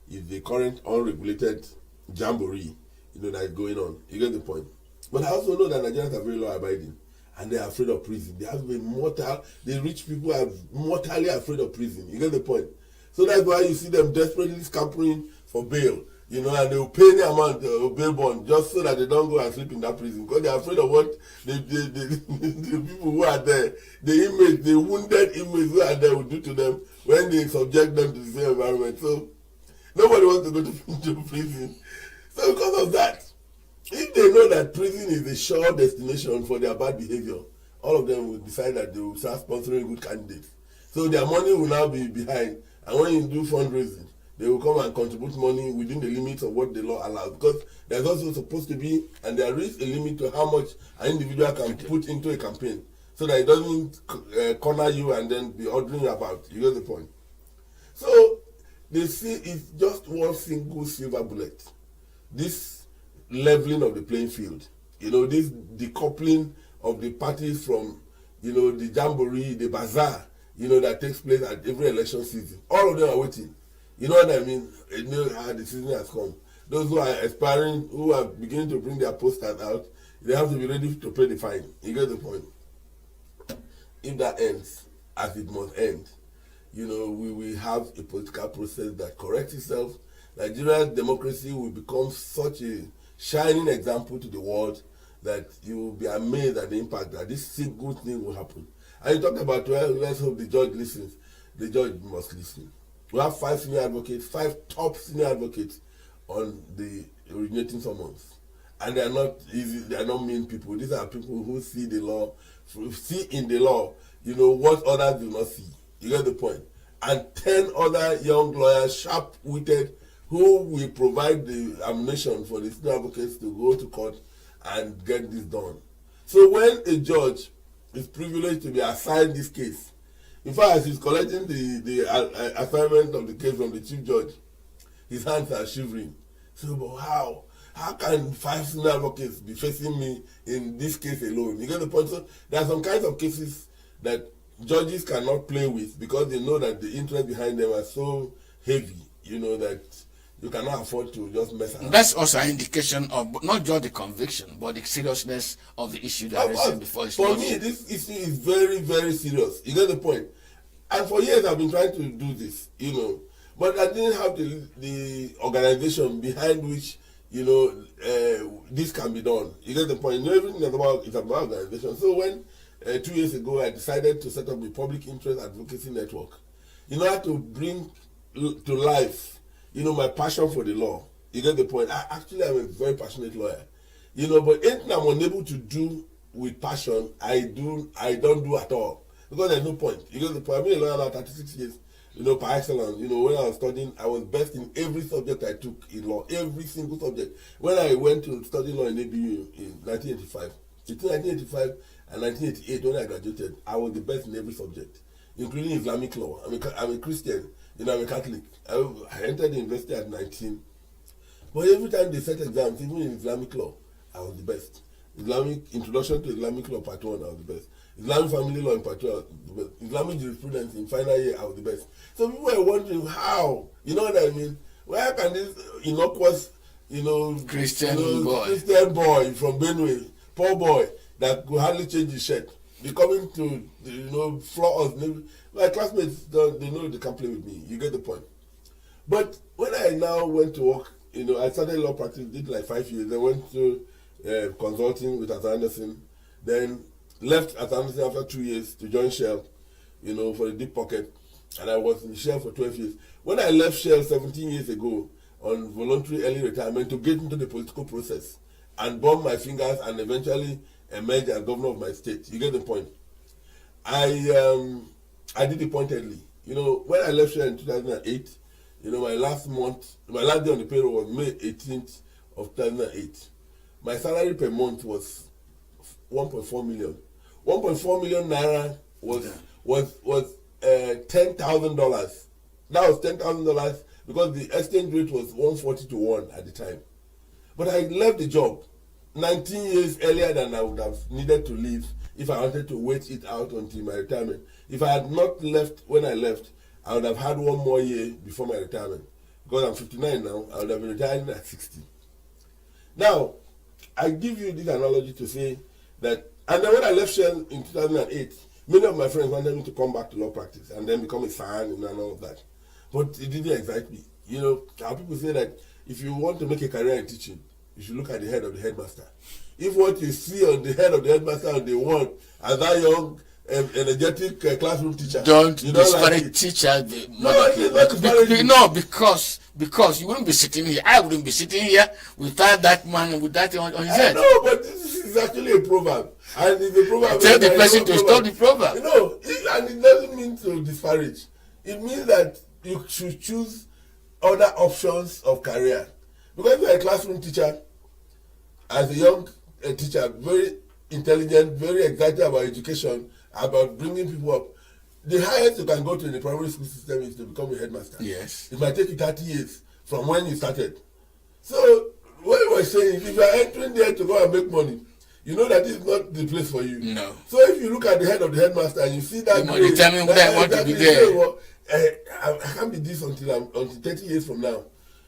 is the current unregulated jamboree, that is going on. You get the point. But I also know that Nigerians are very law-abiding, and they are afraid of prison. They have to be the rich people are mortally afraid of prison. You get the point. So that's why you see them desperately scampering for bail, and they will pay the amount of bail bond just so that they don't go and sleep in that prison, because they are afraid of what the people who are there, the wounded inmates who are there will do to them when they subject them to the same environment. So nobody wants to go to prison. So because of that, if they know that prison is a sure destination for their bad behavior, all of them will decide that they will start sponsoring good candidates. So their money will now be behind. And when you do fundraising, they will come and contribute money within the limits of what the law allows. Because there's also supposed to be, and there is a limit to how much an individual can put into a campaign, so that it doesn't corner you and then be ordering you about. You get the point. So they see it's just one single silver bullet. This leveling of the playing field, this decoupling of the parties from, the jamboree, the bazaar, that takes place at every election season. All of them are waiting. You know what I mean? They know how the season has come. Those who are aspiring, who are beginning to bring their posters out, they have to be ready to pay the fine. You get the point? If that ends, as it must end, we will have a political process that corrects itself. Nigeria's democracy will become such a shining example to the world that you will be amazed at the impact that this single thing will happen. And you talk about, well, let's hope the judge listens. The judge must listen. We have 5 senior advocates, 5 top senior advocates on the originating summons. And they are not easy, they are not mean people. These are people who see the law, see in the law, what others do not see. You get the point. And 10 other young lawyers, sharp-witted, who will provide the ammunition for the senior advocates to go to court and get this done. So when a judge is privileged to be assigned this case, in fact, as he's collecting the assignment of the case from the chief judge, his hands are shivering. So, but how? How can 5 senior advocates be facing me in this case alone? You get the point? So there are some kinds of cases that judges cannot play with, because they know that the interest behind them are so heavy, that you cannot afford to just mess around. That's also an indication of not just the conviction, but the seriousness of the issue that is before his For me, this issue is very, very serious. You get the point? And for years I've been trying to do this, you know, but I didn't have the organization behind which, you know, this can be done. You get the point? You know, everything is about organization. So when 2 years ago I decided to set up the Public Interest Advocacy Network in order to bring to life, you know, my passion for the law. You get the point? Actually, I'm a very passionate lawyer, you know, but anything I'm unable to do with passion, I don't do at all, because there's no point. You get the point? I've been a lawyer now 36 years, you know, par excellence. You know, when I was studying, I was best in every subject I took in law, every single subject. When I went to study law in ABU in 1985, between 1985 and 1988, when I graduated, I was the best in every subject, including Islamic law. I'm a Christian, you know, I'm a Catholic. I entered the university at 19. But every time they set exams, even in Islamic law, I was the best. Islamic Introduction to Islamic Law Part 1, I was the best. Islamic Family Law in Part 2, I was the best. Islamic Jurisprudence in final year, I was the best. So people were wondering how, you know what I mean? Where can this innocuous, you know, Christian boy from Benue, poor boy, that could hardly change his shirt, be coming to, you know, floor us? My classmates, they know they can't play with me. You get the point. But when I now went to work, you know, I started law practice, did like 5 years. I went to consulting with Arthur Anderson, then left Arthur Anderson after 2 years to join Shell, you know, for the deep pocket. And I was in Shell for 12 years. When I left Shell 17 years ago on voluntary early retirement to get into the political process and burn my fingers and eventually emerge as governor of my state, you get the point. I did it pointedly. You know, when I left Shell in 2008, you know, my last day on the payroll was May 18th of 2008. My salary per month was 1.4 million. 1.4 million naira was $10,000. That was $10,000 because the exchange rate was 140 to 1 at the time. But I left the job 19 years earlier than I would have needed to leave if I wanted to wait it out until my retirement. If I had not left when I left, I would have had 1 more year before my retirement. Because I'm 59 now, I would have been retiring at 60. Now, I give you this analogy to say that, and then when I left Shell in 2008, many of my friends wanted me to come back to law practice and then become a fan and all of that. But it didn't excite me. You know, how people say that if you want to make a career in teaching, you should look at the head of the headmaster. If what you see on the head of the headmaster on the wall as that young, energetic classroom teacher, don't disparage teachers. No, because you wouldn't be sitting here. I wouldn't be sitting here without that man with that on his head. No, but this is actually a proverb, and it's a proverb. Tell the person to stop the proverb. You know, and it doesn't mean to disparage. It means that you should choose other options of career. Because you're a classroom teacher, as a young teacher, very intelligent, very excited about education, about bringing people up. The highest you can go to in the primary school system is to become a headmaster. Yes. It might take you 30 years from when you started. So what you were saying is if you are entering there to go and make money, you know that this is not the place for you. No. So if you look at the head of the headmaster and you see that, you tell me what I want to be there. Well, I can't be this until 30 years from now.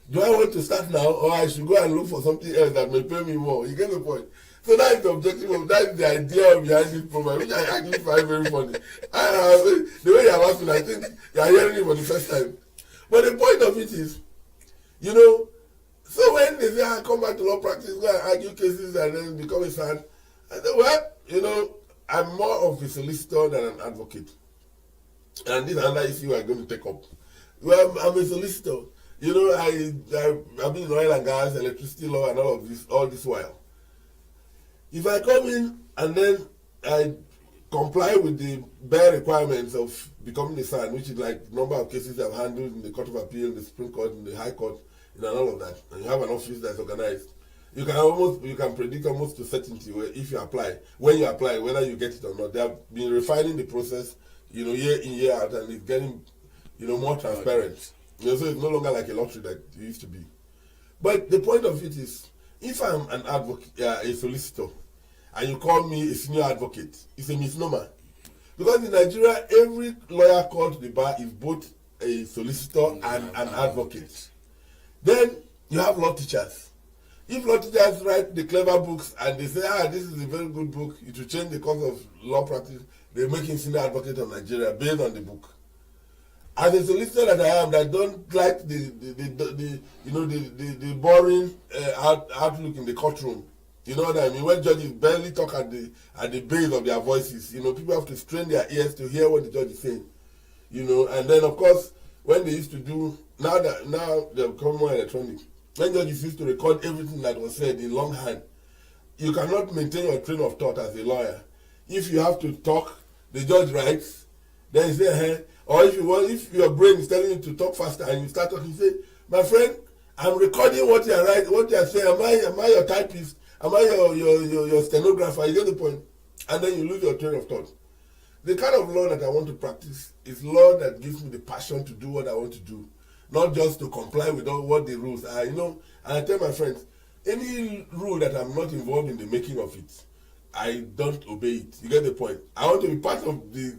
Do I want to start now, or I should go and look for something else that may pay me more? You get the point. So that is the objective of that is the idea behind this program, which I actually find very funny. The way you are asking, I think you are hearing it for the first time. But the point of it is, you know, so when they say I come back to law practice, go and argue cases and then become a fan, I say, well, you know, I'm more of a solicitor than an advocate. And this is another issue I'm going to take up. Well, I'm a solicitor. You know, I've been in oil and gas, electricity law, and all this while. If I come in and then I comply with the bare requirements of becoming a SAN, which is like number of cases I've handled in the Court of Appeal, the Supreme Court, in the High Court, and all of that, and you have an office that's organized, you can predict almost to certainty if you apply, when you apply, whether you get it or not. They have been refining the process, you know, year in, year out, and it's getting, you know, more transparent. You know, so it's no longer like a lottery that it used to be. But the point of it is, if I'm an advocate, a solicitor, and you call me a senior advocate, it's a misnomer. Because in Nigeria, every lawyer called to the bar is both a solicitor and an advocate. Then you have law teachers. If law teachers write the clever books and they say, this is a very good book, it will change the course of law practice, they make him senior advocate of Nigeria based on the book. As a solicitor that I am, that don't like the boring outlook in the courtroom. You know what I mean? When judges barely talk at the base of their voices, people have to strain their ears to hear what the judge is saying. And then of course, when they used to do, now they've become more electronic. When judges used to record everything that was said in longhand, you cannot maintain your train of thought as a lawyer. If you have to talk, the judge writes, then you say, hey, or if your brain is telling you to talk faster and you start talking, you say, my friend, I'm recording what you're writing, what you're saying. Am I your typist? Am I your stenographer? You get the point? And then you lose your train of thought. The kind of law that I want to practice is law that gives me the passion to do what I want to do, not just to comply with all what the rules are. And I tell my friends, any rule that I'm not involved in the making of it, I don't obey it. You get the point? I want to be part of the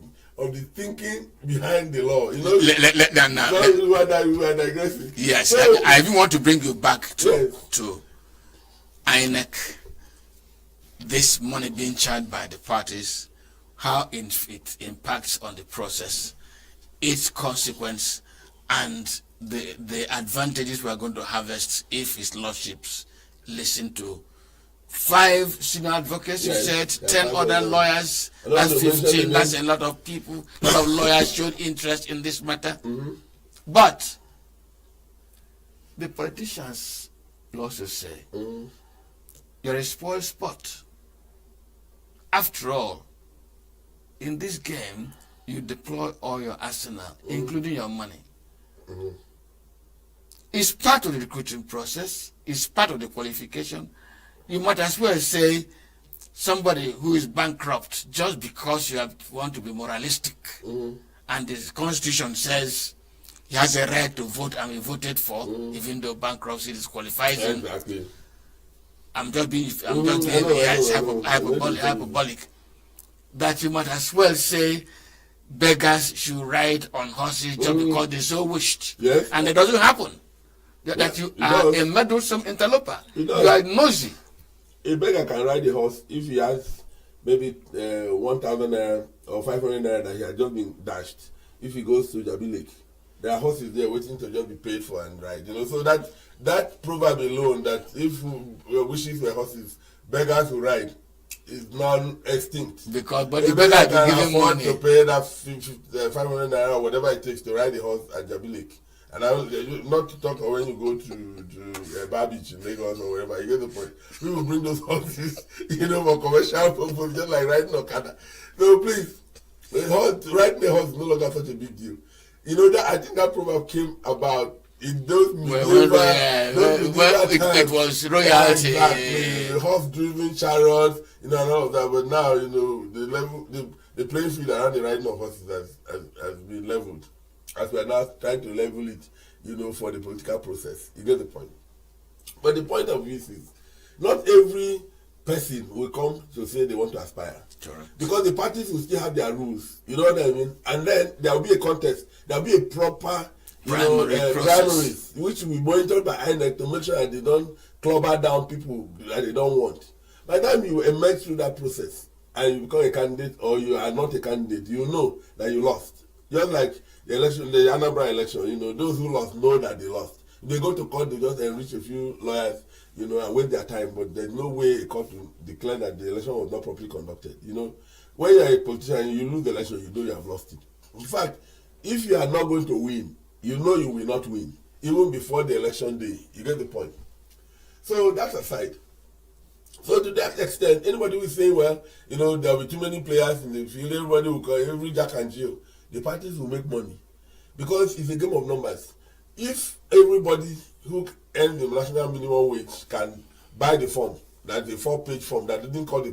thinking behind the law. We are digressing. Yes, so, I even want to bring you back to INEC. This money being charged by the parties, how it impacts on the process, its consequence, and the advantages we are going to harvest if his lordships listen to 5 senior advocates, you said 10 other lawyers, that's 15, that's a lot of people, a lot of lawyers showed interest in this matter. But the politicians will also say, you're a spoiled sport. After all, in this game, you deploy all your arsenal, including your money. It's part of the recruiting process, it's part of the qualification. You might as well say somebody who is bankrupt just because you want to be moralistic. And the Constitution says he has a right to vote and be voted for, even though bankruptcy disqualifies him. Exactly. I'm just being hyperbolic. That you might as well say beggars should ride on horses just because they so wished. Yes. And it doesn't happen. That you are a meddlesome interloper. You are nosy. A beggar can ride a horse if he has maybe 1,000 naira or 500 naira that he has just been dashed. If he goes to Jabi Lake, there are horses there waiting to just be paid for and ride. So that proverb alone, that if wishes were horses, beggars will ride, is non-extinct. But the beggar can give him money to pay that 500 naira or whatever it takes to ride a horse at Jabi Lake. And not to talk when you go to Bar Beach in Lagos or wherever, you get the point. We will bring those horses, for commercial purpose, just like riding Okada. So please, riding a horse is no longer such a big deal. I think that proverb came about in those it was royalty. Exactly. Horse-driven chariots, and all of that. But now, the playing field around the riding of horses has been leveled. As we are now trying to level it, for the political process. You get the point. But the point of this is, not every person will come to say they want to aspire. Correct. Because the parties will still have their rules. You know what I mean? And then there will be a contest. There will be a proper primaries, which will be monitored by INEC to make sure that they don't clobber down people that they don't want. By the time you emerge through that process and you become a candidate or you are not a candidate, you know that you lost. Just like the election, the Anambra election, those who lost know that they lost. They go to court, they just enrich a few lawyers, and waste their time, but there's no way a court will declare that the election was not properly conducted. When you're a politician and you lose the election, you know you have lost it. In fact, if you are not going to win, you know you will not win, even before the election day. You get the point. So that's aside. So to that extent, anybody will say, well, there will be too many players in the field, everybody will call every Jack and Jill. The parties will make money because it's a game of numbers. If everybody who earns the national minimum wage can buy the form, that's a 4-page form that didn't cost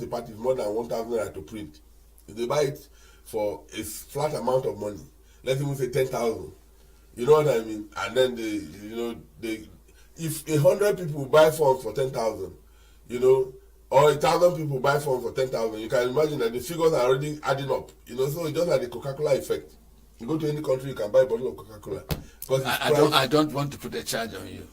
the parties more than 1,000 naira to print, if they buy it for a flat amount of money, let's even say 10,000, you know what I mean? And then if 100 people buy forms for 10,000, or 1,000 people buy forms for 10,000, you can imagine that the figures are already adding up. So it's just like the Coca-Cola effect. You go to any country, you can buy a bottle of Coca-Cola. I don't want to put a charge on you.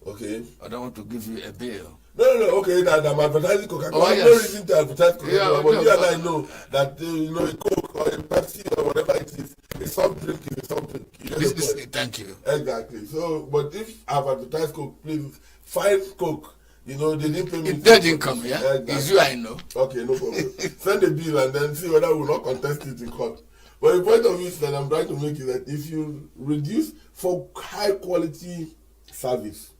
Okay. I don't want to give you a bill. No, okay, that I'm advertising Coca-Cola. Oh, yes. No reason to advertise Coca-Cola, Yeah, but no, you and I know that, a Coke or a Pepsi or whatever it is, a soft drink is a soft drink. Thank you. Exactly. So, but if I've advertised Coke, please, find Coke. They didn't pay me. It didn't come, yeah? Exactly. It's you I know. Okay, no problem. Send a bill and then see whether we will not contest it in court. But the point of it that I'm trying to make is that if you reduce for high quality service,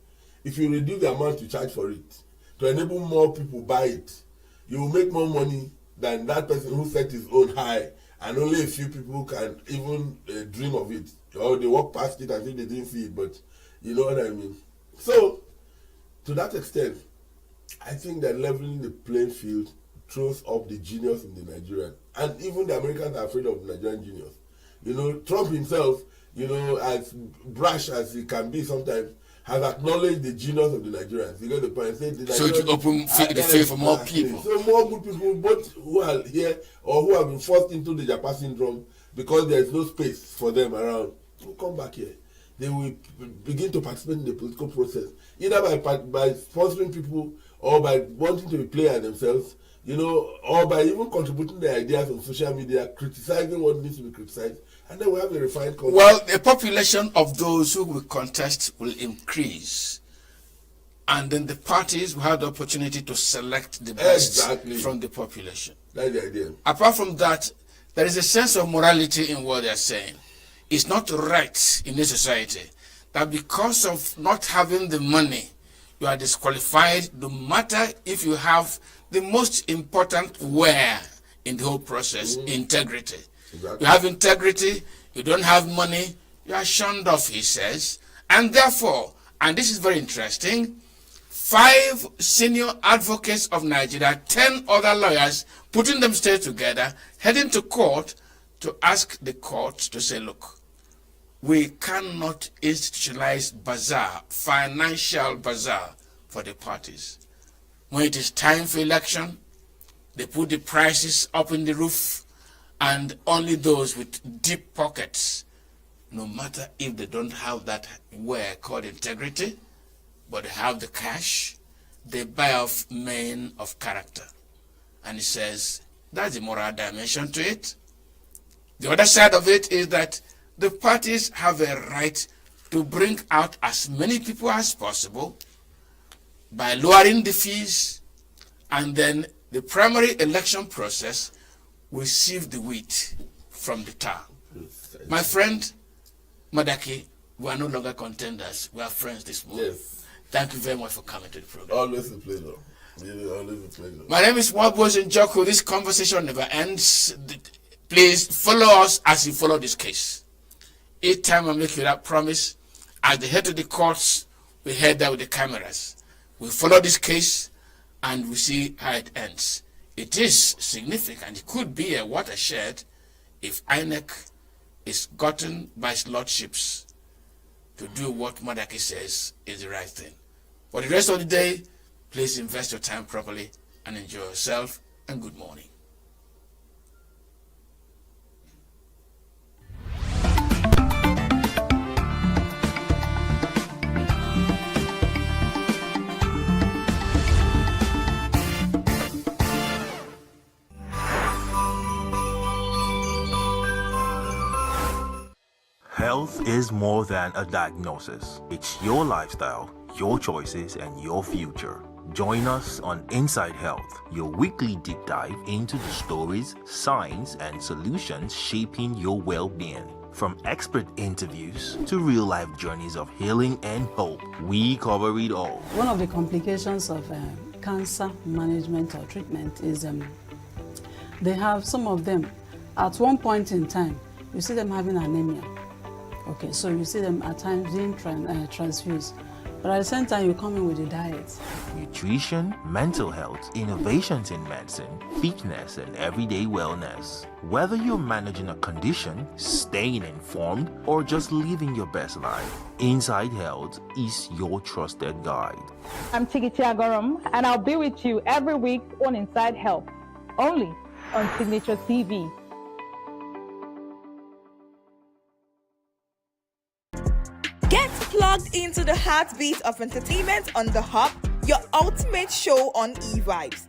if you reduce the amount you charge for it, to enable more people buy it, you will make more money than that person who set his own high, and only a few people can even dream of it, or they walk past it as if they didn't see it, but you know what I mean. So, to that extent, I think that leveling the playing field throws up the genius in the Nigerian, and even the Americans are afraid of Nigerian genius. Trump himself, as brash as he can be sometimes, has acknowledged the genius of the Nigerians. You get the point. So to open the field for more people. So more good people, both who are here or who have been forced into the Japan syndrome because there is no space for them around, will come back here. They will begin to participate in the political process, either by sponsoring people or by wanting to be players themselves, or by even contributing their ideas on social media, criticizing what needs to be criticized. And then we have a refined country. Well, the population of those who will contest will increase. And then the parties will have the opportunity to select the best from the population. That's the idea. Apart from that, there is a sense of morality in what they are saying. It's not right in this society that because of not having the money, you are disqualified, no matter if you have the most important wear in the whole process, integrity. Exactly. You have integrity, you don't have money, you are shunned off, he says. And therefore, and this is very interesting, 5 senior advocates of Nigeria, 10 other lawyers, putting themselves together, heading to court to ask the court to say, look, we cannot institutionalize bazaar, financial bazaar for the parties. When it is time for election, they put the prices up in the roof, and only those with deep pockets, no matter if they don't have that wear called integrity, but they have the cash, they buy off men of character. And he says, that's the moral dimension to it. The other side of it is that the parties have a right to bring out as many people as possible by lowering the fees, and then the primary election process will sieve the wheat from the tar. My friend Madaki, we are no longer contenders. We are friends this morning. Yes. Thank you very much for coming to the program. Always a pleasure. Always a pleasure. My name is Wabos Njoku. This conversation never ends. Please follow us as you follow this case. Each time I make you that promise, as they head to the courts, we head there with the cameras. We follow this case and we see how it ends. It is significant. It could be a watershed if INEC is gotten by his lordships to do what Madaki says is the right thing. For the rest of the day, please invest your time properly and enjoy yourself, and good morning. Health is more than a diagnosis. It's your lifestyle, your choices, and your future. Join us on Inside Health, your weekly deep dive into the stories, science, and solutions shaping your well-being. From expert interviews to real-life journeys of healing and hope, we cover it all. One of the complications of cancer management or treatment is they have, some of them, at one point in time, you see them having anemia. Okay, so you see them at times being transfused. But at the same time, you come in with a diet. Nutrition, mental health, innovations in medicine, fitness, and everyday wellness. Whether you're managing a condition, staying informed, or just living your best life, Inside Health is your trusted guide. I'm Tigiti Agorum, and I'll be with you every week on Inside Health, only on Signature TV. plugged into the heartbeat of entertainment on the Hub, your ultimate show on e-vibes.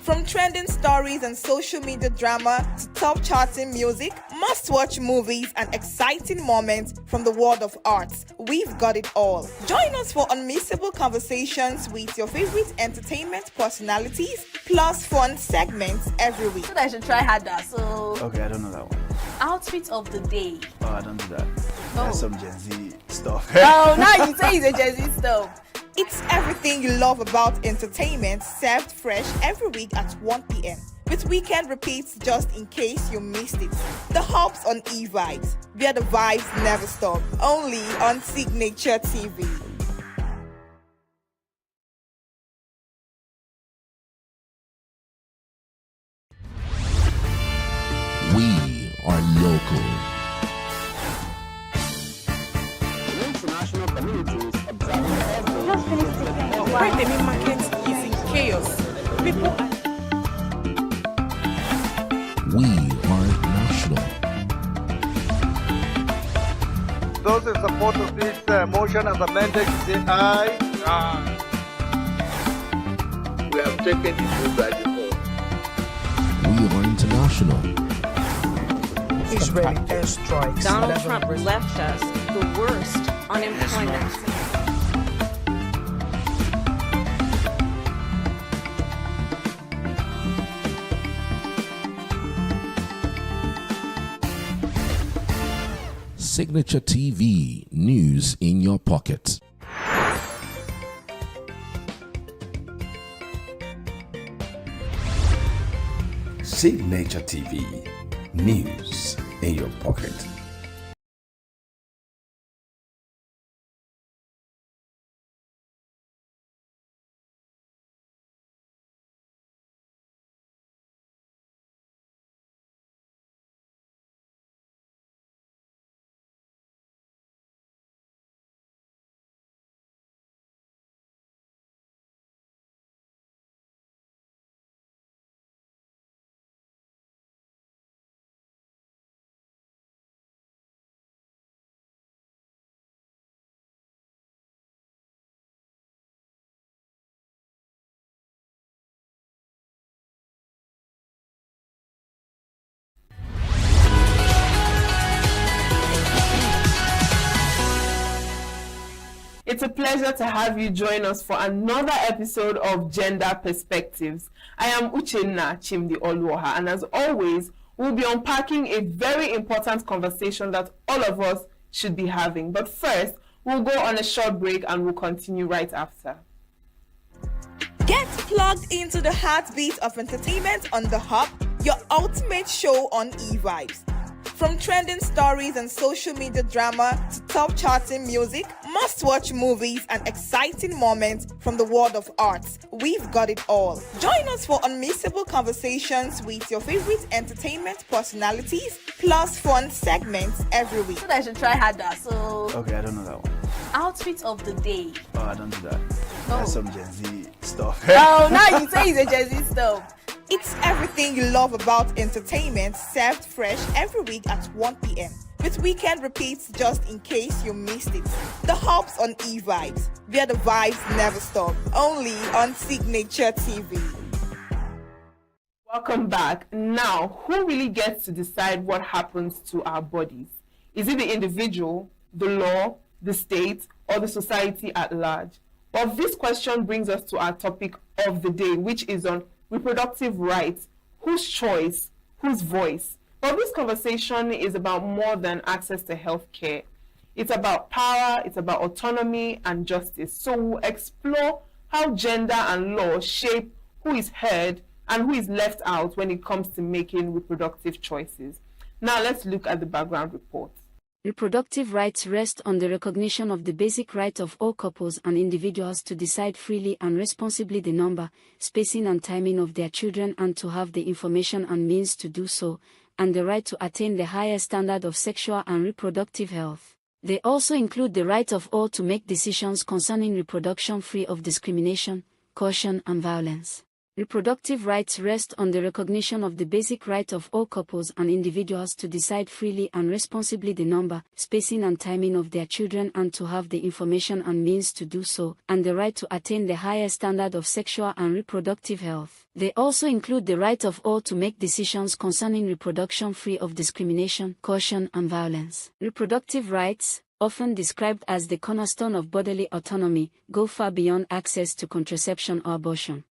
From trending stories and social media drama to top charting music, must-watch movies and exciting moments from the world of arts, we've got it all. Join us for unmissable conversations with your favorite entertainment personalities, plus fun segments every week. So I should try harder. So Okay, I don't know that one. outfit of the day. Oh, I don't do that. That's some Gen Z stuff. Oh, now you say it's a Gen Z stuff. It's everything you love about entertainment, served fresh every week at 1 p.m. with weekend repeats just in case you missed it. The Hubs on e-vibes, where the vibes never stop. Only on Signature TV. We are local. International communities observing Just finished the Where the main market is in chaos. People are We are national. Those in support of this motion as amended, say aye. We have taken the vote by default. We are international. Israeli airstrikes. Donald Trump left us the worst unemployment. Signature TV, news in your pocket. Signature TV, news in your pocket. It's a pleasure to have you join us for another episode of Gender Perspectives. I am Uchenna Chimdi Oluoha, and as always, we'll be unpacking a very important conversation that all of us should be having. But first, we'll go on a short break and we'll continue right after. Get plugged into the heartbeat of entertainment on the Hub, your ultimate show on e-vibes. From trending stories and social media drama to top charting music, must-watch movies and exciting moments from the world of arts, we've got it all. Join us for unmissable conversations with your favorite entertainment personalities, plus fun segments every week. So I should try harder. So Okay, I don't know that one. outfit of the day. Oh, I don't do that. That's some Gen Z stuff. Oh, now you say it's a Gen Z stuff. It's everything you love about entertainment, served fresh every week at 1 p.m. with weekend repeats just in case you missed it. The Hubs on e-vibes, where the vibes never stop. Only on Signature TV. Welcome back. Now, who really gets to decide what happens to our bodies? Is it the individual, the law, the state, or the society at large? Well, this question brings us to our topic of the day, which is on reproductive rights. Whose choice? Whose voice? Well, this conversation is about more than access to health care. It's about power, it's about autonomy and justice. So we'll explore how gender and law shape who is heard and who is left out when it comes to making reproductive choices. Now let's look at the background report. Reproductive rights rest on the recognition of the basic right of all couples and individuals to decide freely and responsibly the number, spacing and timing of their children and to have the information and means to do so, and the right to attain the highest standard of sexual and reproductive health. They also include the right of all to make decisions concerning reproduction free of discrimination, coercion and violence. Reproductive rights rest on the recognition of the basic right of all couples and individuals to decide freely and responsibly the number, spacing and timing of their children and to have the information and means to do so, and the right to attain the highest standard of sexual and reproductive health. They also include the right of all to make decisions concerning reproduction free of discrimination, coercion, and violence. Reproductive rights, often described as the cornerstone of bodily autonomy, go far beyond access to contraception or abortion.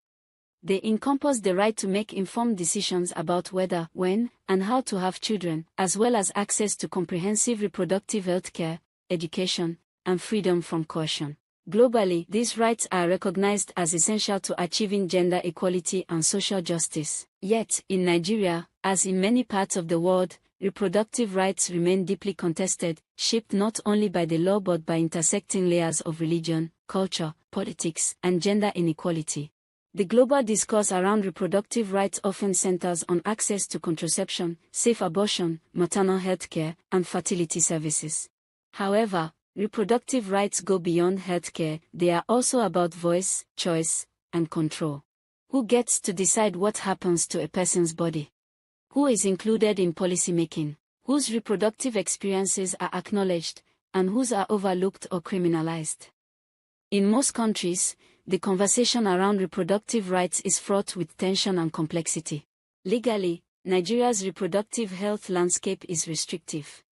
They encompass the right to make informed decisions about whether, when, and how to have children, as well as access to comprehensive reproductive health care, education, and freedom from coercion. Globally, these rights are recognized as essential to achieving gender equality and social justice. Yet, in Nigeria, as in many parts of the world, reproductive rights remain deeply contested, shaped not only by the law but by intersecting layers of religion, culture, politics, and gender inequality. The global discourse around reproductive rights often centers on access to contraception, safe abortion, maternal health care, and fertility services. However, reproductive rights go beyond healthcare. They are also about voice, choice, and control. Who gets to decide what happens to a person's body? Who is included in policymaking? Whose reproductive experiences are acknowledged, and whose are overlooked or criminalized? In most countries, the conversation around reproductive rights is fraught with tension and complexity. Legally, Nigeria's reproductive health landscape is restrictive.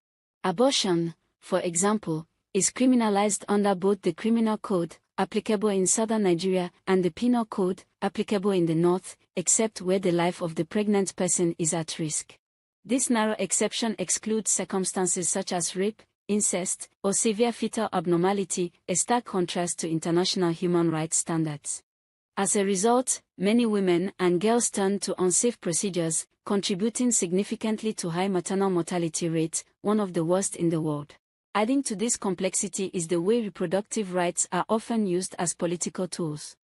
Abortion, for example, is criminalized under both the Criminal Code, applicable in southern Nigeria, and the Penal Code, applicable in the north, except where the life of the pregnant person is at risk. This narrow exception excludes circumstances such as rape, incest, or severe fetal abnormality, a stark contrast to international human rights standards. As a result, many women and girls turn to unsafe procedures, contributing significantly to high maternal mortality rates, one of the worst in the world. Adding to this complexity is the way reproductive rights are often used as political tools.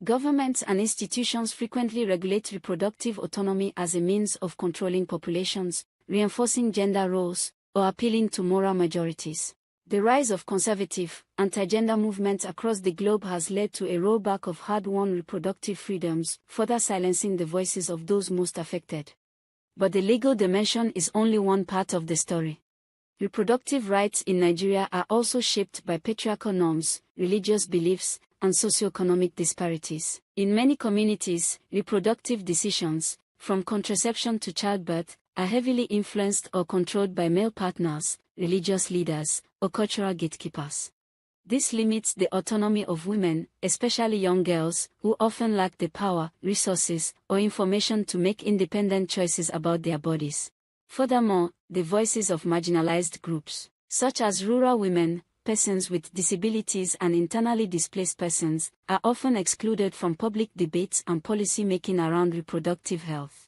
Governments and institutions frequently regulate reproductive autonomy as a means of controlling populations, reinforcing gender roles, or appealing to moral majorities. The rise of conservative, anti-gender movements across the globe has led to a rollback of hard-won reproductive freedoms, further silencing the voices of those most affected. But the legal dimension is only one part of the story. Reproductive rights in Nigeria are also shaped by patriarchal norms, religious beliefs, and socioeconomic disparities. In many communities, reproductive decisions, from contraception to childbirth, are heavily influenced or controlled by male partners, religious leaders, or cultural gatekeepers. This limits the autonomy of women, especially young girls, who often lack the power, resources, or information to make independent choices about their bodies. Furthermore, the voices of marginalized groups, such as rural women, persons with disabilities, and internally displaced persons, are often excluded from public debates and policy making around reproductive health.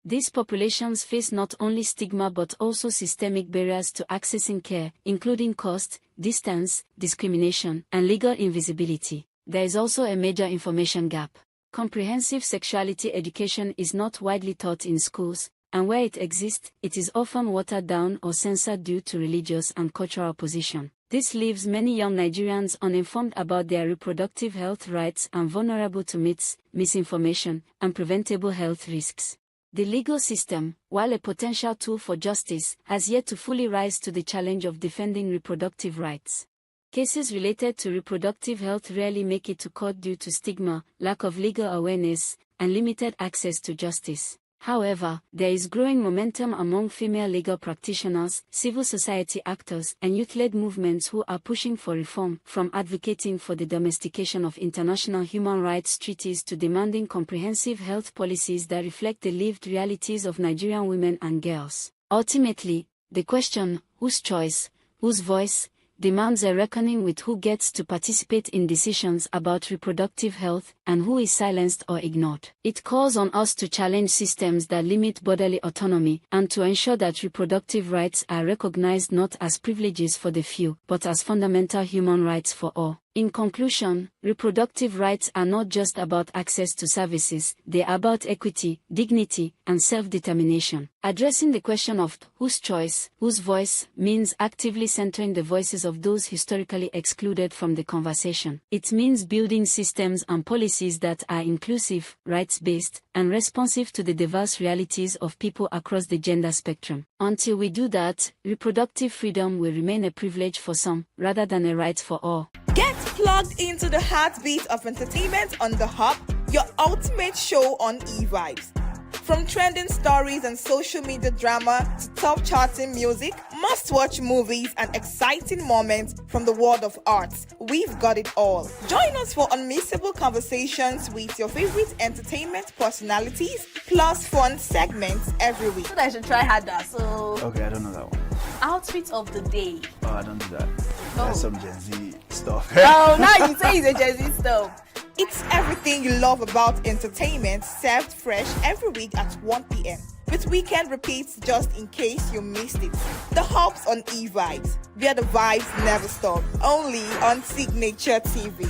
These populations face not only stigma but also systemic barriers to accessing care, including cost, distance, discrimination, and legal invisibility. There is also a major information gap. Comprehensive sexuality education is not widely taught in schools, and where it exists, it is often watered down or censored due to religious and cultural opposition. This leaves many young Nigerians uninformed about their reproductive health rights and vulnerable to myths, misinformation, and preventable health risks. The legal system, while a potential tool for justice, has yet to fully rise to the challenge of defending reproductive rights. Cases related to reproductive health rarely make it to court due to stigma, lack of legal awareness, and limited access to justice. However, there is growing momentum among female legal practitioners, civil society actors, and youth-led movements who are pushing for reform, from advocating for the domestication of international human rights treaties to demanding comprehensive health policies that reflect the lived realities of Nigerian women and girls. Ultimately, the question, whose choice, whose voice, demands a reckoning with who gets to participate in decisions about reproductive health and who is silenced or ignored. It calls on us to challenge systems that limit bodily autonomy and to ensure that reproductive rights are recognized not as privileges for the few, but as fundamental human rights for all. In conclusion, reproductive rights are not just about access to services, they are about equity, dignity, and self-determination. Addressing the question of whose choice, whose voice, means actively centering the voices of those historically excluded from the conversation. It means building systems and policies that are inclusive, rights-based, and responsive to the diverse realities of people across the gender spectrum. Until we do that, reproductive freedom will remain a privilege for some, rather than a right for all. Get plugged into the heartbeat of entertainment on The Hub, your ultimate show on eVibes. From trending stories and social media drama to top charting music, must-watch movies and exciting moments from the world of arts, we've got it all. Join us for unmissable conversations with your favorite entertainment personalities, plus fun segments every week. I should try harder, so... Okay, I don't know that one. Outfit of the day. Oh, I don't do that. That's some Gen Z stuff. Oh, now you say it's a Gen Z stuff. It's everything you love about entertainment, served fresh every week at 1 p.m. with weekend repeats just in case you missed it. The Hub's on eVibes, where the vibes never stop. Only on Signature TV.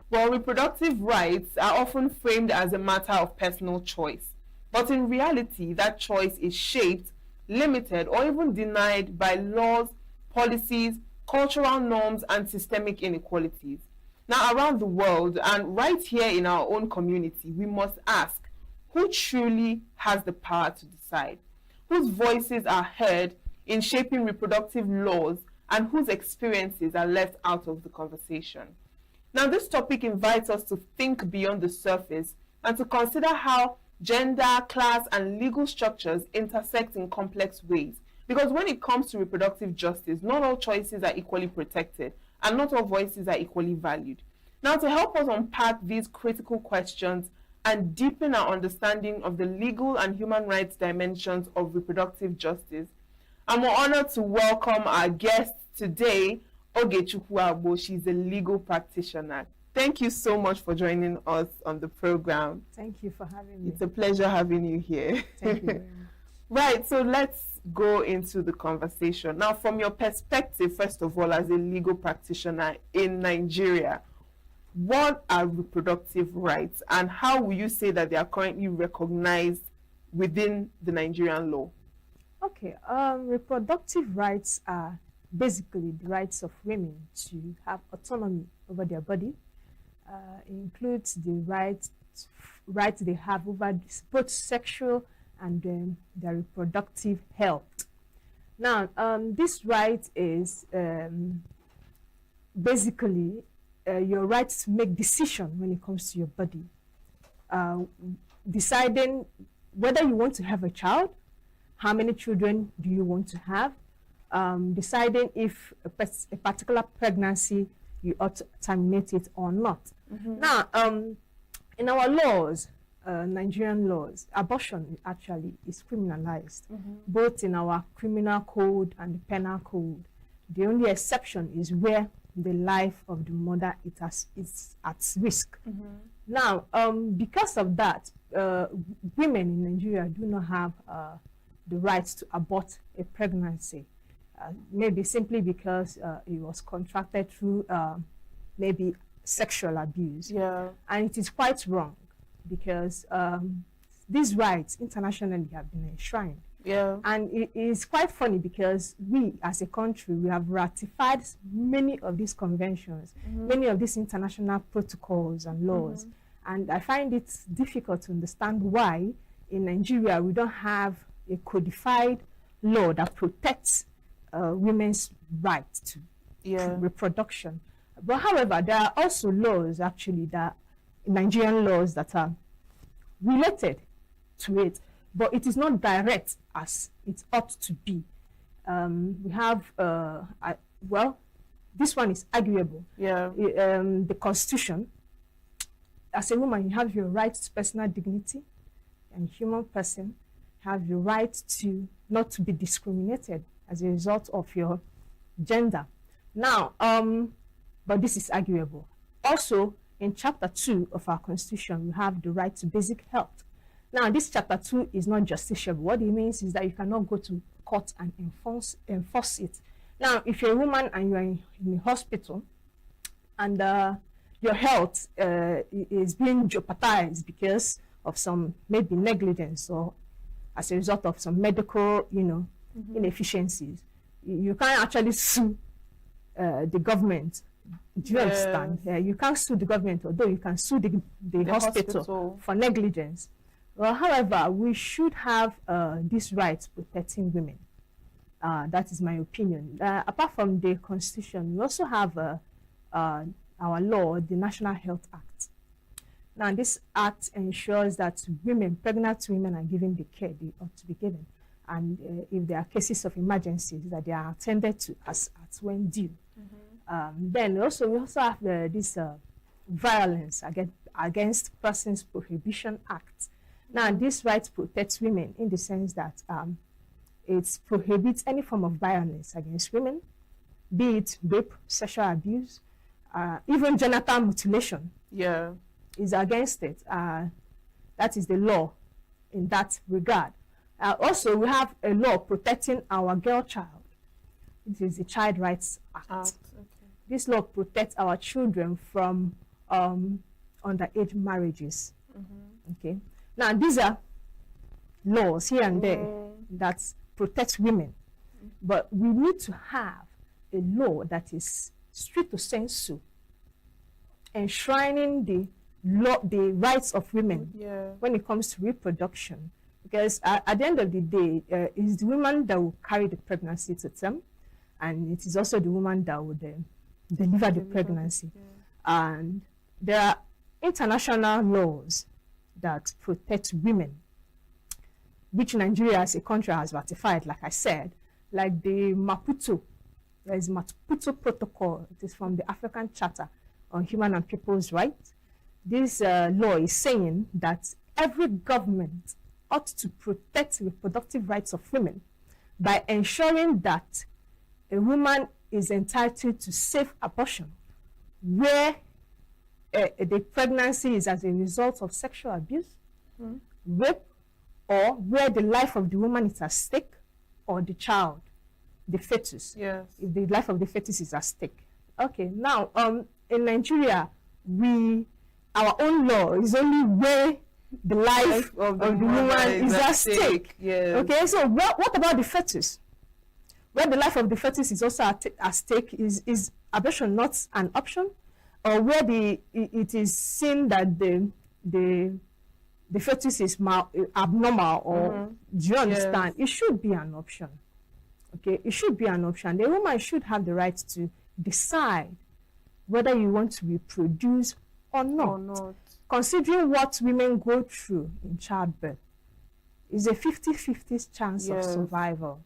Well, reproductive rights are often framed as a matter of personal choice. But in reality, that choice is shaped, limited, or even denied by laws, policies, cultural norms, and systemic inequalities. Now, around the world, and right here in our own community, we must ask, who truly has the power to decide? Whose voices are heard in shaping reproductive laws, and whose experiences are left out of the conversation? Now, this topic invites us to think beyond the surface and to consider how gender, class, and legal structures intersect in complex ways. Because when it comes to reproductive justice, not all choices are equally protected, and not all voices are equally valued. Now, to help us unpack these critical questions and deepen our understanding of the legal and human rights dimensions of reproductive justice, I'm honored to welcome our guest today, Ogechukwu Agbo. She's a legal practitioner. Thank you so much for joining us on the program. Thank you for having me. It's a pleasure having you here. Thank you very much. Right, so let's go into the conversation. Now, from your perspective, first of all, as a legal practitioner in Nigeria, what are reproductive rights, and how will you say that they are currently recognized within the Nigerian law? Okay, reproductive rights are basically the rights of women to have autonomy over their body. Includes the right they have over both sexual and their reproductive health. Now, this right is basically your right to make decision when it comes to your body. Deciding whether you want to have a child, how many children do you want to have, deciding if a particular pregnancy you ought to terminate it or not. Mm-hmm. Now, in our laws, Nigerian laws, abortion actually is criminalized, both in our criminal code and the penal code. The only exception is where the life of the mother is at risk. Now, because of that, women in Nigeria do not have the right to abort a pregnancy, maybe simply because it was contracted through maybe sexual abuse. Yeah. And it is quite wrong, because these rights internationally have been enshrined. Yeah. And it is quite funny because we, as a country, we have ratified many of these conventions, many of these international protocols and laws. And I find it difficult to understand why in Nigeria we don't have a codified law that protects women's right to reproduction. But however, there are also laws actually, that Nigerian laws that are related to it, but it is not direct as it ought to be. We have, well, this one is arguable. Yeah. The Constitution, as a woman, you have your right to personal dignity, and human person have your right to not to be discriminated as a result of your gender. Now, but this is arguable. Also, in Chapter 2 of our Constitution, we have the right to basic health. Now, this Chapter 2 is not justiciable. What it means is that you cannot go to court and enforce it. Now, if you're a woman and you're in a hospital and your health is being jeopardized because of some maybe negligence or as a result of some medical, inefficiencies, you can't actually sue the government. Do you understand? You can't sue the government, although you can sue the hospital for negligence. Well, however, we should have these rights protecting women. That is my opinion. Apart from the Constitution, we also have our law, the National Health Act. Now, this act ensures that women, pregnant women, are given the care they ought to be given. And if there are cases of emergencies, that they are attended to as when due. Then we also have this Violence Against Persons Prohibition Act. Now, this right protects women in the sense that it prohibits any form of violence against women, be it rape, sexual abuse, even genital mutilation. Is against it. That is the law in that regard. Also, we have a law protecting our girl child. It is the Child Rights Act. This law protects our children from underage marriages. Okay. Now, these are laws here and there that protect women, but we need to have a law that is stricto sensu, enshrining the rights of women when it comes to reproduction. Because at the end of the day, it's the woman that will carry the pregnancy to term, and it is also the woman that would deliver the pregnancy. And there are international laws that protect women, which Nigeria as a country has ratified, like I said, like the Maputo. There is Maputo Protocol. It is from the African Charter on Human and People's Rights. This law is saying that every government ought to protect reproductive rights of women by ensuring that a woman is entitled to safe abortion where the pregnancy is as a result of sexual abuse, rape, or where the life of the woman is at stake, or the child, the fetus. If the life of the fetus is at stake. Okay, now in Nigeria, our own law is only where the life of the woman is at stake. Okay, so what about the fetus? Where the life of the fetus is also at stake, is abortion not an option? Or where it is seen that the fetus is abnormal, or do you understand? It should be an option. Okay, it should be an option. The woman should have the right to decide whether you want to reproduce or not. Considering what women go through in childbirth, is a 50-50 chance of survival.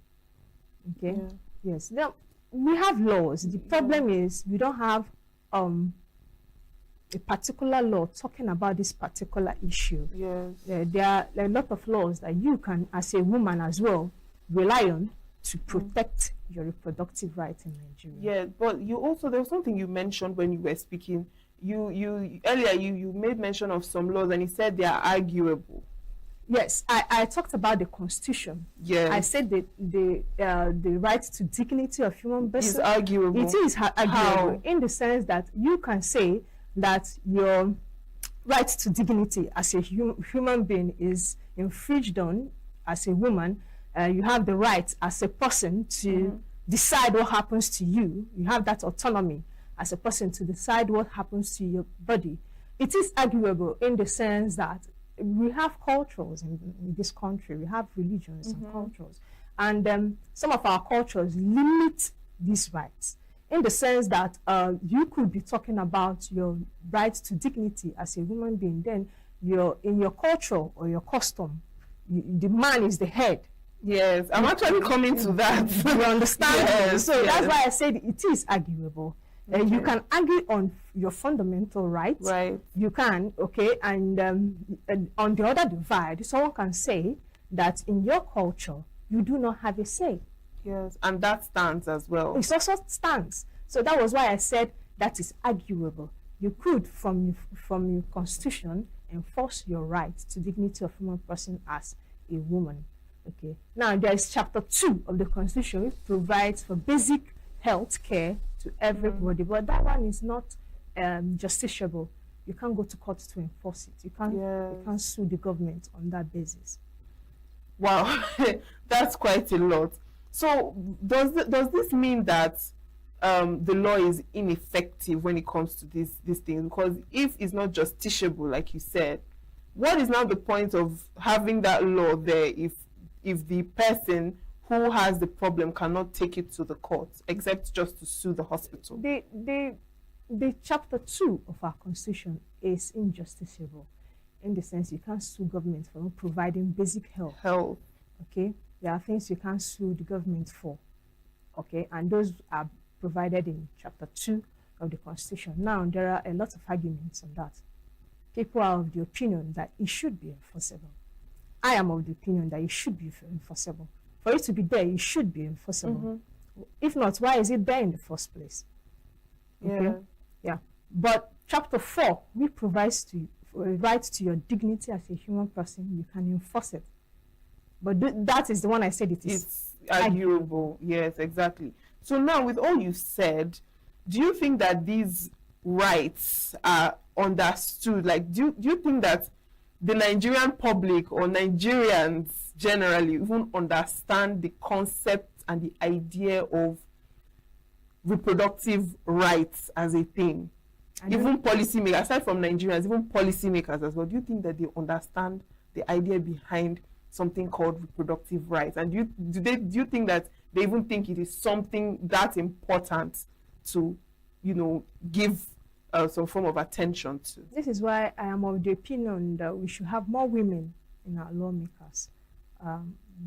Okay. Yes. Now we have laws. The problem is we don't have a particular law talking about this particular issue. There are a lot of laws that you can, as a woman as well, rely on to protect your reproductive rights in Nigeria. But you also, there was something you mentioned when you were speaking. Earlier you made mention of some laws and you said they are arguable. Yes, I talked about the Constitution. I said the right to dignity of human beings is arguable. It is arguable in the sense that you can say that your right to dignity as a human being is infringed on as a woman. You have the right as a person to decide what happens to you. You have that autonomy as a person to decide what happens to your body. It is arguable in the sense that we have cultures in this country. We have religions and cultures. And some of our cultures limit these rights in the sense that you could be talking about your right to dignity as a human being. Then in your culture or your custom, the man is the head. I'm actually coming to that. You understand? So that's why I said it is arguable. You can argue on your fundamental rights. You can, and on the other divide, someone can say that in your culture, you do not have a say. And that stands as well. It also stands. So that was why I said that is arguable. You could, from your constitution, enforce your right to dignity of human person as a woman. Now there is chapter 2 of the Constitution, which provides for basic health care to everybody, but that one is not justiciable, you can't go to court to enforce it. You can't sue the government on that basis. Wow, that's quite a lot. So does this mean that the law is ineffective when it comes to these things? Because if it's not justiciable, like you said, what is now the point of having that law there if the person who has the problem cannot take it to the court except just to sue the hospital? The chapter 2 of our constitution is injusticiable, in the sense you can't sue government for not providing basic health. Okay, there are things you can't sue the government for. Okay, and those are provided in chapter 2 of the constitution. Now there are a lot of arguments on that. People are of the opinion that it should be enforceable. I am of the opinion that it should be enforceable. For it to be there, it should be enforceable. If not, why is it there in the first place? Okay? Yeah. But chapter 4, which provides to you a right to your dignity as a human person, you can enforce it. But that is the one I said it's arguable. Yes, exactly. So now, with all you said, do you think that these rights are understood? Like, do you think that the Nigerian public or Nigerians generally even understand the concept and the idea of reproductive rights as a thing? Even policymakers, aside from Nigerians, even policymakers as well, do you think that they understand the idea behind something called reproductive rights? And do you think that they even think it is something that important to, give some form of attention to? This is why I am of the opinion that we should have more women in our lawmakers.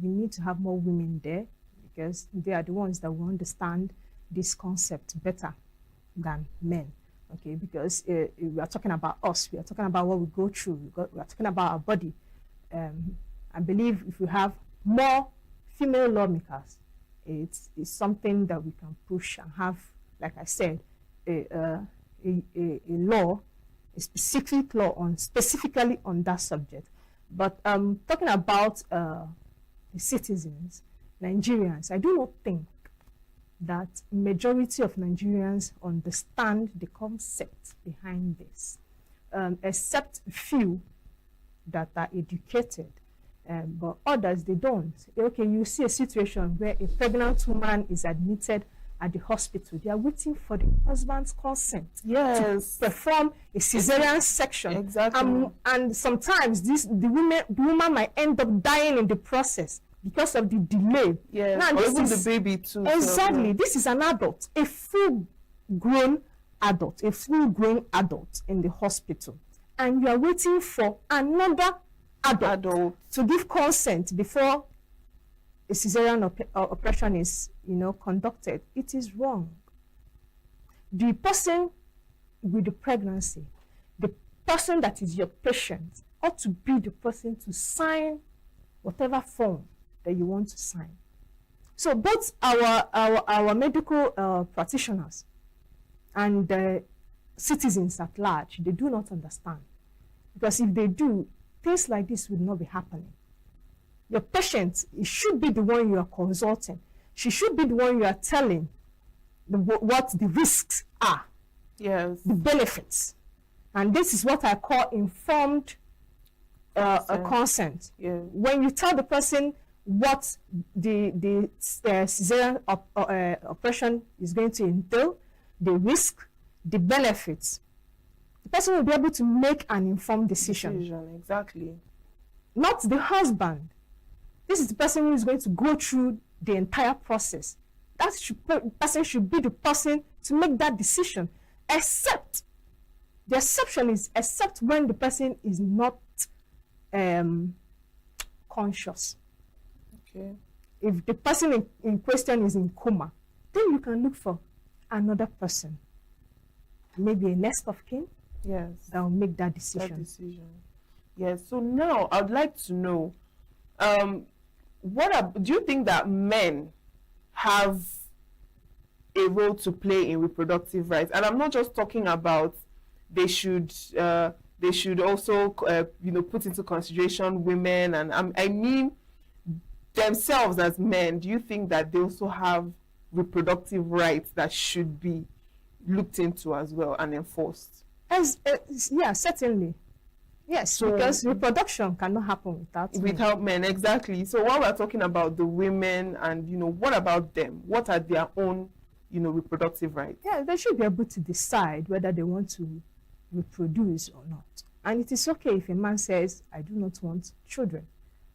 We need to have more women there because they are the ones that will understand this concept better than men. Okay, because we are talking about us, we are talking about what we go through, we are talking about our body. I believe if we have more female lawmakers, it's something that we can push and have, like I said, a law, a specific law specifically on that subject. But talking about the citizens, Nigerians, I do not think that majority of Nigerians understand the concept behind this, except few that are educated, but others, they don't. Okay, you see a situation where a pregnant woman is admitted at the hospital. They are waiting for the husband's consent to perform a cesarean section. Exactly. And sometimes the woman might end up dying in the process because of the delay. Now, or even the baby too. Exactly. So, this is an adult, a full-grown adult, in the hospital. And you are waiting for another adult to give consent before a cesarean operation is, conducted. It is wrong. The person with the pregnancy, the person that is your patient, ought to be the person to sign whatever form that you want to sign. So both our medical practitioners and the citizens at large, they do not understand. Because if they do, things like this would not be happening. Your patient, it should be the one you are consulting. She should be the one you are telling what the risks are, the benefits. And this is what I call informed consent. When you tell the person what the cesarean operation is going to entail, the risk, the benefits, the person will be able to make an informed decision. Exactly. Not the husband. This is the person who is going to go through the entire process. That person should be the person to make that decision. Except, the exception is except when the person is not conscious. Okay. If the person in question is in coma, then you can look for another person, maybe a next of kin, that will make that decision. Yes. So now I'd like to know, do you think that men have a role to play in reproductive rights? And I'm not just talking about they should also put into consideration women, and I mean themselves as men. Do you think that they also have reproductive rights that should be looked into as well and enforced? Yeah, certainly. Yes, So, because reproduction cannot happen without men, exactly. So while we're talking about the women and, what about them? What are their own, reproductive rights? Yeah, they should be able to decide whether they want to reproduce or not. And it is okay if a man says, I do not want children.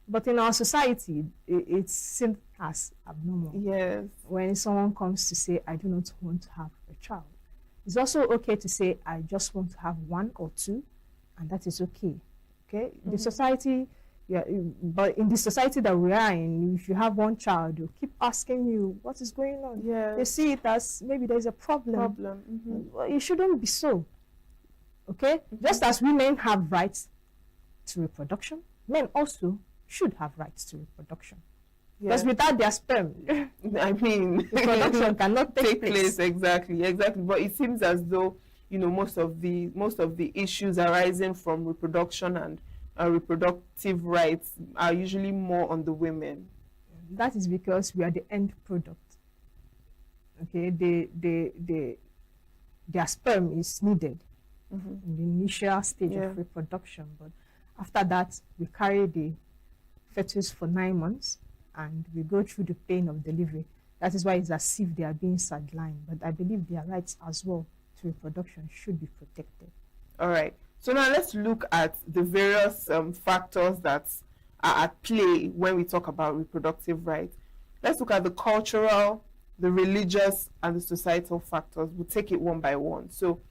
But in our society, it's seen as abnormal. Yes. When someone comes to say, I do not want to have a child. It's also okay to say, I just want to have one or two, and that is okay. Okay? The society, but in the society that we are in, if you have one child, they'll keep asking you, what is going on? Yeah. They see it as maybe there's a problem. Well, it shouldn't be so. Okay? Just as women have rights to reproduction, men also should have rights to reproduction. Because without their sperm, I mean, reproduction cannot take place. Exactly. But it seems as though most of the issues arising from reproduction and reproductive rights are usually more on the women. That is because we are the end product. Okay, their sperm is needed in the initial stage of reproduction, but after that we carry the fetus for 9 months and we go through the pain of delivery. That is why it's as if they are being sidelined. But I believe their rights as well to reproduction should be protected. All right. So now let's look at the various factors that are at play when we talk about reproductive rights. Let's look at the cultural, the religious, and the societal factors. We'll take it one by one. So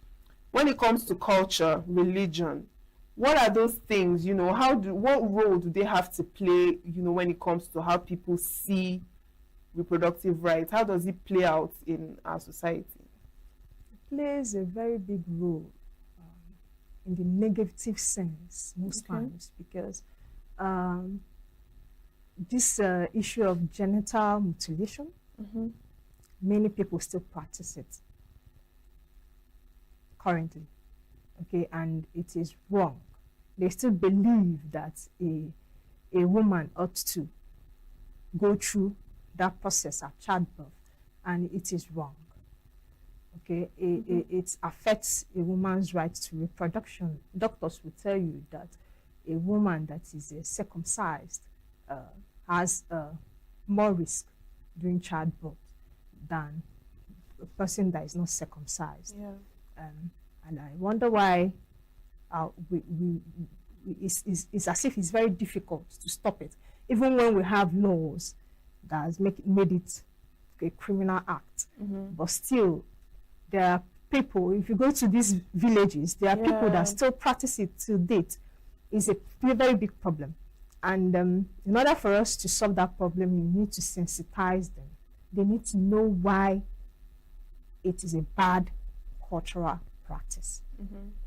when it comes to culture, religion, what are those things, what role do they have to play, when it comes to how people see reproductive rights? How does it play out in our society? It plays a very big role in the negative sense most times, because this issue of genital mutilation, many people still practice it currently. Okay, and it is wrong. They still believe that a woman ought to go through that process of childbirth, and it is wrong. Okay, it affects a woman's right to reproduction. Doctors will tell you that a woman that is circumcised has more risk during childbirth than a person that is not circumcised. And I wonder why it's as if it's very difficult to stop it, even when we have laws that has made it a criminal act. But still, there are people, if you go to these villages, there are people that still practice it to date. It's a very big problem. And in order for us to solve that problem, you need to sensitize them. They need to know why it is a bad cultural practice.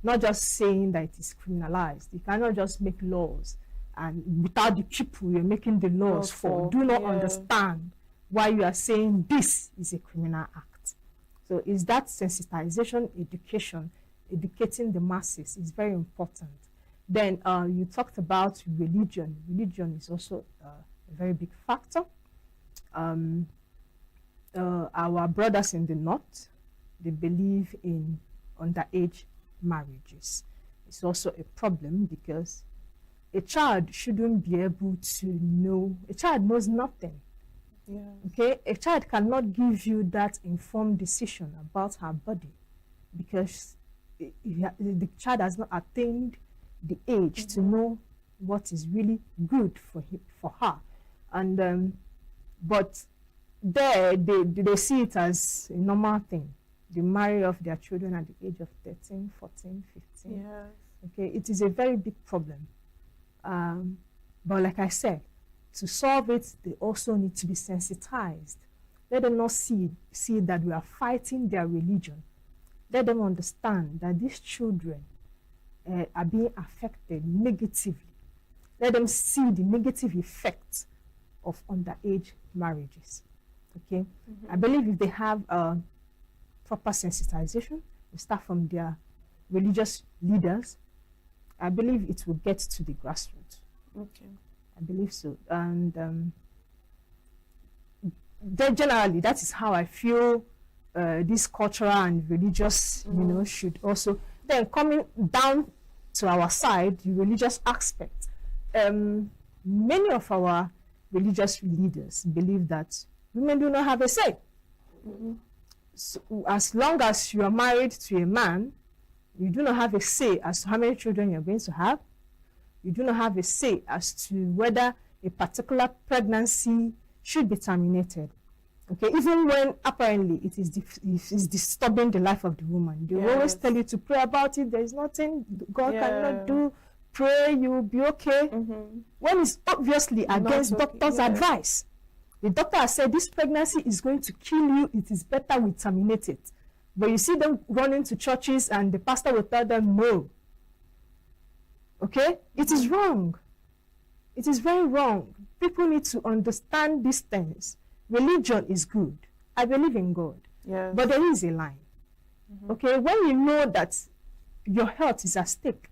Not just saying that it is criminalized. You cannot just make laws and without the people you're making the laws for do not understand why you are saying this is a criminal act. So is that sensitization, education, educating the masses is very important. Then you talked about religion. Religion is also a very big factor. Our brothers in the north, they believe in underage marriages. It's also a problem because a child shouldn't be able to know. A child knows nothing. Okay, a child cannot give you that informed decision about her body because the child has not attained the age to know what is really good for her. And but there they see it as a normal thing. They marry off their children at the age of 13, 14, 15. Okay, it is a very big problem. But like I said, to solve it, they also need to be sensitized. Let them not see that we are fighting their religion. Let them understand that these children are being affected negatively. Let them see the negative effects of underage marriages. Okay, I believe if they have proper sensitization, we start from their religious leaders, I believe it will get to the grassroots. Okay. I believe so. And then generally, that is how I feel this cultural and religious, you know, should also, then coming down to our side, the religious aspect, many of our religious leaders believe that women do not have a say. So as long as you are married to a man, you do not have a say as to how many children you're going to have. You do not have a say as to whether a particular pregnancy should be terminated. Okay, even when apparently it is disturbing the life of the woman. They will always tell you to pray about it. There is nothing God cannot do. Pray, you will be okay. When it's obviously against doctor's advice. The doctor has said this pregnancy is going to kill you. It is better we terminate it. But you see them running to churches and the pastor will tell them no. Okay? It is wrong. It is very wrong. People need to understand these things. Religion is good. I believe in God. Yes. But there is a line. Okay? When you know that your health is at stake,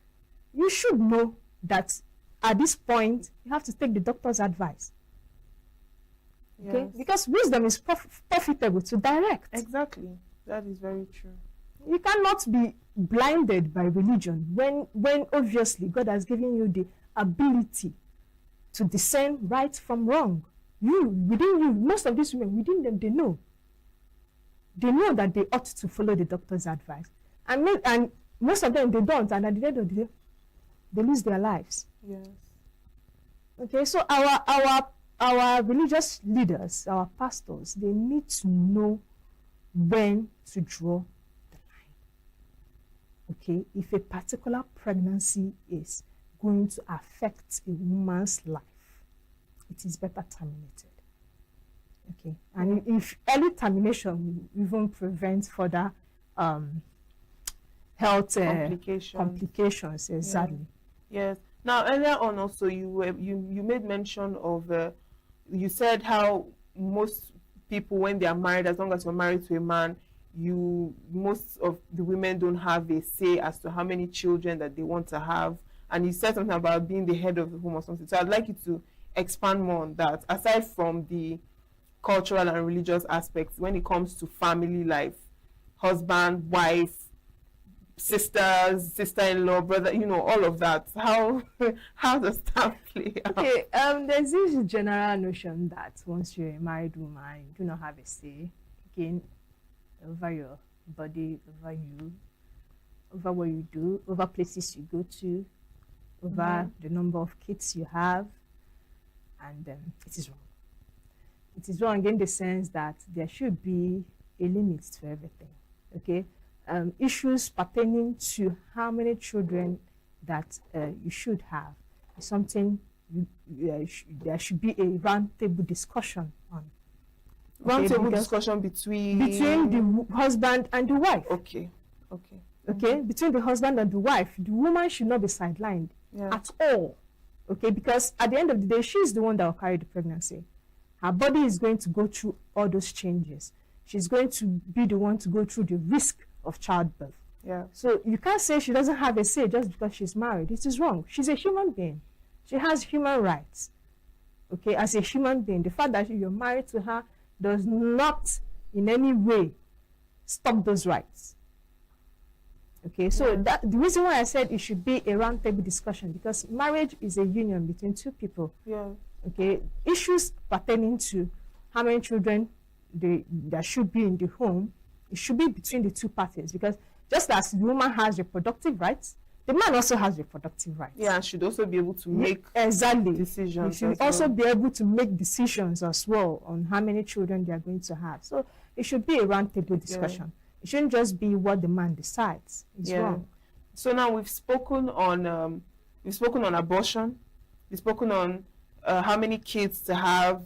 you should know that at this point, you have to take the doctor's advice. Okay? Yes. Because wisdom is profitable to direct. Exactly. That is very true. You cannot be blinded by religion when obviously God has given you the ability to discern right from wrong. Within you, most of these women, within them, they know. They know that they ought to follow the doctor's advice. And most of them, they don't. And at the end of the day, they lose their lives. Yes. Okay, so our religious leaders, our pastors, they need to know when to draw the line. Okay, if a particular pregnancy is going to affect a woman's life, it is better terminated. Okay, and if early termination even prevents further health complications, exactly. Yes. Now earlier on also you made mention of you said how most people when they are married, as long as you're married to a man, most of the women don't have a say as to how many children that they want to have. And you said something about being the head of the home or something. So I'd like you to expand more on that. Aside from the cultural and religious aspects, when it comes to family life, husband, wife, sisters, sister-in-law, brother, you know, all of that. How does that play out? Okay, there's this general notion that once you're a married woman, you do not have a say again over your body, over you, over what you do, over places you go to, over the number of kids you have, and it is wrong. It is wrong in the sense that there should be a limit to everything. Okay. Issues pertaining to how many children that you should have is something there should be a round-table discussion on. Round-table discussion between the husband and the wife. Okay. Between the husband and the wife, the woman should not be sidelined at all. Okay, because at the end of the day, she's the one that will carry the pregnancy. Her body is going to go through all those changes. She's going to be the one to go through the risk of childbirth. So you can't say she doesn't have a say just because she's married. It is wrong. She's a human being. She has human rights. Okay, as a human being, the fact that you're married to her does not in any way stop those rights. Okay, so that the reason why I said it should be a round-table discussion, because marriage is a union between two people. Okay, issues pertaining to how many children that should be in the home, it should be between the two parties, because just as the woman has reproductive rights, the man also has reproductive rights. Yeah, and should also be able to make decisions. He should also be able to make decisions as well on how many children they are going to have. So it should be a round-table discussion. It shouldn't just be what the man decides. It's wrong. So now we've spoken on abortion. We've spoken on how many kids to have,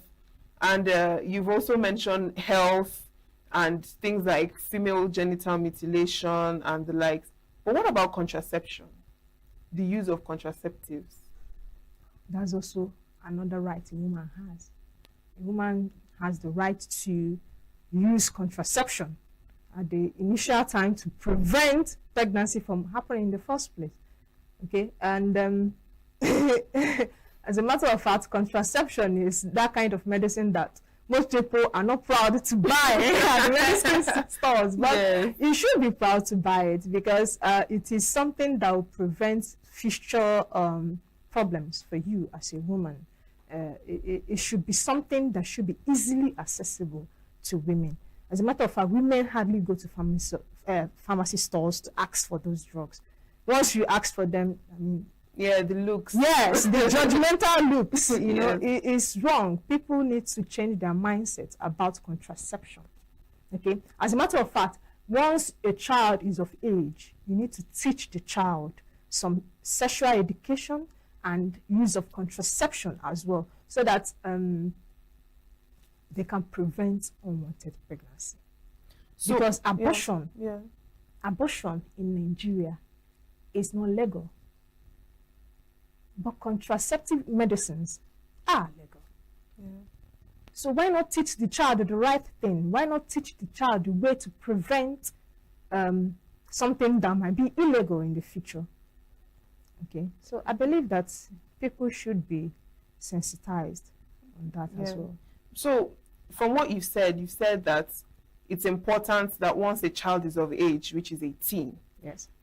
and you've also mentioned health and things like female genital mutilation and the likes. But what about contraception? The use of contraceptives? That's also another right a woman has. A woman has the right to use contraception at the initial time to prevent pregnancy from happening in the first place. Okay, and as a matter of fact, contraception is that kind of medicine that most people are not proud to buy at medicine stores, but you should be proud to buy it because it is something that will prevent future problems for you as a woman. It should be something that should be easily accessible to women. As a matter of fact, women hardly go to pharmacy stores to ask for those drugs. Once you ask for them, I mean, the looks. Yes, the judgmental looks, you know, it is wrong. People need to change their mindset about contraception. Okay? As a matter of fact, once a child is of age, you need to teach the child some sexual education and use of contraception as well, so that they can prevent unwanted pregnancy. So, because abortion in Nigeria is not legal. But contraceptive medicines are legal. So why not teach the child the right thing? Why not teach the child the way to prevent something that might be illegal in the future? Okay, so I believe that people should be sensitized on that as well. So from what you've said that it's important that once a child is of age, which is 18,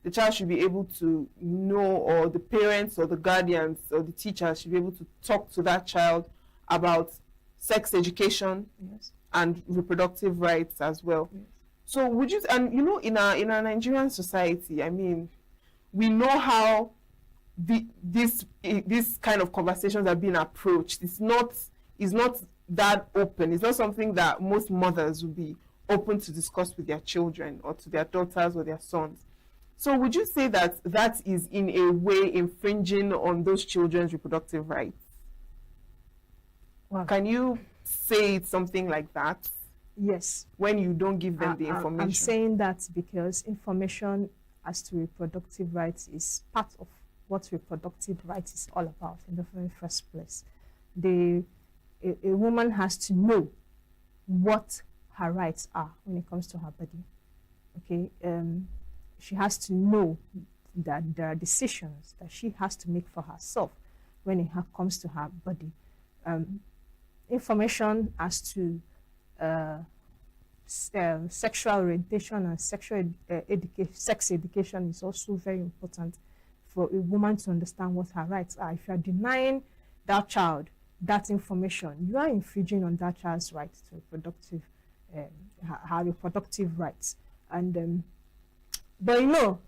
the child should be able to know, or the parents or the guardians or the teachers should be able to talk to that child about sex education and reproductive rights as well. So would you, and you know, in our Nigerian society, I mean, we know how this kind of conversations are being approached. It's not that open. It's not something that most mothers would be open to discuss with their children or to their daughters or their sons. So would you say that that is in a way infringing on those children's reproductive rights? Wow. Can you say something like that? Yes. When you don't give them the information? I'm saying that because information as to reproductive rights is part of what reproductive rights is all about in the very first place. A woman has to know what her rights are when it comes to her body. Okay, she has to know that there are decisions that she has to make for herself when it comes to her body. Information as to sexual orientation and sex education is also very important for a woman to understand what her rights are. If you are denying that child that information, you are infringing on that child's right to reproductive, her reproductive rights. And but you know,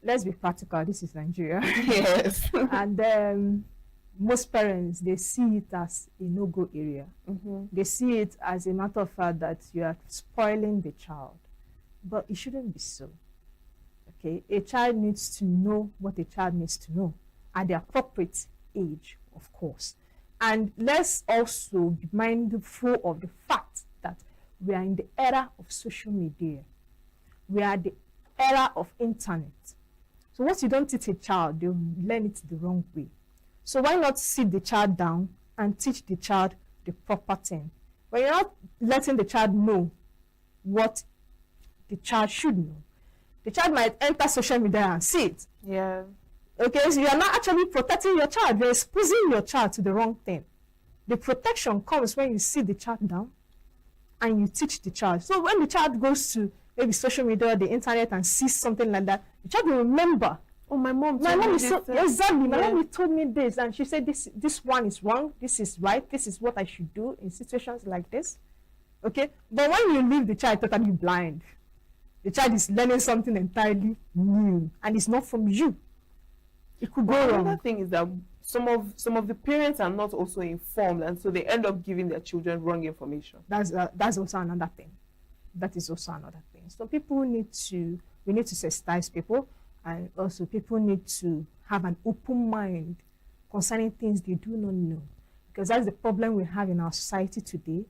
let's be practical. This is Nigeria. Yes. And most parents, they see it as a no-go area. They see it as a matter of fact that you are spoiling the child, but it shouldn't be so. Okay, a child needs to know what a child needs to know at the appropriate age, of course. And let's also be mindful of the fact that we are in the era of social media. We are the era of internet. So what you don't teach a child, they'll learn it the wrong way. So why not sit the child down and teach the child the proper thing? When you're not letting the child know what the child should know, the child might enter social media and see it. Yeah. Okay, so you are not actually protecting your child. You're exposing your child to the wrong thing. The protection comes when you sit the child down and you teach the child. So when the child goes to maybe social media or the internet and sees something like that, the child will remember. Oh, my mom told me this. Exactly. My mom told me this, and she said this one is wrong, this is right, this is what I should do in situations like this. Okay? But when you leave the child totally blind, the child is learning something entirely new, and it's not from you. It could go wrong. Another thing is that some of the parents are not also informed, and so they end up giving their children wrong information. That's also another thing. That is also another thing. So we need to sensitize people, and also people need to have an open mind concerning things they do not know, because that's the problem we have in our society today.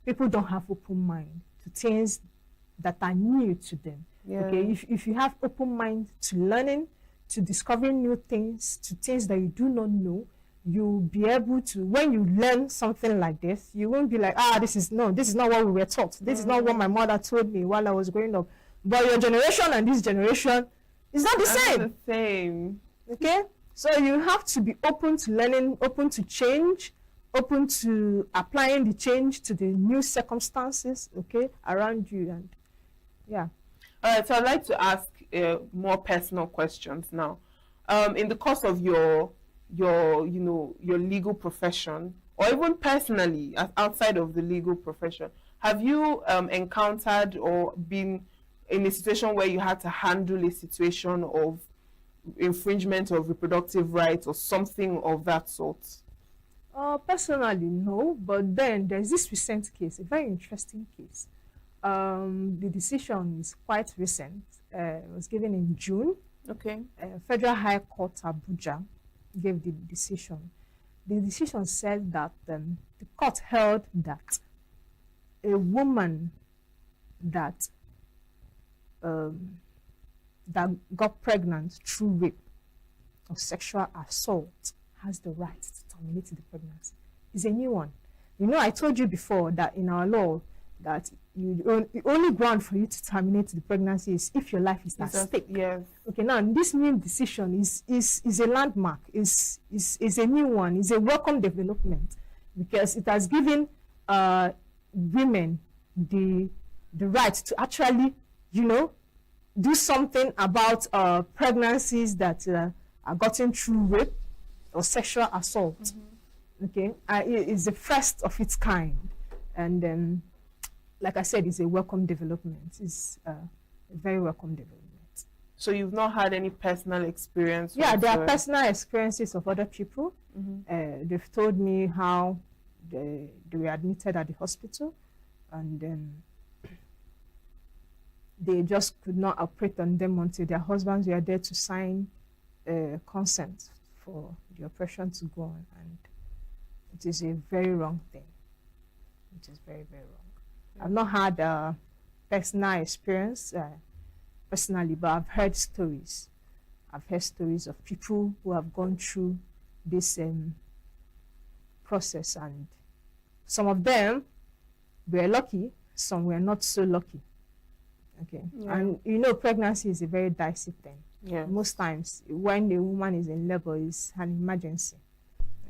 People don't have open mind to things that are new to them. Yeah. Okay, if you have open mind to learning, to discovering new things, to things that you do not know, you'll be able to, when you learn something like this, you won't be like, this is not what we were taught. This is not what my mother told me while I was growing up. But your generation and this generation is not the same. Not the same. Okay? So you have to be open to learning, open to change, open to applying the change to the new circumstances, okay, around you. And yeah. All right, so I'd like to ask more personal questions now. In the course of your legal profession, or even personally outside of the legal profession, have you encountered or been in a situation where you had to handle a situation of infringement of reproductive rights or something of that sort? Personally, no, but then there's this recent case, a very interesting case. The decision is quite recent. It was given in June. Okay. Federal High Court Abuja gave the decision. The decision said that the court held that a woman that got pregnant through rape or sexual assault has the right to terminate the pregnancy. It's a new one. You know, I told you before that in our law, that the only ground for you to terminate the pregnancy is if your life is at stake. Yes. Okay, now this new decision is a landmark, is a new one, is a welcome development, because it has given women the right to actually, do something about pregnancies that are gotten through rape or sexual assault. Mm-hmm. Okay, it's the first of its kind, and then, like I said, it's a welcome development. It's a very welcome development. So you've not had any personal experience? Yeah, there are personal experiences of other people. Mm-hmm. They've told me how they were admitted at the hospital, and then they just could not operate on them until their husbands were there to sign consent for the operation to go on. And it is a very wrong thing. It is very, very wrong. I've not had a personal experience personally, but I've heard stories. I've heard stories of people who have gone through this process, and some of them were lucky, some were not so lucky. Okay, yeah. And pregnancy is a very dicey thing. Yeah. Most times, when the woman is in labor, it's an emergency.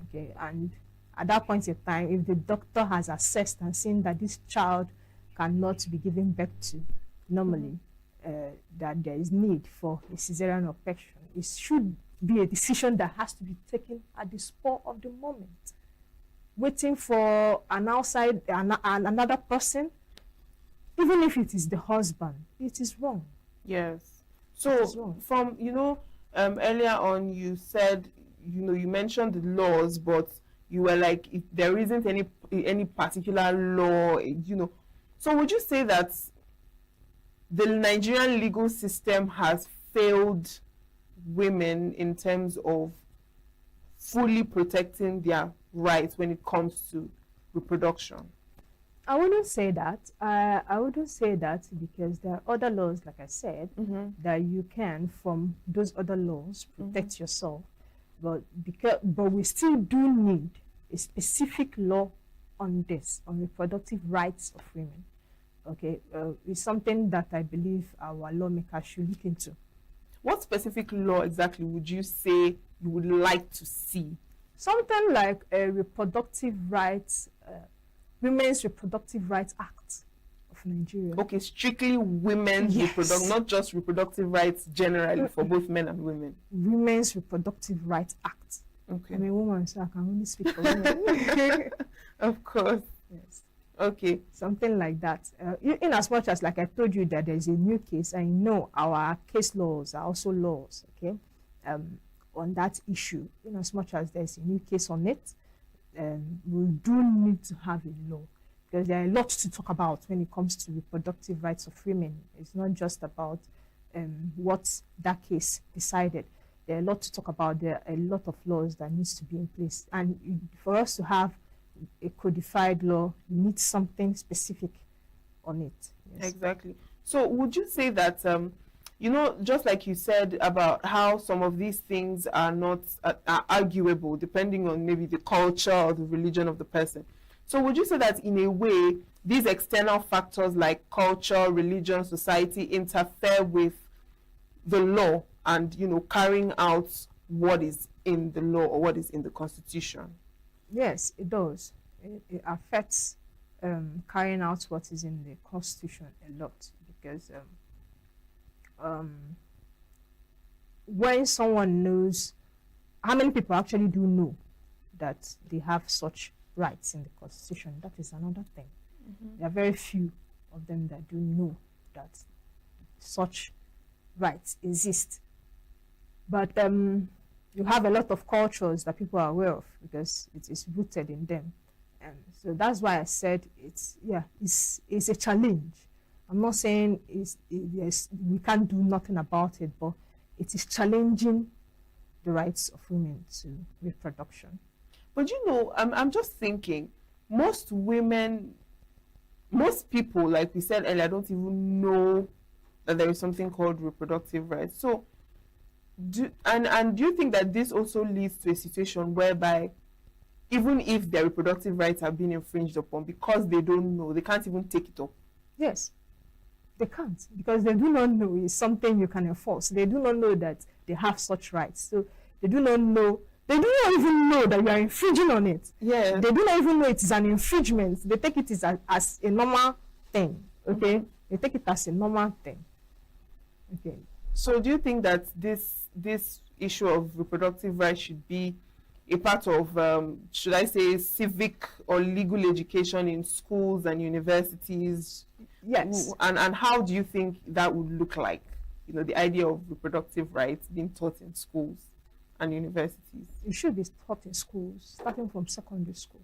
Okay, and at that point in time, if the doctor has assessed and seen that this child cannot be given birth to normally, that there is need for a cesarean operation, it should be a decision that has to be taken at the spur of the moment. Waiting for another person, even if it is the husband, it is wrong. Yes. So from earlier on, you said you mentioned the laws, but you were like, if there isn't any particular law, So would you say that the Nigerian legal system has failed women in terms of fully protecting their rights when it comes to reproduction? I wouldn't say that. I wouldn't say that because there are other laws, like I said, that you can, from those other laws, protect yourself. But we still do need a specific law on this, on reproductive rights of women. Okay, it's something that I believe our lawmakers should look into. What specific law exactly would you say you would like to see? Something like a reproductive rights, Women's Reproductive Rights Act of Nigeria. Okay, strictly women's reproductive, not just reproductive rights generally for both men and women. Women's Reproductive Rights Act. Okay. I'm a woman, so I can only speak for women. Of course. Yes. Okay. Something like that. In as much as, like I told you, that there's a new case, I know our case laws are also laws, okay, on that issue. In as much as there's a new case on it, we do need to have a law, because there are a lot to talk about when it comes to reproductive rights of women. It's not just about what that case decided. There are a lot to talk about. There are a lot of laws that needs to be in place, and for us to have a codified law, you need something specific on it. Yes. Exactly. So would you say that just like you said about how some of these things are not are arguable depending on maybe the culture or the religion of the person. So would you say that in a way these external factors like culture, religion, society interfere with the law and carrying out what is in the law or what is in the constitution? Yes, it does. It affects carrying out what is in the Constitution a lot, because when someone knows, how many people actually do know that they have such rights in the Constitution? That is another thing. There are very few of them that do know that such rights exist. But you have a lot of cultures that people are aware of because it is rooted in them. So that's why I said it's a challenge. I'm not saying yes, we can't do nothing about it, but it is challenging the rights of women to reproduction. But you know, I'm just thinking, most women, most people, like we said earlier, don't even know that there is something called reproductive rights. So, do you think that this also leads to a situation whereby even if their reproductive rights have been infringed upon, because they don't know, they can't even take it up? Yes, they can't, because they do not know it's something you can enforce. They do not know that they have such rights. So they do not know. They do not even know that you are infringing on it. Yeah. They do not even know it is an infringement. They take it as a normal thing. Okay. They take it as a normal thing. Okay. So do you think that this issue of reproductive rights should be a part of, should I say, civic or legal education in schools and universities? Yes. And how do you think that would look like? You know, the idea of reproductive rights being taught in schools and universities. It should be taught in schools, starting from secondary school.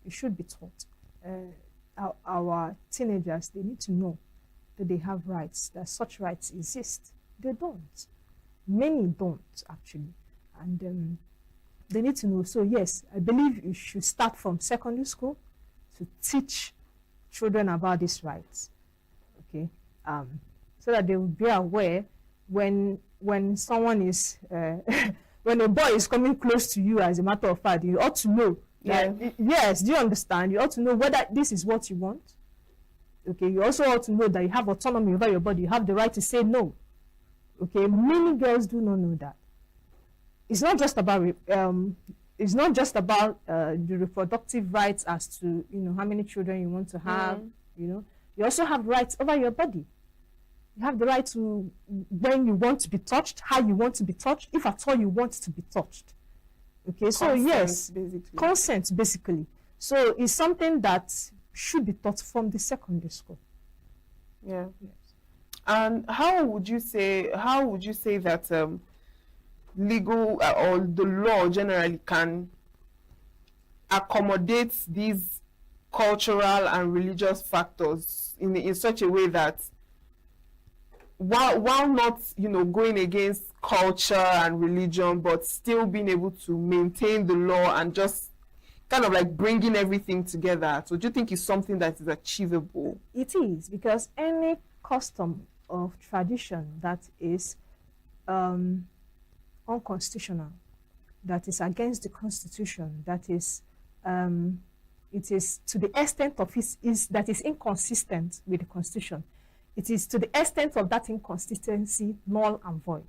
It should be taught. Our teenagers, they need to know that they have rights, that such rights exist. They don't. Many don't, actually. And they need to know. So yes, I believe you should start from secondary school to teach children about these rights. Okay, so that they will be aware when someone is when a boy is coming close to you. As a matter of fact, you ought to know. Yeah. Yes. Do you understand? You ought to know whether this is what you want. Okay. You also ought to know that you have autonomy over your body. You have the right to say no. Okay. Many girls do not know that. It's not just about the reproductive rights as to how many children you want to have. You also have rights over your body. You have the right to when you want to be touched, how you want to be touched, if at all you want to be touched. Okay, so yes, consent basically. So it's something that should be taught from the secondary school. Yeah. Yes. And how would you say that legal or the law generally can accommodate these cultural and religious factors in such a way that while not going against culture and religion, but still being able to maintain the law and just kind of like bringing everything together? So do you think it's something that is achievable? It is, because any custom of tradition that is unconstitutional, that is against the Constitution, that is it is to the extent of that is inconsistent with the Constitution. It is to the extent of that inconsistency null and void.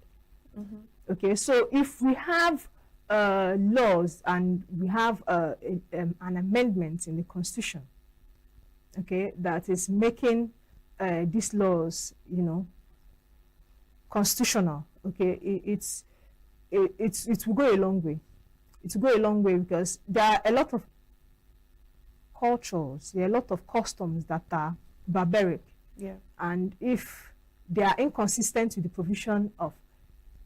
Okay, so if we have laws and we have an amendment in the Constitution, okay, that is making these laws, constitutional, okay, it will go a long way. It will go a long way because there are a lot of cultures, there are a lot of customs that are barbaric. Yeah. And if they are inconsistent with the provision of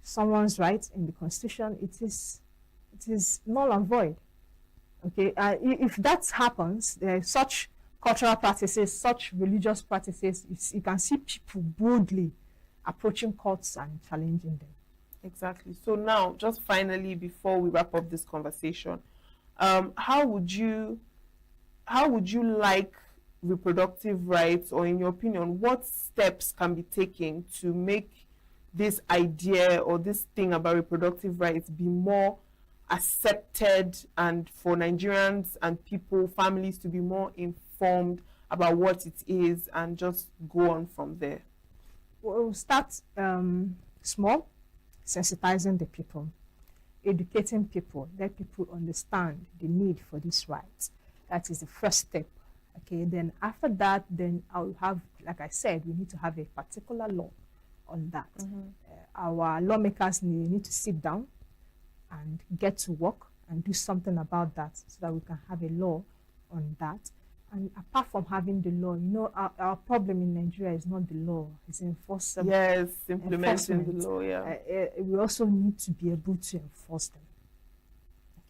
someone's rights in the Constitution, it is null and void. Okay, if that happens, there are such cultural practices, such religious practices, you can see people boldly approaching courts and challenging them. Exactly. So now, just finally, before we wrap up this conversation, how would you like reproductive rights, or in your opinion, what steps can be taken to make this idea or this thing about reproductive rights be more accepted, and for Nigerians and people, families, to be more informed about what it is, and just go on from there? We'll start small, sensitizing the people. educating people, let people understand the need for these rights. That is the first step. Okay, then after that, then I'll have, like I said, we need to have a particular law on that. Our lawmakers need to sit down and get to work and do something about that so that we can have a law on that. And apart from having the law, our problem in Nigeria is not the law, it's enforcement. Yes, implementing the law, we also need to be able to enforce them.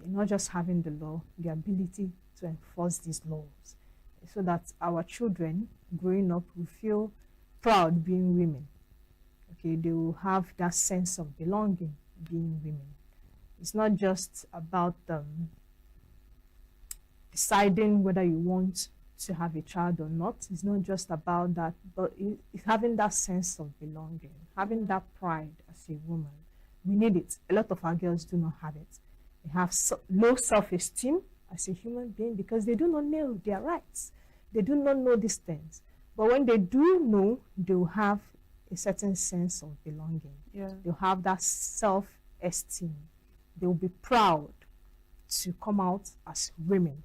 Okay, not just having the law, the ability to enforce these laws, so that our children growing up will feel proud being women. Okay, they will have that sense of belonging being women. It's not just about deciding whether you want to have a child or not. It's not just about that, but it's having that sense of belonging, having that pride as a woman. We need it. A lot of our girls do not have it. They have low self-esteem as a human being because they do not know their rights. They do not know these things. But when they do know, they will have a certain sense of belonging. Yeah. They'll have that self-esteem. They will be proud to come out as women.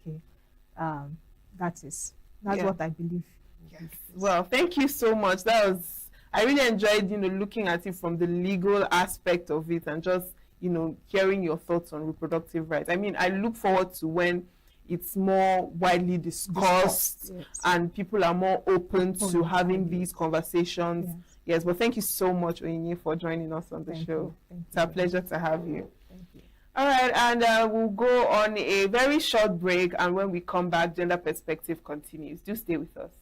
Okay, that's what I believe. Yes. Well, thank you so much. I really enjoyed, looking at it from the legal aspect of it and just, hearing your thoughts on reproductive rights. I mean, I look forward to when it's more widely discussed and people are more open to having these conversations. Yes, but thank you so much, Onyinye, for joining us on the show. It's a pleasure to have you. Thank you. All right, and we'll go on a very short break, and when we come back, Gender Perspective continues. Do stay with us.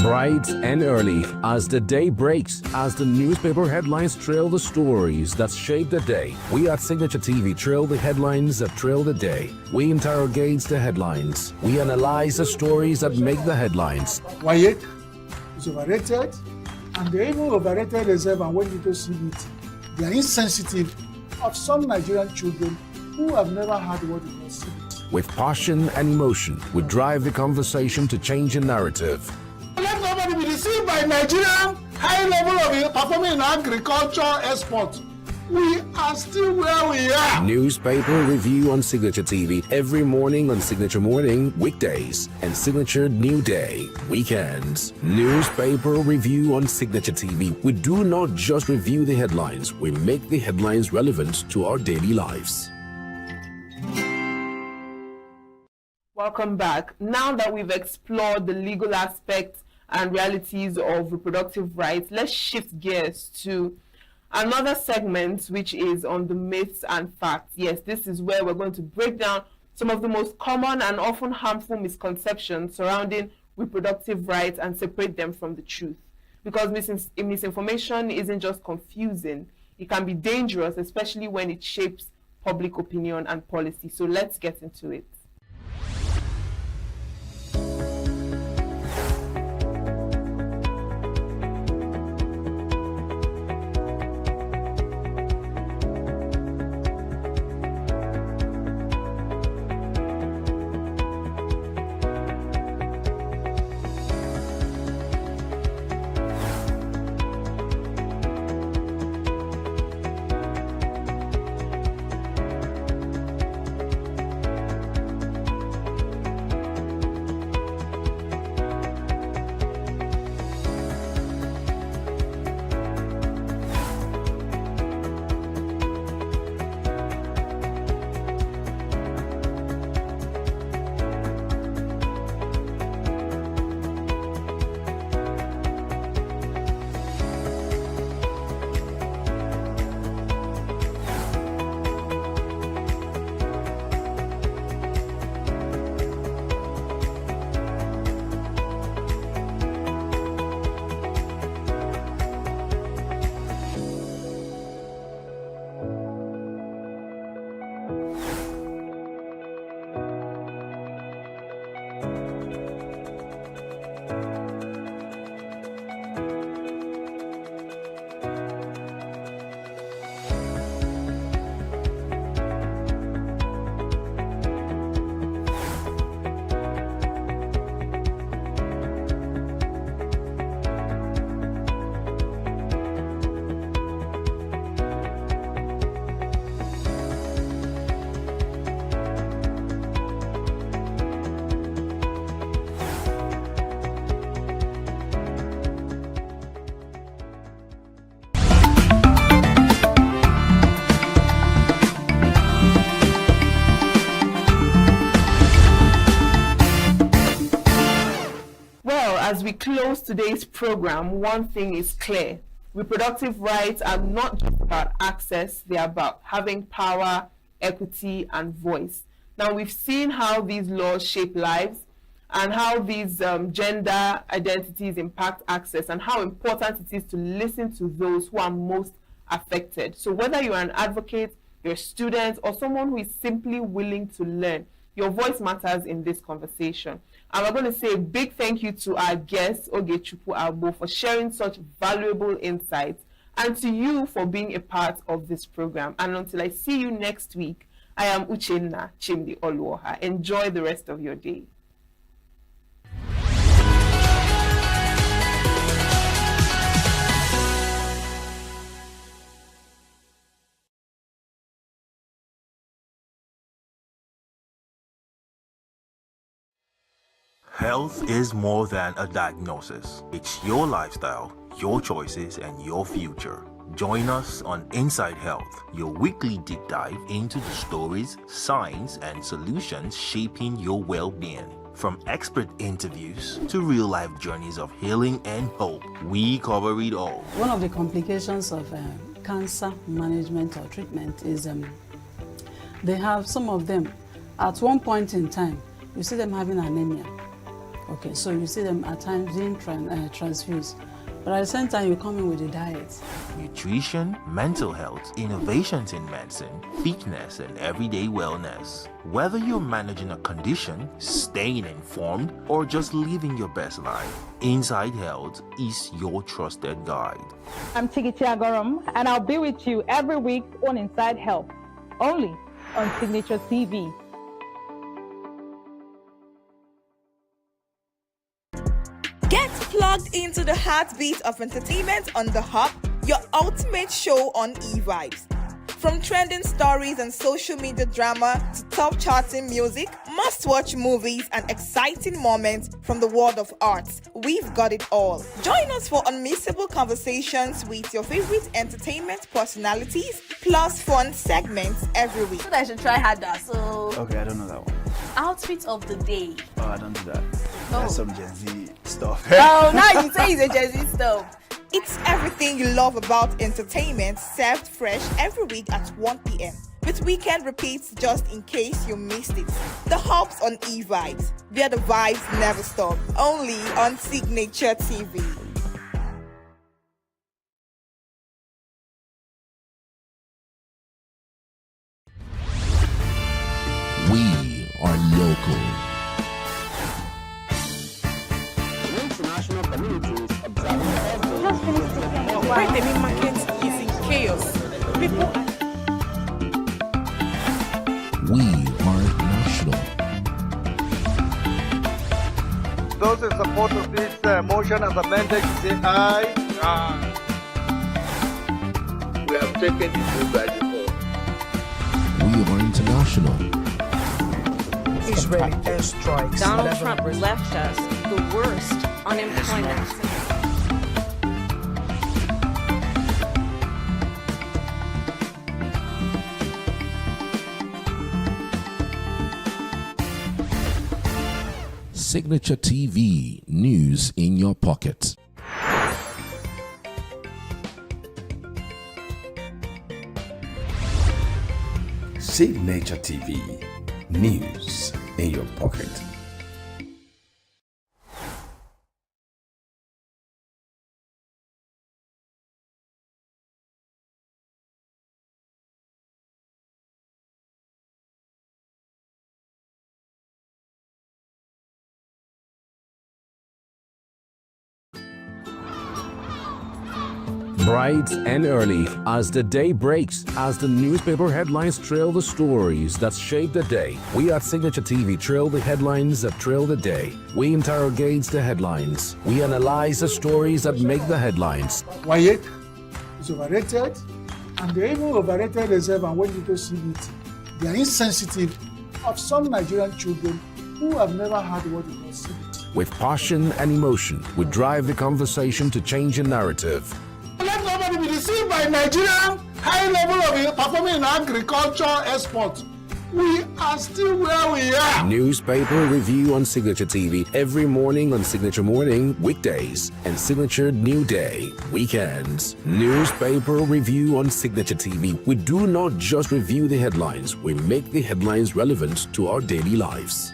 Bright and early, as the day breaks, as the newspaper headlines trail the stories that shape the day, we at Signature TV trail the headlines that trail the day. We interrogate the headlines. We analyze the stories that make the headlines. Quiet is overrated, and they even overrated themselves, and when you don't see it, they are insensitive of some Nigerian children who have never had what it was. With passion and emotion, we drive the conversation to change a narrative. Let nobody be deceived by Nigerian high level of performing in agriculture export. We are still where we are. Newspaper review on Signature TV every morning on Signature Morning, weekdays, and Signature New Day, weekends. Newspaper review on Signature TV. We do not just review the headlines, we make the headlines relevant to our daily lives. Welcome back. Now that we've explored the legal aspects and realities of reproductive rights, let's shift gears to another segment, which is on the myths and facts. Yes, this is where we're going to break down some of the most common and often harmful misconceptions surrounding reproductive rights and separate them from the truth. Because misinformation isn't just confusing, it can be dangerous, especially when it shapes public opinion and policy. So let's get into it. as we close today's program, one thing is clear. Reproductive rights are not just about access, they are about having power, equity, and voice. Now, we've seen how these laws shape lives and how these gender identities impact access and how important it is to listen to those who are most affected. So whether you're an advocate, you're a student, or someone who is simply willing to learn, your voice matters in this conversation. And we're going to say a big thank you to our guest, Ogechukwu Agbo, for sharing such valuable insights, and to you for being a part of this program. And until I see you next week, I am Uchenna Chimdi Oluoha. Enjoy the rest of your day. Health is more than a diagnosis. It's your lifestyle, your choices, and your future. Join us on Inside Health, your weekly deep dive into the stories, science, and solutions shaping your well-being. From expert interviews to real-life journeys of healing and hope, we cover it all. One of the complications of cancer management or treatment is they have some of them, at one point in time, you see them having anemia. Okay, so you see them at times being transfused. But at the same time, you come in with a diet. Nutrition, mental health, innovations in medicine, fitness, and everyday wellness. Whether you're managing a condition, staying informed, or just living your best life, Inside Health is your trusted guide. I'm Tigiti Agorum, and I'll be with you every week on Inside Health, only on Signature TV. Get plugged into the heartbeat of entertainment on The Hub, your ultimate show on e-vibes. From trending stories and social media drama to top charting music, must-watch movies and exciting moments from the world of arts, we've got it all. Join us for unmissable conversations with your favorite entertainment personalities, plus fun segments every week. So I should try harder. So Okay, I don't know that one. outfit of the day. Oh, I don't do that. That's some Gen Z stuff. Oh, now you say it's a Gen Z stuff. It's everything you love about entertainment, served fresh every week at 1 p.m. with weekend repeats just in case you missed it. The Hubs on e-vibes, where the vibes never stop. Only on Signature TV. We are local. International communities Where the main market is in chaos. People We are national. Those in support of this motion as amended, say aye. Aye. We have taken the bill by default. We are international. Israeli airstrikes. Donald Trump left us the worst unemployment. Signature TV, news in your pocket. Signature TV, news in your pocket. Bright and early as the day breaks, as the newspaper headlines trail the stories that shape the day. We at Signature TV trail the headlines that trail the day. We interrogate the headlines. We analyze the stories that make the headlines. Wayek is overrated, and they even overrated themselves and went into CBT. They are insensitive of some Nigerian children who have never had what we call CBT. With passion and emotion, we drive the conversation to change a narrative. Let nobody be deceived by Nigerian high level of performing in agriculture export. we are still where we are. Newspaper review on Signature TV every morning on Signature Morning, weekdays, and Signature New Day, weekends. Newspaper review on Signature TV. We do not just review the headlines, we make the headlines relevant to our daily lives.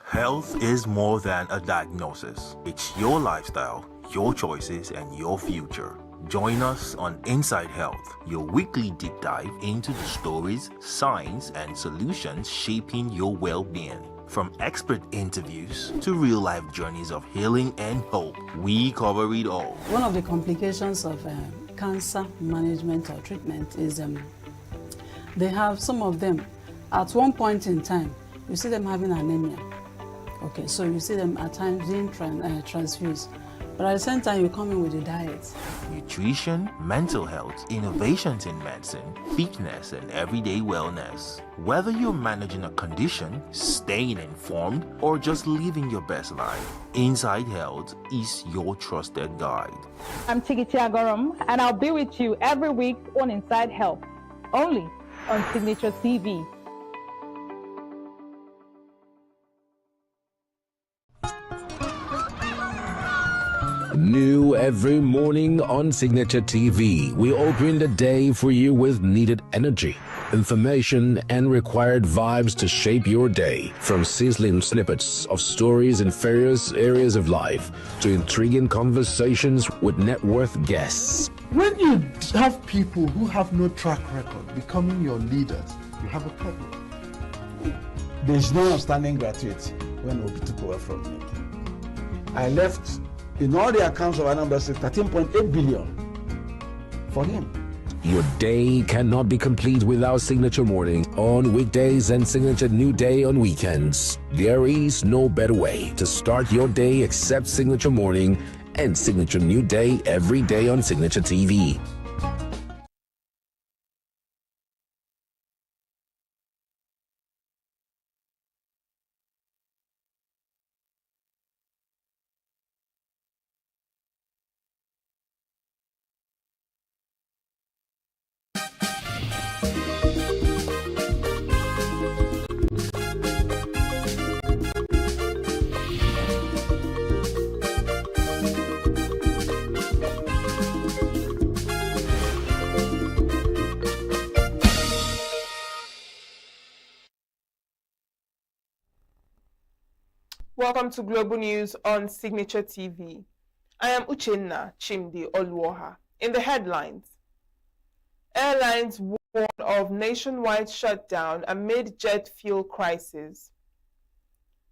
Health is more than a diagnosis. It's your lifestyle, your choices, and your future. Join us on Inside Health, your weekly deep dive into the stories, science, and solutions shaping your well-being. From expert interviews to real-life journeys of healing and hope, we cover it all. One of the complications of cancer management or treatment is they have some of them, at one point in time, you see them having anemia. Okay, so you see them at times being transfused. But at the same time, you come in with a diet. Nutrition, mental health, innovations in medicine, fitness, and everyday wellness. Whether you're managing a condition, staying informed, or just living your best life, Inside Health is your trusted guide. I'm Tigiti Agorom, and I'll be with you every week on Inside Health, only on Signature TV. New every morning on Signature TV, we open the day for you with needed energy, information, and required vibes to shape your day. From sizzling snippets of stories in various areas of life to intriguing conversations with net worth guests. When you have people who have no track record becoming your leaders, you have a problem. There's no outstanding gratuity when Obi took over from me. I left in all the accounts of Anambra State 13.8 billion for him. Your day cannot be complete without Signature Morning on weekdays and Signature New Day on weekends. There is no better way to start your day except Signature Morning and Signature New Day every day on Signature TV. Welcome to Global News on Signature TV. I am Uchenna Chimdi Oluoha. In the headlines, airlines warn of nationwide shutdown amid jet fuel crisis.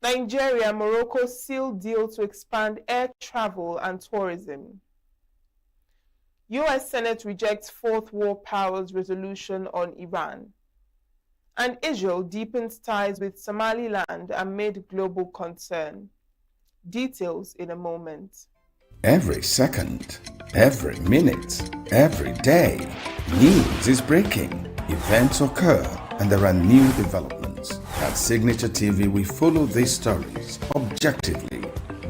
Nigeria, Morocco seal deal to expand air travel and tourism. US Senate rejects fourth war powers resolution on Iran. And Israel deepens ties with Somaliland amid global concern. Details in a moment. Every second, every minute, every day, news is breaking. Events occur and there are new developments. At Signature TV, we follow these stories objectively,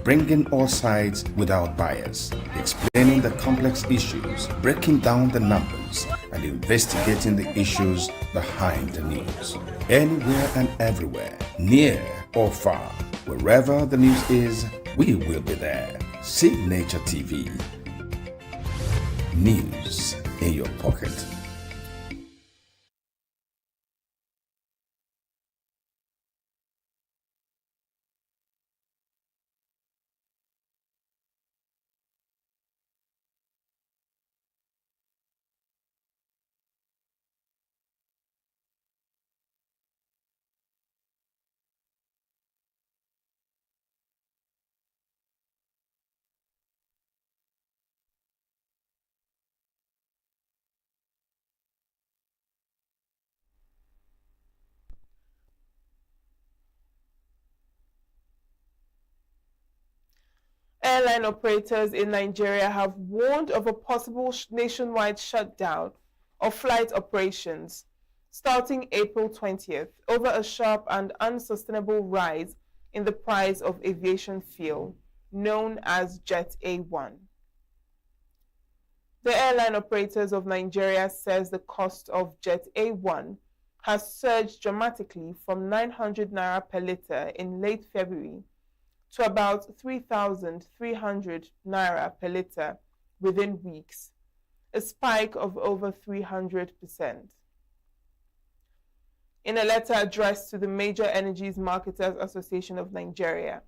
bringing all sides without bias, explaining the complex issues, breaking down the numbers, and investigating the issues behind the news. Anywhere and everywhere, near or far, wherever the news is, we will be there. Signature TV. News in your pocket. Airline operators in Nigeria have warned of a possible nationwide shutdown of flight operations starting April 20th over a sharp and unsustainable rise in the price of aviation fuel, known as Jet A1. The Airline Operators of Nigeria says the cost of Jet A1 has surged dramatically from 900 naira per litre in late February to about 3,300 naira per litre within weeks, a spike of over 300%. In a letter addressed to the Major Energies Marketers Association of Nigeria,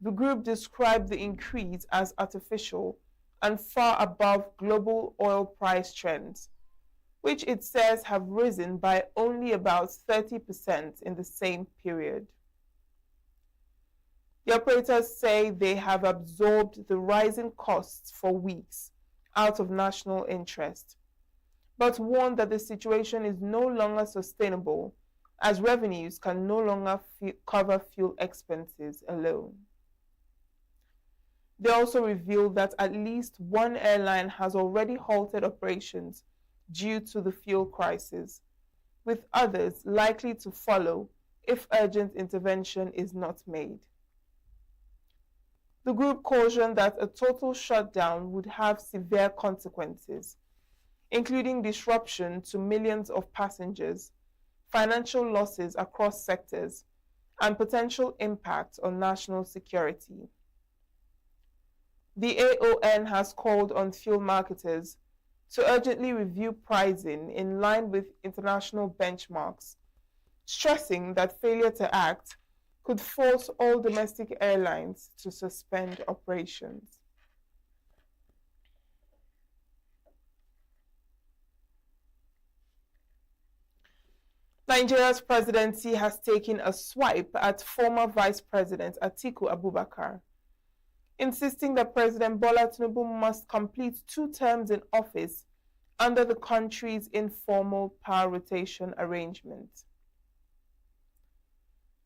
the group described the increase as artificial and far above global oil price trends, which it says have risen by only about 30% in the same period. The operators say they have absorbed the rising costs for weeks out of national interest, but warn that the situation is no longer sustainable as revenues can no longer cover fuel expenses alone. They also revealed that at least one airline has already halted operations due to the fuel crisis, with others likely to follow if urgent intervention is not made. The group cautioned that a total shutdown would have severe consequences, including disruption to millions of passengers, financial losses across sectors, and potential impact on national security. The AON has called on fuel marketers to urgently review pricing in line with international benchmarks, stressing that failure to act could force all domestic airlines to suspend operations. Nigeria's presidency has taken a swipe at former Vice President Atiku Abubakar, insisting that President Bola Tinubu must complete 2 terms in office under the country's informal power rotation arrangement.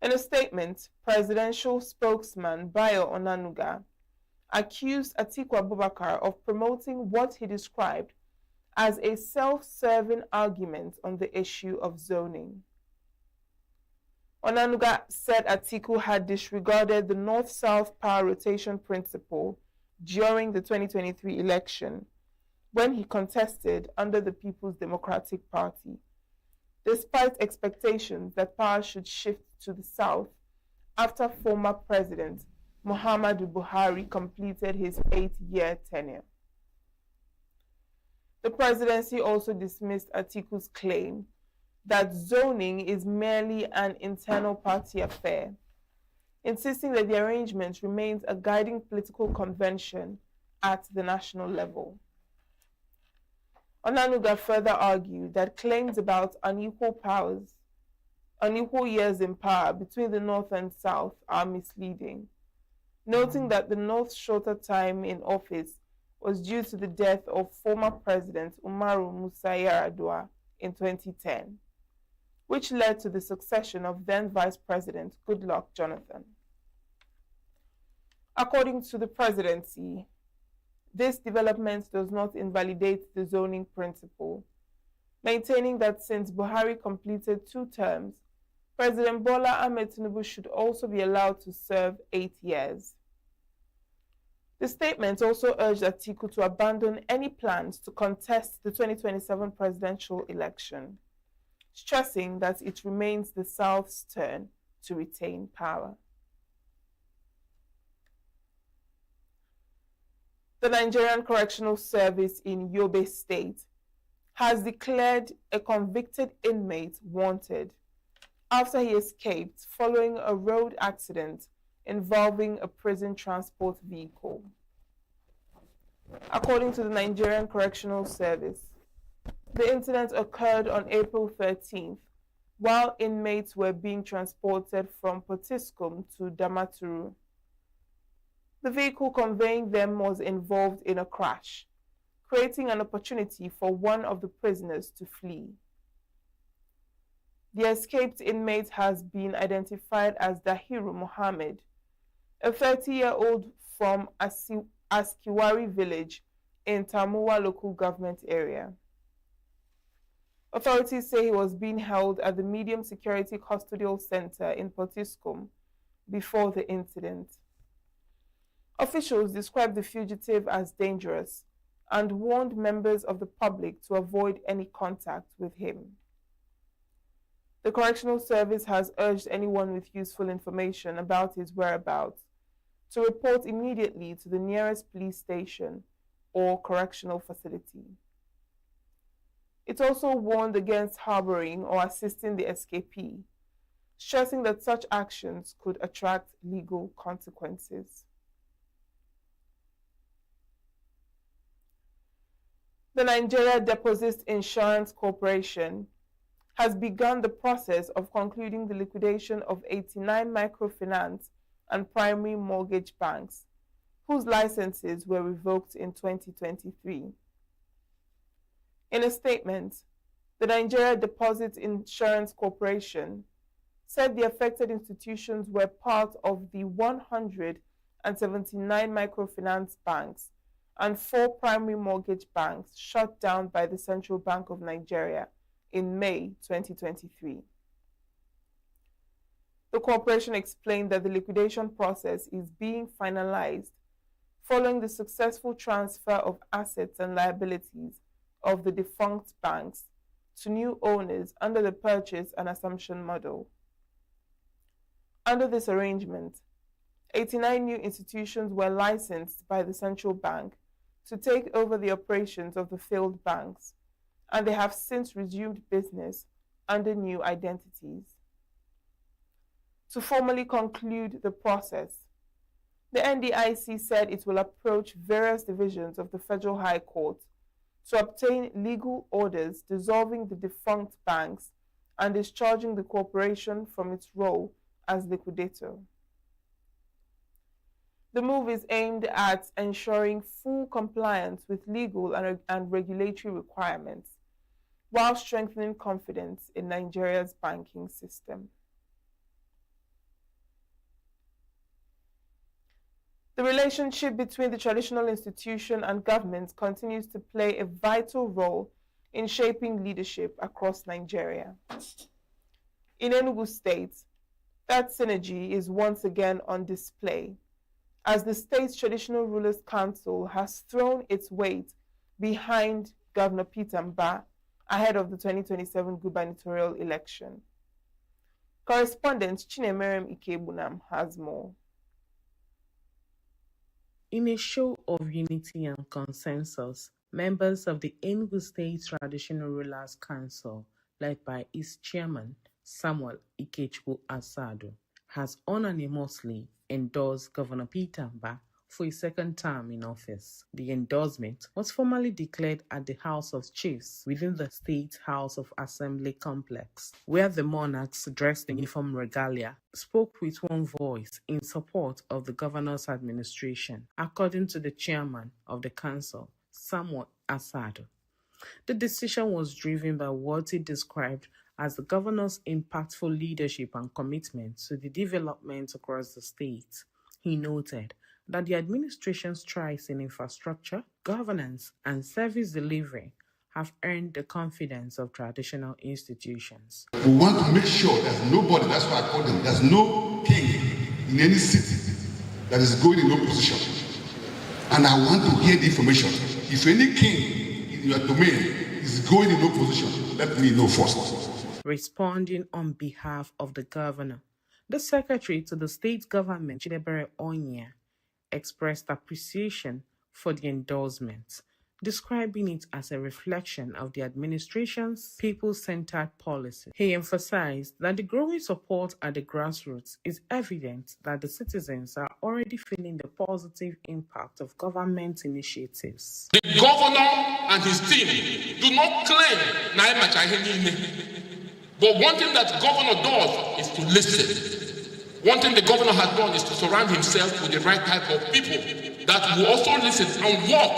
In a statement, presidential spokesman Bayo Onanuga accused Atiku Abubakar of promoting what he described as a self-serving argument on the issue of zoning. Onanuga said Atiku had disregarded the North-South power rotation principle during the 2023 election when he contested under the People's Democratic Party, despite expectations that power should shift to the South after former President Muhammadu Buhari completed his 8-year tenure. The presidency also dismissed Atiku's claim that zoning is merely an internal party affair, insisting that the arrangement remains a guiding political convention at the national level. Onanuga further argued that claims about unequal years in power between the North and South are misleading, noting that the North's shorter time in office was due to the death of former President Umaru Musa Yar'Adua in 2010, which led to the succession of then Vice President Goodluck Jonathan. According to the presidency, this development does not invalidate the zoning principle, maintaining that since Buhari completed 2 terms, President Bola Ahmed Tinubu should also be allowed to serve 8 years. The statement also urged Atiku to abandon any plans to contest the 2027 presidential election, stressing that it remains the South's turn to retain power. The Nigerian Correctional Service in Yobe State has declared a convicted inmate wanted after he escaped following a road accident involving a prison transport vehicle. According to the Nigerian Correctional Service, the incident occurred on April 13th while inmates were being transported from Potiskum to Damaturu. The vehicle conveying them was involved in a crash, creating an opportunity for one of the prisoners to flee. The escaped inmate has been identified as Dahiru Mohammed, a 30-year-old from Askiwari village in Tamuwa local government area. Authorities say he was being held at the medium security custodial center in Potiskum before the incident. Officials described the fugitive as dangerous and warned members of the public to avoid any contact with him. The Correctional Service has urged anyone with useful information about his whereabouts to report immediately to the nearest police station or correctional facility. It also warned against harboring or assisting the escapee, stressing that such actions could attract legal consequences. The Nigeria Deposit Insurance Corporation has begun the process of concluding the liquidation of 89 microfinance and primary mortgage banks, whose licenses were revoked in 2023. In a statement, the Nigeria Deposit Insurance Corporation said the affected institutions were part of the 179 microfinance banks and 4 primary mortgage banks shut down by the Central Bank of Nigeria in May 2023. The corporation explained that the liquidation process is being finalized following the successful transfer of assets and liabilities of the defunct banks to new owners under the purchase and assumption model. Under this arrangement, 89 new institutions were licensed by the central bank to take over the operations of the failed banks, and they have since resumed business under new identities. To formally conclude the process, the NDIC said it will approach various divisions of the Federal High Court to obtain legal orders dissolving the defunct banks and discharging the corporation from its role as liquidator. The move is aimed at ensuring full compliance with legal and regulatory requirements, while strengthening confidence in Nigeria's banking system. The relationship between the traditional institution and government continues to play a vital role in shaping leadership across Nigeria. In ENUGU State, that synergy is once again on display, as the state's Traditional Rulers Council has thrown its weight behind Governor Peter Mbah ahead of the 2027 gubernatorial election. Correspondent Chinemerem Ikebunam has more. In a show of unity and consensus, members of the ENUGU State Traditional Rulers Council, led by its chairman, Samuel Ikechukwu Asado, has unanimously endorsed Governor Peter Mbah for a second term in office. The endorsement was formally declared at the House of Chiefs within the State House of Assembly complex, where the monarchs dressed in uniform regalia spoke with one voice in support of the governor's administration, according to the chairman of the council, Samuel Asado. The decision was driven by what he described as the governor's impactful leadership and commitment to the development across the state. He noted that the administration's strides in infrastructure, governance, and service delivery have earned the confidence of traditional institutions. We want to make sure there's nobody, that's why I call them, there's no king in any city that is going in no position. And I want to hear the information. If any king in your domain is going in no position, let me know first. Responding on behalf of the governor, the secretary to the state government, Chidebere Onya, expressed appreciation for the endorsement, describing it as a reflection of the administration's people-centered policy. He emphasized that the growing support at the grassroots is evident that the citizens are already feeling the positive impact of government initiatives. The governor and his team do not claim, but one thing that governor does is to listen. One thing the governor has done is to surround himself with the right type of people that will also listen and work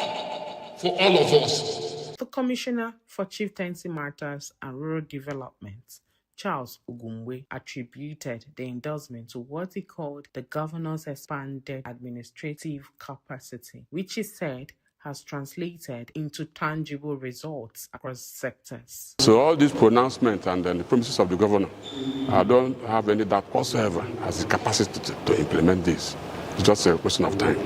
for all of us. The Commissioner for Chieftaincy Matters and Rural Development, Charles Ugumwe, attributed the endorsement to what he called the governor's expanded administrative capacity, which he said has translated into tangible results across sectors. So all these pronouncements and the promises of the governor, I don't have any doubt whatsoever has the capacity to implement this. It's just a question of time.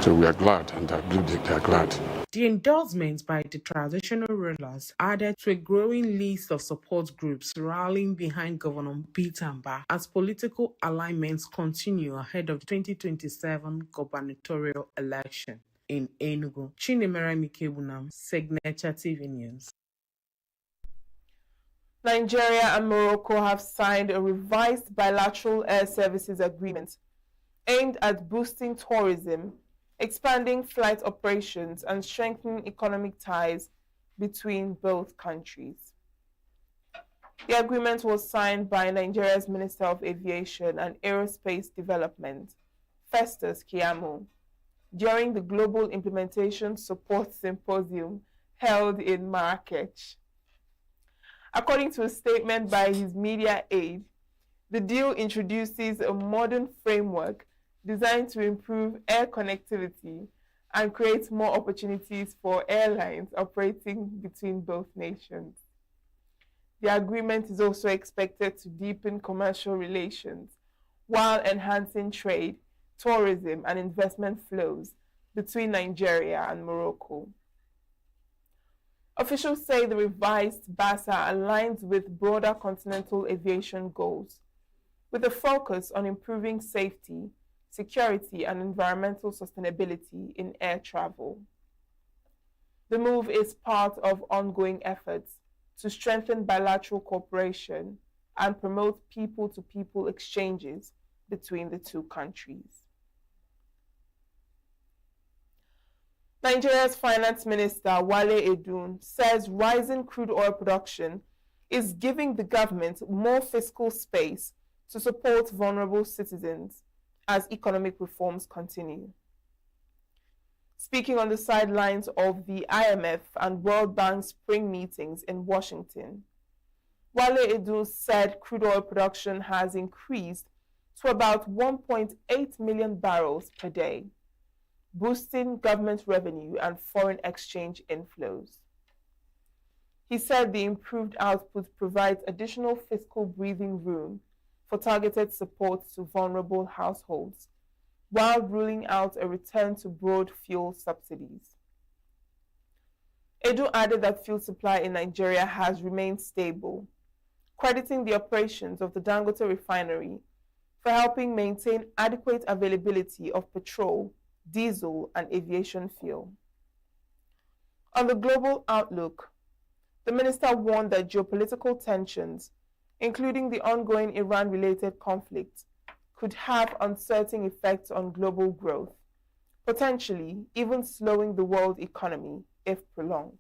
So we are glad, and I believe they are glad. The endorsement by the traditional rulers added to a growing list of support groups rallying behind Governor Peter Mbah as political alignments continue ahead of the 2027 gubernatorial election in Enugu. Chinemere Mikebunam, Signature TV News. Nigeria and Morocco have signed a revised bilateral air services agreement aimed at boosting tourism, expanding flight operations, and strengthening economic ties between both countries. The agreement was signed by Nigeria's Minister of Aviation and Aerospace Development, Festus Keyamo, during the Global Implementation Support Symposium held in Marrakech. According to a statement by his media aide, the deal introduces a modern framework designed to improve air connectivity and create more opportunities for airlines operating between both nations. The agreement is also expected to deepen commercial relations while enhancing trade, tourism, and investment flows between Nigeria and Morocco. Officials say the revised BASA aligns with broader continental aviation goals, with a focus on improving safety, security, and environmental sustainability in air travel. The move is part of ongoing efforts to strengthen bilateral cooperation and promote people-to-people exchanges between the two countries. Nigeria's Finance Minister Wale Edun says rising crude oil production is giving the government more fiscal space to support vulnerable citizens as economic reforms continue. Speaking on the sidelines of the IMF and World Bank spring meetings in Washington, Wale Edun said crude oil production has increased to about 1.8 million barrels per day, boosting government revenue and foreign exchange inflows. He said the improved output provides additional fiscal breathing room for targeted support to vulnerable households, while ruling out a return to broad fuel subsidies. Edu added that fuel supply in Nigeria has remained stable, crediting the operations of the Dangote refinery for helping maintain adequate availability of petrol, diesel, and aviation fuel. On the global outlook, the minister warned that geopolitical tensions, including the ongoing Iran-related conflict, could have uncertain effects on global growth, potentially even slowing the world economy if prolonged.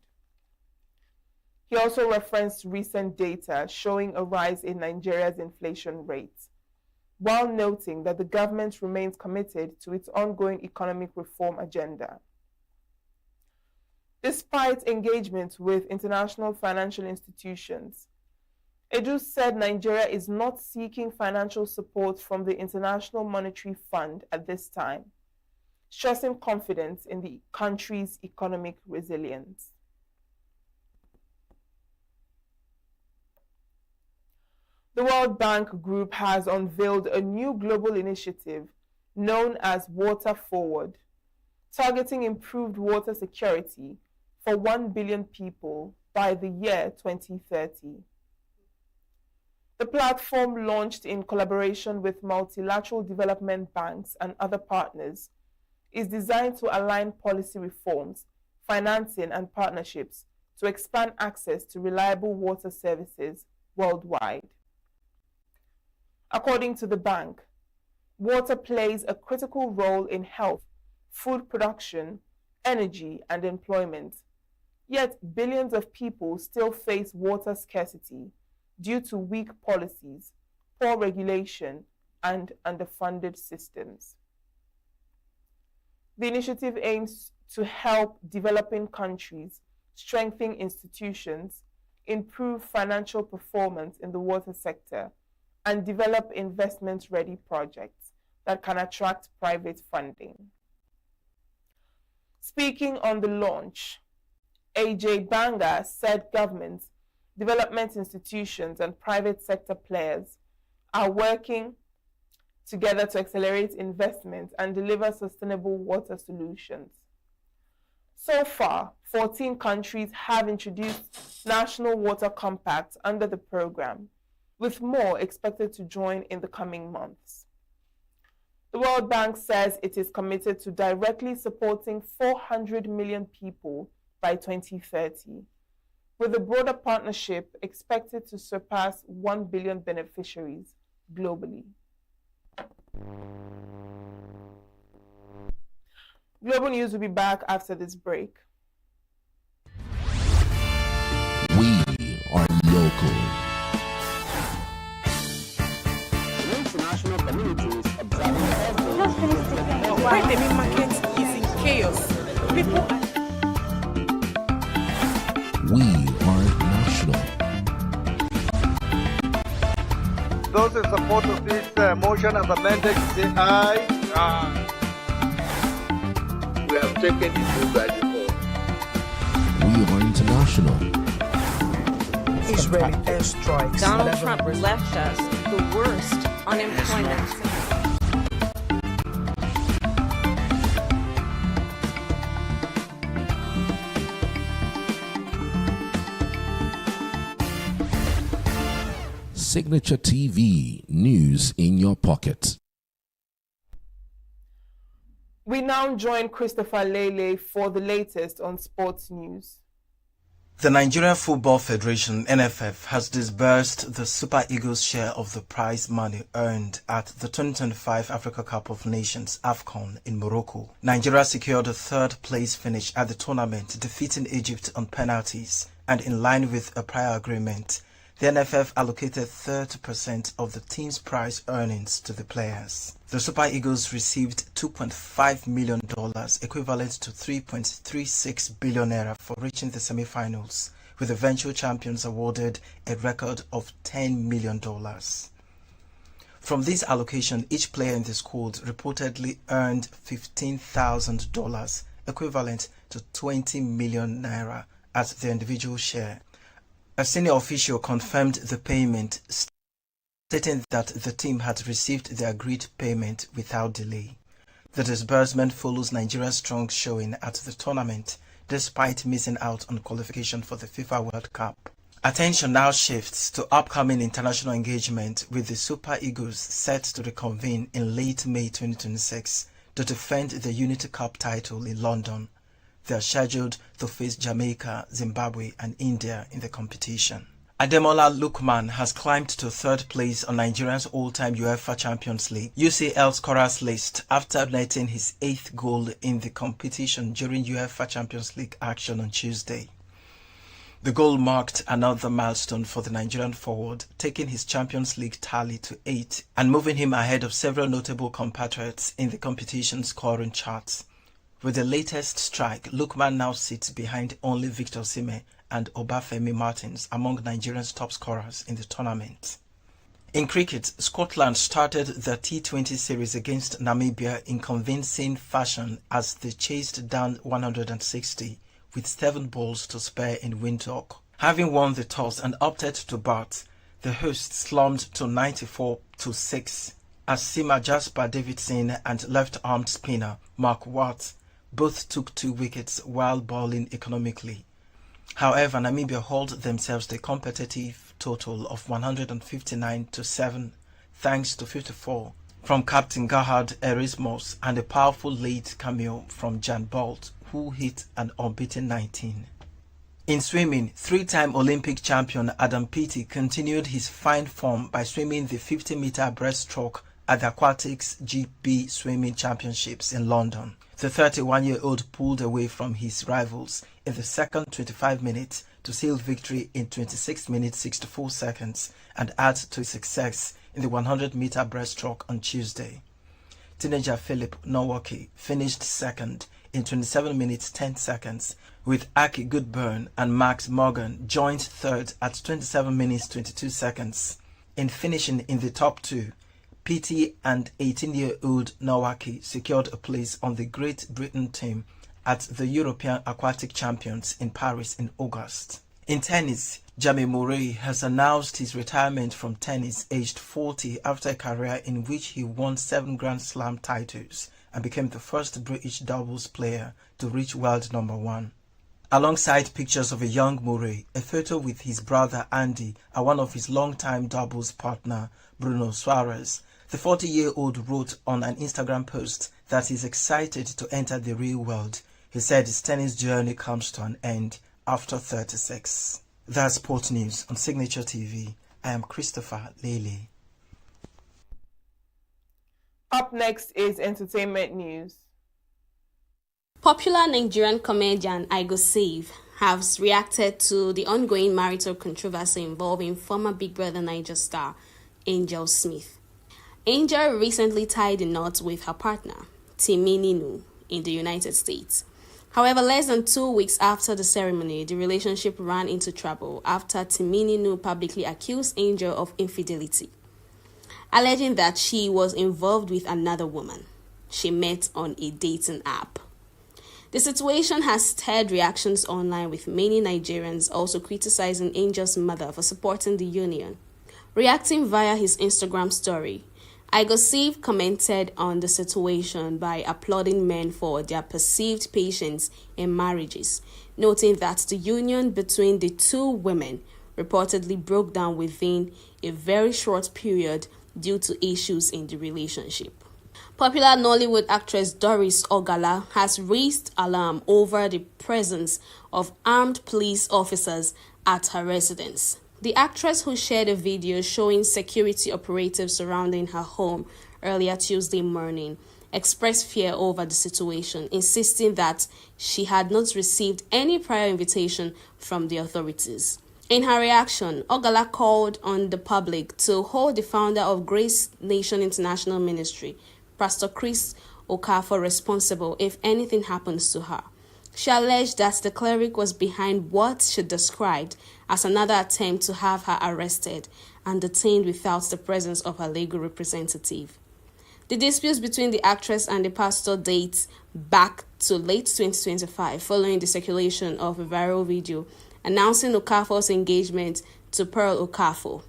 He also referenced recent data showing a rise in Nigeria's inflation rate, while noting that the government remains committed to its ongoing economic reform agenda. Despite engagement with international financial institutions, Edu said Nigeria is not seeking financial support from the International Monetary Fund at this time, stressing confidence in the country's economic resilience. The World Bank Group has unveiled a new global initiative known as Water Forward, targeting improved water security for 1 billion people by the year 2030. The platform, launched in collaboration with multilateral development banks and other partners, is designed to align policy reforms, financing, and partnerships to expand access to reliable water services worldwide. According to the bank, water plays a critical role in health, food production, energy, and employment. Yet billions of people still face water scarcity due to weak policies, poor regulation, and underfunded systems. The initiative aims to help developing countries strengthen institutions, improve financial performance in the water sector, and develop investment-ready projects that can attract private funding. Speaking on the launch, AJ Banga said governments, development institutions, and private sector players are working together to accelerate investment and deliver sustainable water solutions. So far, 14 countries have introduced national water compacts under the program, with more expected to join in the coming months. The World Bank says it is committed to directly supporting 400 million people by 2030, with the broader partnership expected to surpass 1 billion beneficiaries globally. Global News will be back after this break. We are local. International communities observing Why the meat market is in chaos. People We are national. Those in support of this motion as amended, say aye. We have taken the vote by default. We are international. Israeli airstrikes. Donald Trump left us the worst unemployment. Signature TV, news in your pocket. We now join Christopher Lele for the latest on sports news. The Nigerian Football Federation, NFF, has disbursed the Super Eagles' share of the prize money earned at the 2025 Africa Cup of Nations AFCON in Morocco. Nigeria secured a third-place finish at the tournament, defeating Egypt on penalties, and in line with a prior agreement, the NFF allocated 30% of the team's prize earnings to the players. The Super Eagles received $2.5 million, equivalent to 3.36 billion naira, for reaching the semi-finals, with the eventual champions awarded a record of $10 million. From this allocation, each player in the squad reportedly earned $15,000, equivalent to 20 million naira, as their individual share. A senior official confirmed the payment, stating that the team had received the agreed payment without delay. The disbursement follows Nigeria's strong showing at the tournament, despite missing out on qualification for the FIFA World Cup. Attention now shifts to upcoming international engagement, with the Super Eagles set to reconvene in late May 2026 to defend the Unity Cup title in London. They are scheduled to face Jamaica, Zimbabwe and India in the competition. Ademola Lookman has climbed to third place on Nigeria's all-time UEFA Champions League UCL scorers list after netting his 8th goal in the competition during UEFA Champions League action on Tuesday. The goal marked another milestone for the Nigerian forward, taking his Champions League tally to 8 and moving him ahead of several notable compatriots in the competition's scoring charts. With the latest strike, Lookman now sits behind only Victor Osimhen and Obafemi Martins among Nigeria's top scorers in the tournament. In cricket, Scotland started the T20 series against Namibia in convincing fashion as they chased down 160 with 7 balls to spare in Windhoek. Having won the toss and opted to bat, the hosts slumped to 94-6 as Sima Jasper Davidson and left-armed spinner Mark Watt both took 2 wickets while bowling economically. However, Namibia hauled themselves to a competitive total of 159-7 thanks to 54 from Captain Gerhard Erasmus and a powerful late cameo from Jan Bolt, who hit an unbeaten 19. In swimming, 3-time Olympic champion Adam Peaty continued his fine form by swimming the 50-meter breaststroke at the Aquatics GB Swimming Championships in London. The 31-year-old pulled away from his rivals in the second 25 minutes to seal victory in 26 minutes 64 seconds and add to his success in the 100-meter breaststroke on Tuesday. Teenager Philip Nowaki finished second in 27 minutes 10 seconds, with Aki Goodburn and Max Morgan joined third at 27 minutes 22 seconds. In finishing in the top 2, PT and 18-year-old Nowaki secured a place on the Great Britain team at the European Aquatic Champions in Paris in August. In tennis, Jamie Murray has announced his retirement from tennis aged 40 after a career in which he won 7 Grand Slam titles and became the first British doubles player to reach world number 1. Alongside pictures of a young Murray, a photo with his brother Andy and one of his longtime doubles partner Bruno Suarez, the 40-year-old wrote on an Instagram post that he's excited to enter the real world. He said his tennis journey comes to an end after 36. That's Sport News on Signature TV. I am Christopher Lele. Up next is entertainment news. Popular Nigerian comedian Igo Save has reacted to the ongoing marital controversy involving former Big Brother Naija star Angel Smith. Angel recently tied a knot with her partner, ENUGU, in the United States. However, less than 2 weeks after the ceremony, the relationship ran into trouble after ENUGU publicly accused Angel of infidelity, alleging that she was involved with another woman she met on a dating app. The situation has stirred reactions online, with many Nigerians also criticizing Angel's mother for supporting the union. Reacting via his Instagram story, Igo Save commented on the situation by applauding men for their perceived patience in marriages, noting that the union between the two women reportedly broke down within a very short period due to issues in the relationship. Popular Nollywood actress Doris Ogala has raised alarm over the presence of armed police officers at her residence. The actress, who shared a video showing security operatives surrounding her home earlier Tuesday morning, expressed fear over the situation, insisting that she had not received any prior invitation from the authorities. In her reaction, Ogala called on the public to hold the founder of Grace Nation International Ministry, Pastor Chris Okafor, responsible if anything happens to her. She alleged that the cleric was behind what she described as another attempt to have her arrested and detained without the presence of her legal representative. The disputes between the actress and the pastor dates back to late 2025, following the circulation of a viral video announcing Okafor's engagement to Pearl Okafor.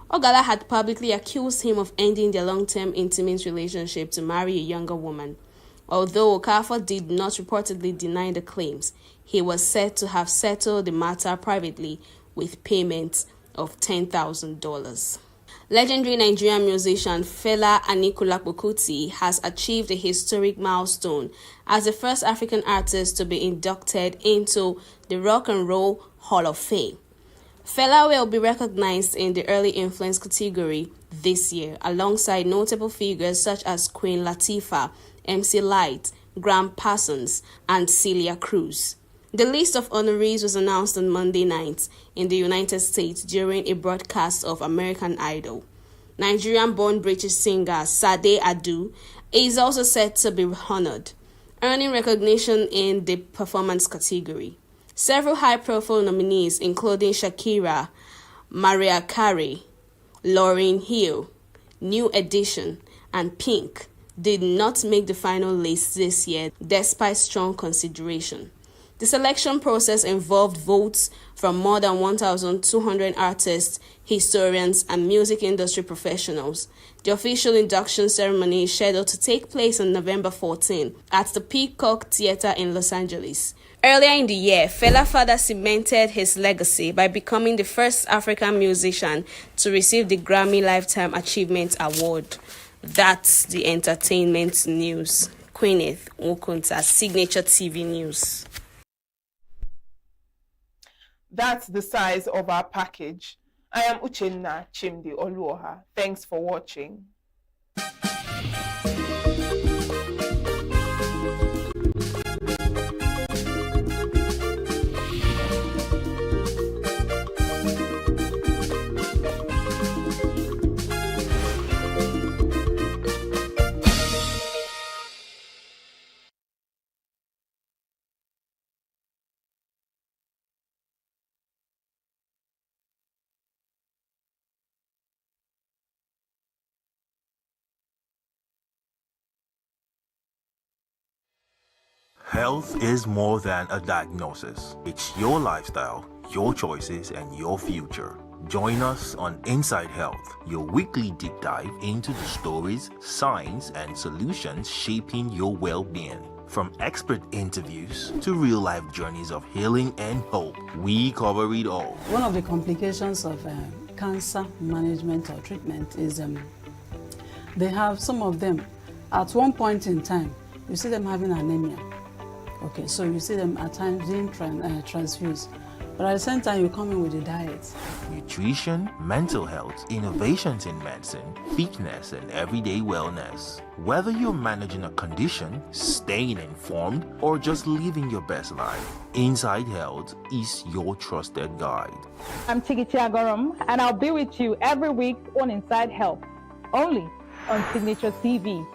Ogala had publicly accused him of ending their long-term intimate relationship to marry a younger woman. Although Okafor did not reportedly deny the claims, he was said to have settled the matter privately with payments of $10,000. Legendary Nigerian musician Fela Anikulapo Kuti has achieved a historic milestone as the first African artist to be inducted into the Rock and Roll Hall of Fame. Fela will be recognized in the early influence category this year, alongside notable figures such as Queen Latifah, MC Lyte, Graham Parsons, and Celia Cruz. The list of honorees was announced on Monday night in the United States during a broadcast of American Idol. Nigerian-born British singer Sade Adu is also set to be honored, earning recognition in the performance category. Several high-profile nominees, including Shakira, Mariah Carey, Lauryn Hill, New Edition, and Pink, did not make the final list this year despite strong consideration. The selection process involved votes from more than 1,200 artists, historians, and music industry professionals. The official induction ceremony is scheduled to take place on November 14 at the Peacock Theatre in Los Angeles. Earlier in the year, Fela further cemented his legacy by becoming the first African musician to receive the Grammy Lifetime Achievement Award. That's the entertainment news. Queeneth Okunta, Signature TV News. That's the size of our package. I am Uchenna Chimdi Oluoha. Thanks for watching. Health is more than a diagnosis. It's your lifestyle, your choices, and your future. Join us on Inside Health, your weekly deep dive into the stories, science, and solutions shaping your well-being. From expert interviews to real-life journeys of healing and hope, we cover it all. One of the complications of cancer management or treatment is they have some of them at one point in time, you see them having anemia. Okay, so you see them at times being transfused. But at the same time, you come in with a diet. Nutrition, mental health, innovations in medicine, fitness, and everyday wellness. Whether you're managing a condition, staying informed, or just living your best life, Inside Health is your trusted guide. I'm Tigiti Agorom, and I'll be with you every week on Inside Health, only on Signature TV.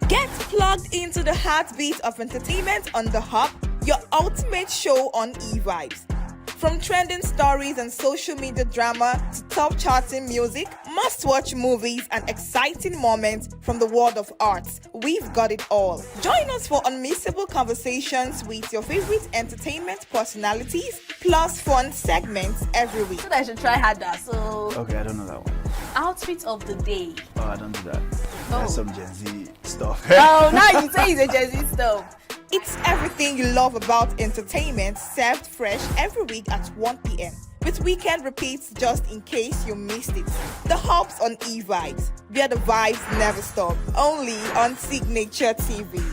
Get plugged into the heartbeat of entertainment on The Hub, your ultimate show on e-vibes. From trending stories and social media drama to top charting music, must-watch movies and exciting moments from the world of arts, we've got it all. Join us for unmissable conversations with your favorite entertainment personalities, plus fun segments every week. I should try harder, so... Okay, I don't know that one. Outfit of the day. Oh, I don't do that. That's some Gen Z stuff. Oh, now you say it's a Gen Z stuff. It's everything you love about entertainment, served fresh every week at 1 p.m. with weekend repeats just in case you missed it. The Hub's on e-vibes, where the vibes never stop. Only on Signature TV.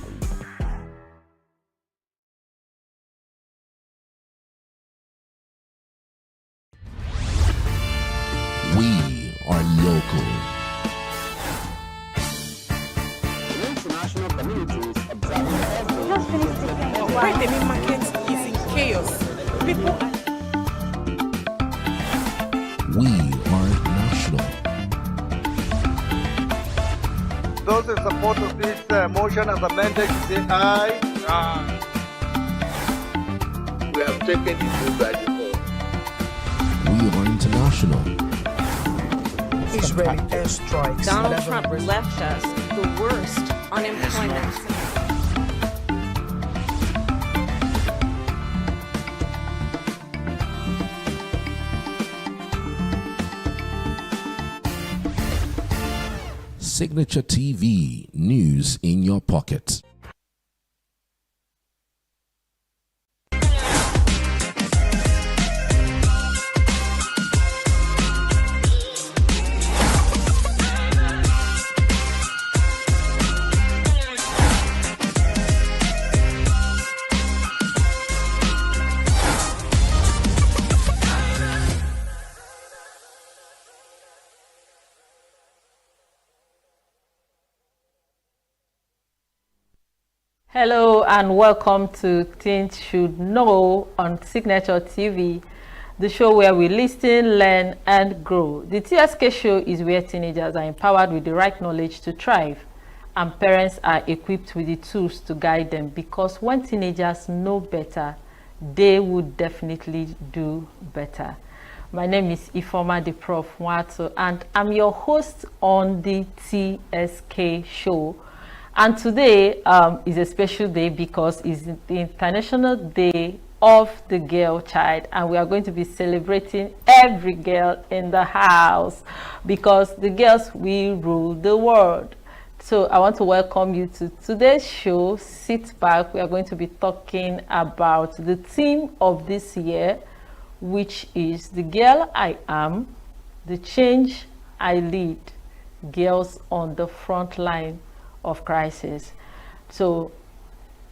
We are local. International communities observing Why the meat market is in chaos. People are... We are national. Those in support of this motion as amended, say aye. Aye. We have taken the vote by default. We are international. Israeli airstrikes. Donald Trump left us the worst unemployment. Signature TV, news in your pocket. Hello and welcome to Teens Should Know on Signature TV, the show where we listen, learn, and grow. The TSK show is where teenagers are empowered with the right knowledge to thrive, and parents are equipped with the tools to guide them, because when teenagers know better, they would definitely do better. My name is Ifoma the Prof Mwato, and I'm your host on the TSK show. And today is a special day because it's the International Day of the Girl Child, and we are going to be celebrating every girl in the house, because the girls will rule the world. So I want to welcome you to today's show. Sit back. We are going to be talking about the theme of this year, which is the girl I am, the change I lead, girls on the front line of crisis. So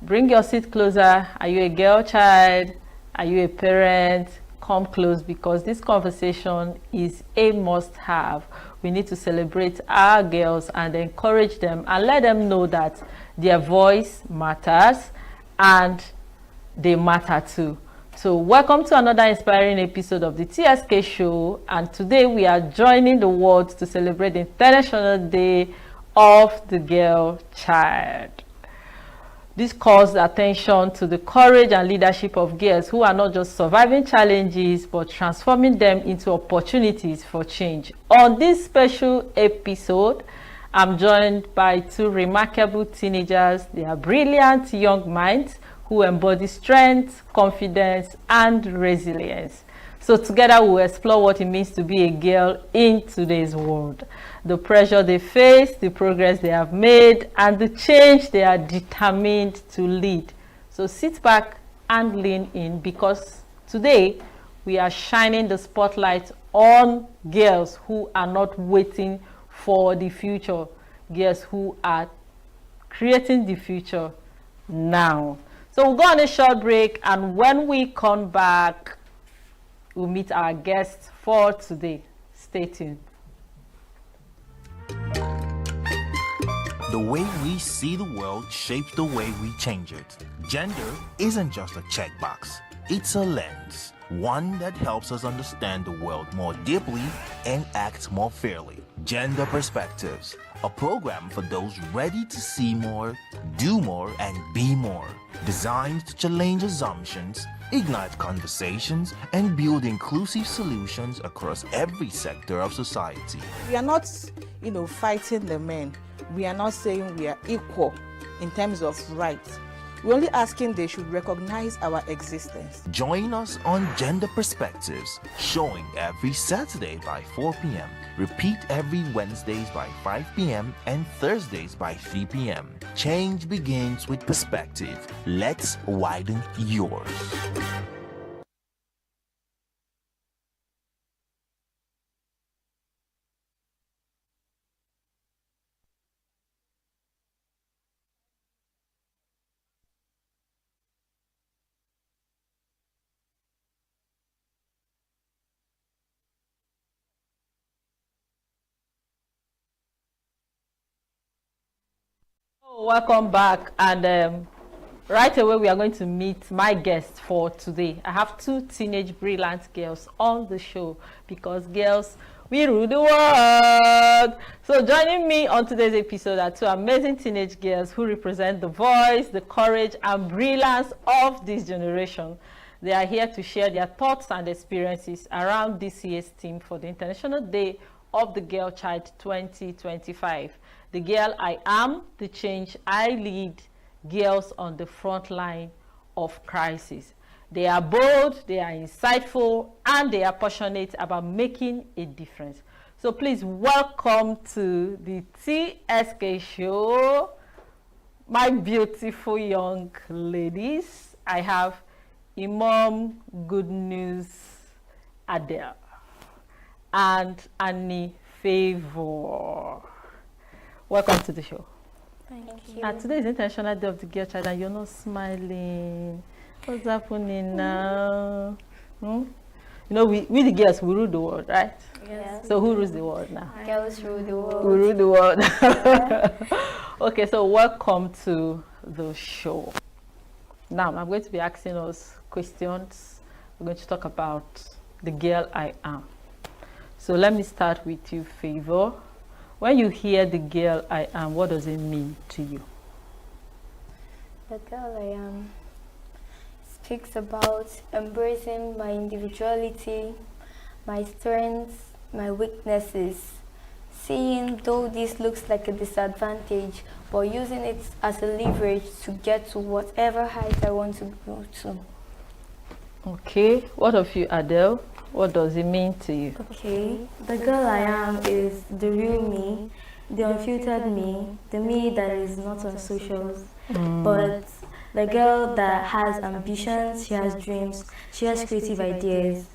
bring your seat closer. Are you a girl child? Are you a parent? Come close, because this conversation is a must-have. We need to celebrate our girls and encourage them and let them know that their voice matters and they matter too. So welcome to another inspiring episode of the TSK show, and today we are joining the world to celebrate the International Day of the Girl Child. This calls attention to the courage and leadership of girls who are not just surviving challenges but transforming them into opportunities for change. On this special episode, I'm joined by two remarkable teenagers. They are brilliant young minds who embody strength, confidence, and resilience. So together we'll explore what it means to be a girl in today's world, the pressure they face, the progress they have made, and the change they are determined to lead. So sit back and lean in, because today we are shining the spotlight on girls who are not waiting for the future, girls who are creating the future now. So we'll go on a short break, and when we come back, we'll meet our guests for today. Stay tuned. The way we see the world shapes the way we change it. Gender isn't just a checkbox, it's a lens. One that helps us understand the world more deeply and act more fairly. Gender Perspectives, a program for those ready to see more, do more, and be more. Designed to challenge assumptions, ignite conversations, and build inclusive solutions across every sector of society. We are not, fighting the men. We are not saying we are equal in terms of rights. We're only asking they should recognize our existence. Join us on Gender Perspectives, showing every Saturday by 4 p.m. Repeat every Wednesdays by 5 p.m. and Thursdays by 3 p.m. Change begins with perspective. Let's widen yours. Welcome back, and right away we are going to meet my guests for today. I have two teenage brilliant girls on the show, because girls, we rule the world. So joining me on today's episode are two amazing teenage girls who represent the voice, the courage, and brilliance of this generation. They are here to share their thoughts and experiences around this year's theme for the International Day of the Girl Child 2025. The girl I am, the change I lead, girls on the front line of crisis. They are bold, they are insightful, and they are passionate about making a difference. So please welcome to the TSK show, my beautiful young ladies. I have Imam Good News Adele and Annie Favor. Welcome to the show. Thank you. Today is International Day of the Girl Child, and you're not smiling. What's happening now? We the girls, we rule the world, right? Yes. So who rules the world now? Girls rule the world. We rule the world. Yeah. Okay, so welcome to the show. Now, I'm going to be asking us questions. We're going to talk about the girl I am. So let me start with you, Favor. When you hear the girl I am, what does it mean to you? The girl I am speaks about embracing my individuality, my strengths, my weaknesses, seeing though this looks like a disadvantage, but using it as a leverage to get to whatever height I want to go to. Okay, what of you, Adele? What does it mean to you? Okay, the girl I am is the real me, the unfiltered me, the me that is not on socials, but the girl that has ambitions, she has dreams, she has creative ideas.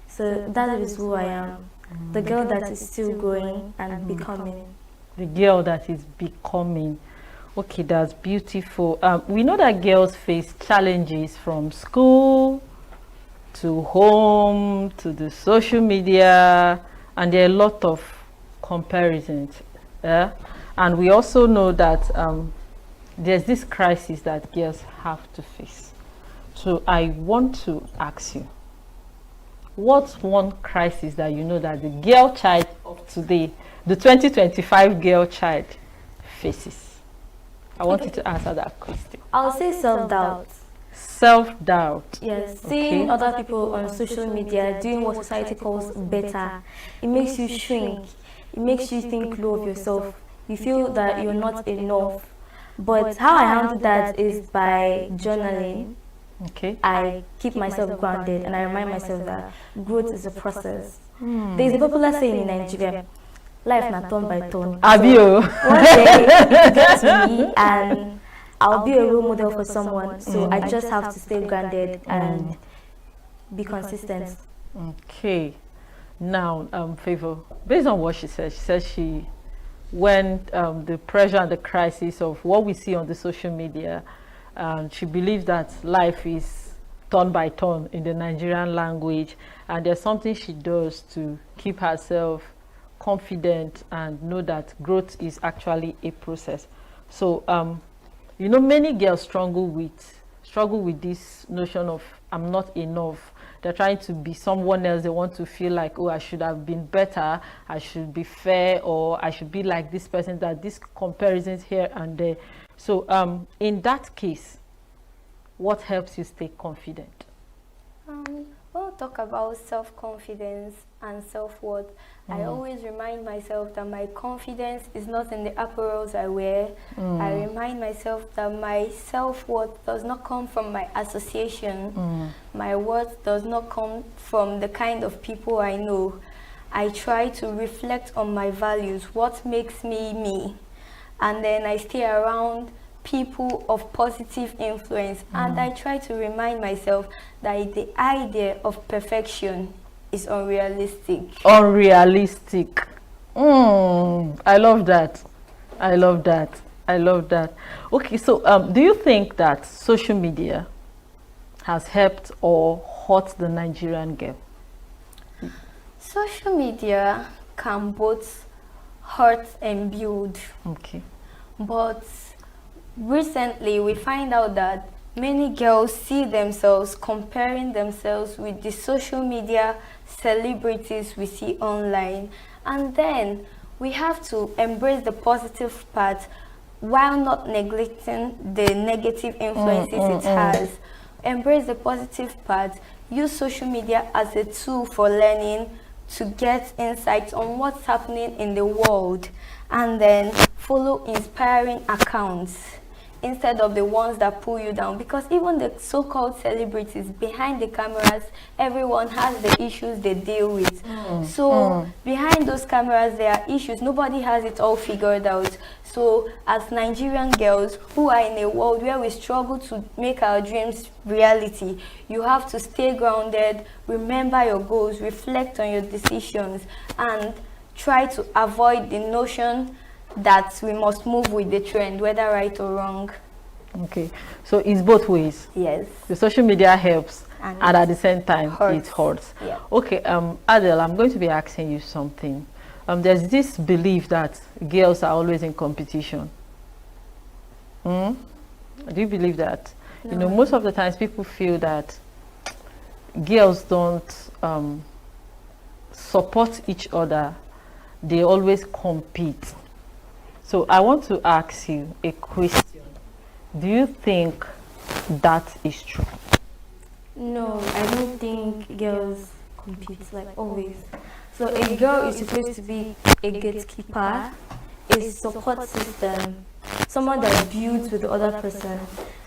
So that is who I am, the girl that is still growing and becoming. The girl that is becoming. Okay, that's beautiful. We know that girls face challenges from school to home, to the social media, and there are a lot of comparisons. And we also know that there's this crisis that girls have to face. So I want to ask you, what's one crisis that you know that the girl child of today, the 2025 girl child, faces? I want you to answer that question. I'll say self-doubt. Self-doubt. Yes, seeing other people on social media doing what society calls better, it makes you shrink. It makes you think low of yourself. You feel that you're not enough. But how I handle that is by journaling. Okay. I keep myself grounded and I remind myself that growth is a process. There's a popular saying in Nigeria, life not turn by turn. Abio. One day it gets to me and I'll be a role model for someone. So I just have to stay grounded and be consistent. Okay. Now, Favor, based on what she said when the pressure and the crisis of what we see on the social media, she believes that life is turn by turn in the Nigerian language, and there's something she does to keep herself confident and know that growth is actually a process. So, you know, many girls struggle with this notion of I'm not enough. They're trying to be someone else. They want to feel like, oh, I should have been better. I should be fair, or I should be like this person. That this comparisons here and there. So, in that case, what helps you stay confident? When we talk about self-confidence and self-worth, I always remind myself that my confidence is not in the apparels I wear. I remind myself that my self-worth does not come from my association. My worth does not come from the kind of people I know. I try to reflect on my values, what makes me me. And then I stay around people of positive influence, and I try to remind myself that the idea of perfection is unrealistic. Unrealistic. I love that. I love that. I love that. Okay, so do you think that social media has helped or hurt the Nigerian girl? Social media can both hurt and build. Okay. But recently we find out that many girls see themselves comparing themselves with the social media celebrities we see online, and then we have to embrace the positive part while not neglecting the negative influences it has. Embrace the positive part, use social media as a tool for learning, to get insights on what's happening in the world, and then follow inspiring accounts instead of the ones that pull you down, because even the so-called celebrities behind the cameras, everyone has the issues they deal with. So behind those cameras there are issues. Nobody has it all figured out. So as Nigerian girls who are in a world where we struggle to make our dreams reality, you have to stay grounded, remember your goals, reflect on your decisions, and try to avoid the notion that we must move with the trend, whether right or wrong. Okay, so it's both ways. Yes. The social media helps, and at the same time it hurts. Yeah. Okay, Adele, I'm going to be asking you something. There's this belief that girls are always in competition. Do you believe that? No. You know, most of the times people feel that girls don't support each other. They always compete. So I want to ask you a question. Do you think that is true? No, I don't think girls compete like always. So a girl is supposed to be a gatekeeper, a support system, someone that builds with the other person.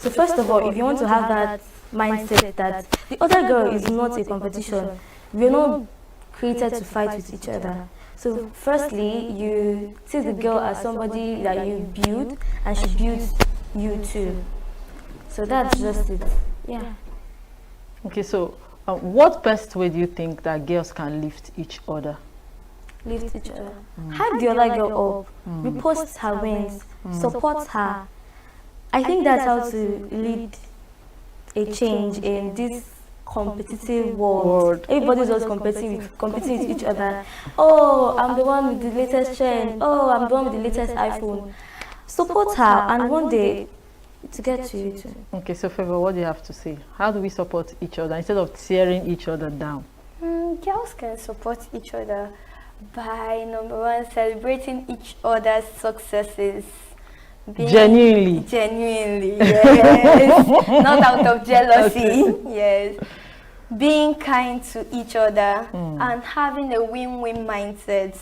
So first of all, if you want to have that mindset that the other girl is not a competition, we're not created to fight with each other. So firstly, you see the girl as somebody that you build, and she builds you too. So that's just it. Yeah. Okay, so what best way do you think that girls can lift each other? Lift each other. Hype the other girl up. Repost her wins. Support her. I think that's how to lead a change in this competitive world. Everybody's just competing with each other. Oh, I'm the one with the latest trend. Oh, I'm the one with the latest iPhone. Support her, and one day to get to you too. Okay, so Favor, what do you have to say? How do we support each other instead of tearing each other down? Girls can support each other by, number one, celebrating each other's successes. Genuinely, yes. Not out of jealousy. Okay. Yes. Being kind to each other and having a win-win mindset,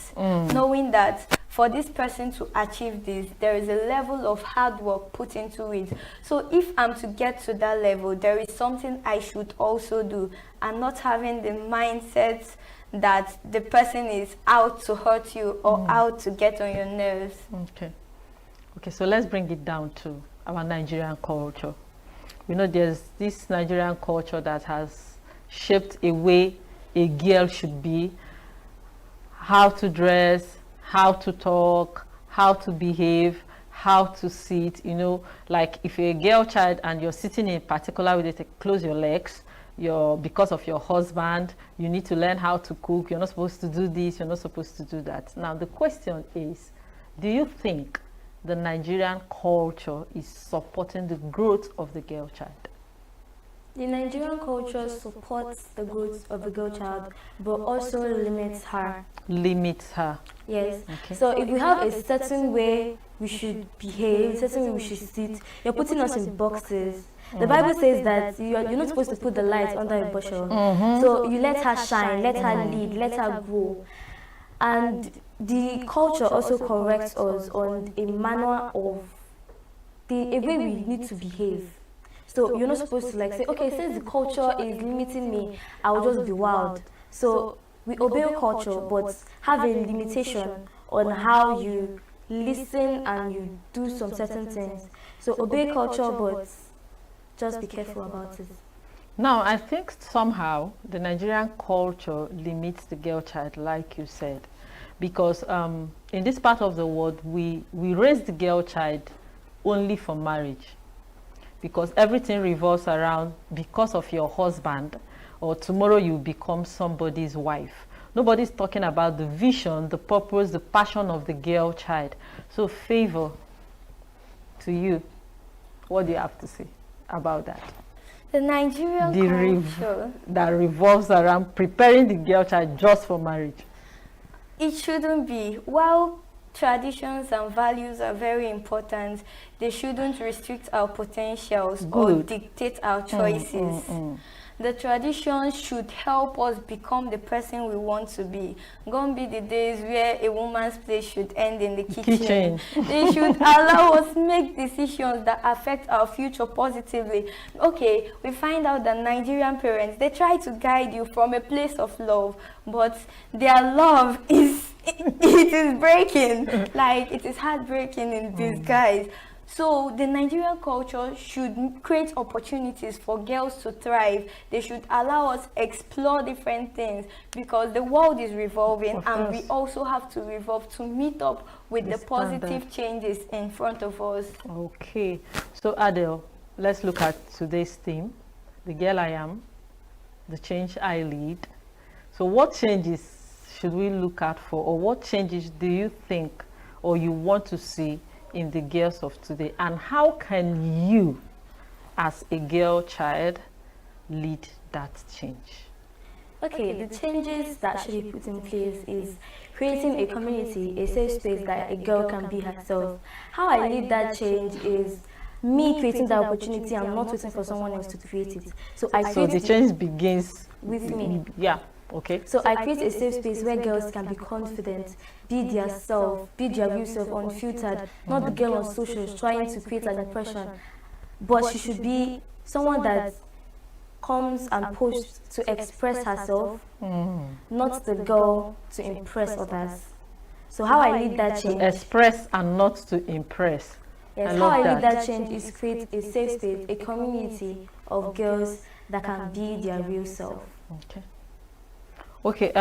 knowing that for this person to achieve this, there is a level of hard work put into it. So if I'm to get to that level, there is something I should also do, and not having the mindset that the person is out to hurt you or out to get on your nerves. Okay, so let's bring it down to our Nigerian culture. You know, there's this Nigerian culture that has shaped a way a girl should be, how to dress, how to talk, how to behave, how to sit. You know, like if you're a girl child and you're sitting in a particular way, they close your legs, because of your husband, you need to learn how to cook. You're not supposed to do this, you're not supposed to do that. Now the question is, do you think the Nigerian culture is supporting the growth of the girl child? The Nigerian culture supports the growth of the girl child, but also limits her. Limits her. Yes. Okay. So if we have a certain way we should behave, certain way we should sit, you're putting us in boxes. The Bible says that you're not supposed to put the light under a bushel. So you let her shine, let her lead, let her grow. And the culture also corrects us on a manner of a way we need to behave. So you're not supposed to like say, okay, since the culture is limiting me, I'll just be wild. So we obey culture, but have a limitation on how you listen and you do some certain things. So obey culture, but just be careful about it. Now, I think somehow the Nigerian culture limits the girl child, like you said, because in this part of the world, we raise the girl child only for marriage, because everything revolves around because of your husband, or tomorrow you become somebody's wife. Nobody's talking about the vision, the purpose, the passion of the girl child. So, Favor, to you, what do you have to say about that? The Nigerian culture that revolves around preparing the girl child just for marriage. It shouldn't be. While traditions and values are very important, they shouldn't restrict our potentials or dictate our choices. The traditions should help us become the person we want to be. Gonna be the days where a woman's place should end in the kitchen. They should allow us make decisions that affect our future positively. Okay, we find out that Nigerian parents, they try to guide you from a place of love, but their love is it is breaking. Like, it is heartbreaking in disguise. So the Nigerian culture should create opportunities for girls to thrive. They should allow us explore different things, because the world is revolving and we also have to revolve to meet up with the positive changes in front of us. Okay, so Adele, let's look at today's theme, the girl I am, the change I lead. So what changes should we look out for, or what changes do you think or you want to see in the girls of today, and how can you as a girl child lead that change? Okay, the changes that should be put in place is creating a community, a safe space that a girl can be herself. How I lead that change is me creating the opportunity and not waiting for someone else to create it. So the change begins with me. Yeah. Okay. So I create a safe space where girls can be confident, be their self, be their real self, unfiltered, not the girl on social trying to create an impression, but she should be someone that comes and posts to express herself, not the girl to impress others. So how I lead that change? To express and not to impress. Yes, how I lead that change is create a safe space, a community of girls that can be their real self. Okay. Okay,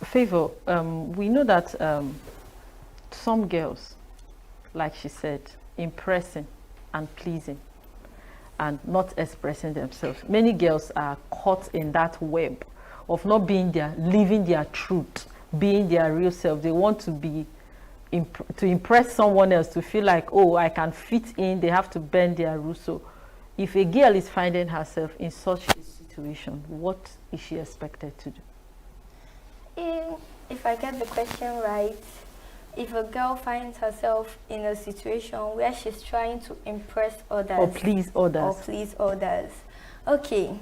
Favor, we know that some girls, like she said, impressing and pleasing and not expressing themselves. Many girls are caught in that web of not being living their truth, being their real self. They want to be, to impress someone else, to feel like, oh, I can fit in, they have to bend their rules. So if a girl is finding herself in such a situation, what is she expected to do? If I get the question right, if a girl finds herself in a situation where she's trying to impress others or please others, okay,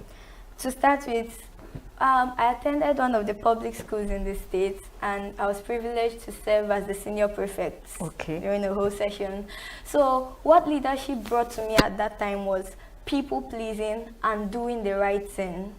to start with, I attended one of the public schools in the States, and I was privileged to serve as the senior prefect during the whole session. So what leadership brought to me at that time was people pleasing and doing the right thing.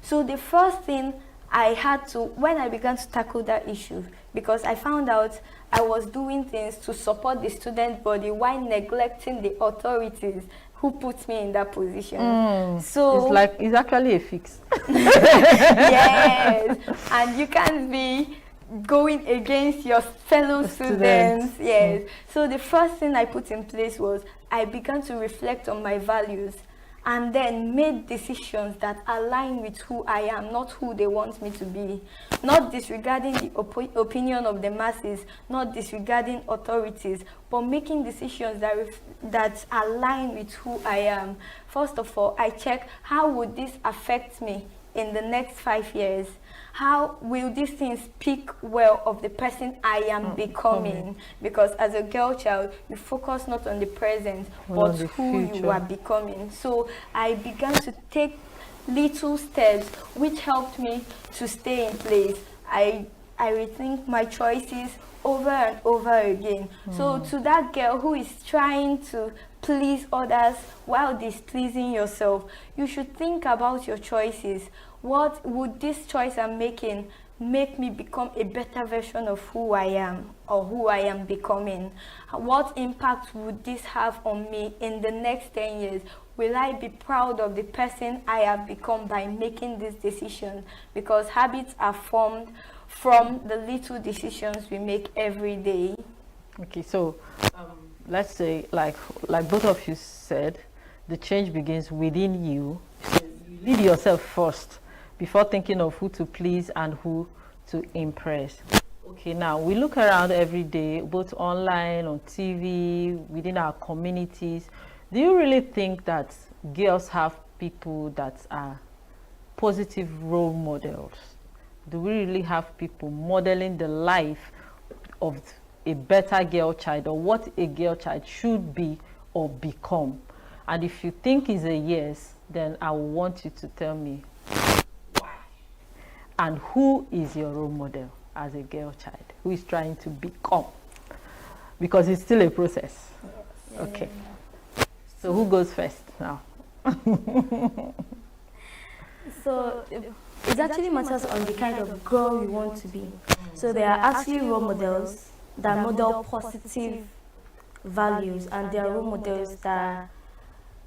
So the first thing I had to, when I began to tackle that issue, because I found out I was doing things to support the student body while neglecting the authorities who put me in that position. So it's actually a fix. Yes, and you can't be going against your fellow students. Yes. So the first thing I put in place was I began to reflect on my values and then made decisions that align with who I am, not who they want me to be. Not disregarding the opinion of the masses, not disregarding authorities, but making decisions that align with who I am. First of all, I check how would this affect me in the next 5 years. How will these things speak well of the person I am becoming? Because as a girl child, you focus not on the present, but who you are becoming. So I began to take little steps which helped me to stay in place. I rethink my choices over and over again. So to that girl who is trying to please others while displeasing yourself, you should think about your choices. What would this choice I'm making make me become a better version of who I am or who I am becoming? What impact would this have on me in the next 10 years? Will I be proud of the person I have become by making this decision? Because habits are formed from the little decisions we make every day. Okay, so let's say, like both of you said, the change begins within you. You lead yourself first before thinking of who to please and who to impress. Okay, now we look around every day, both online, on TV, within our communities. Do you really think that girls have people that are positive role models? Do we really have people modeling the life of a better girl child, or what a girl child should be or become? And if you think it's a yes, then I want you to tell me why. And who is your role model as a girl child? Who is trying to become? Because it's still a process. Yes. Okay. So who goes first now? So it actually matters on the kind of girl you want to be. So there are actually role models that model positive values, and there are role models that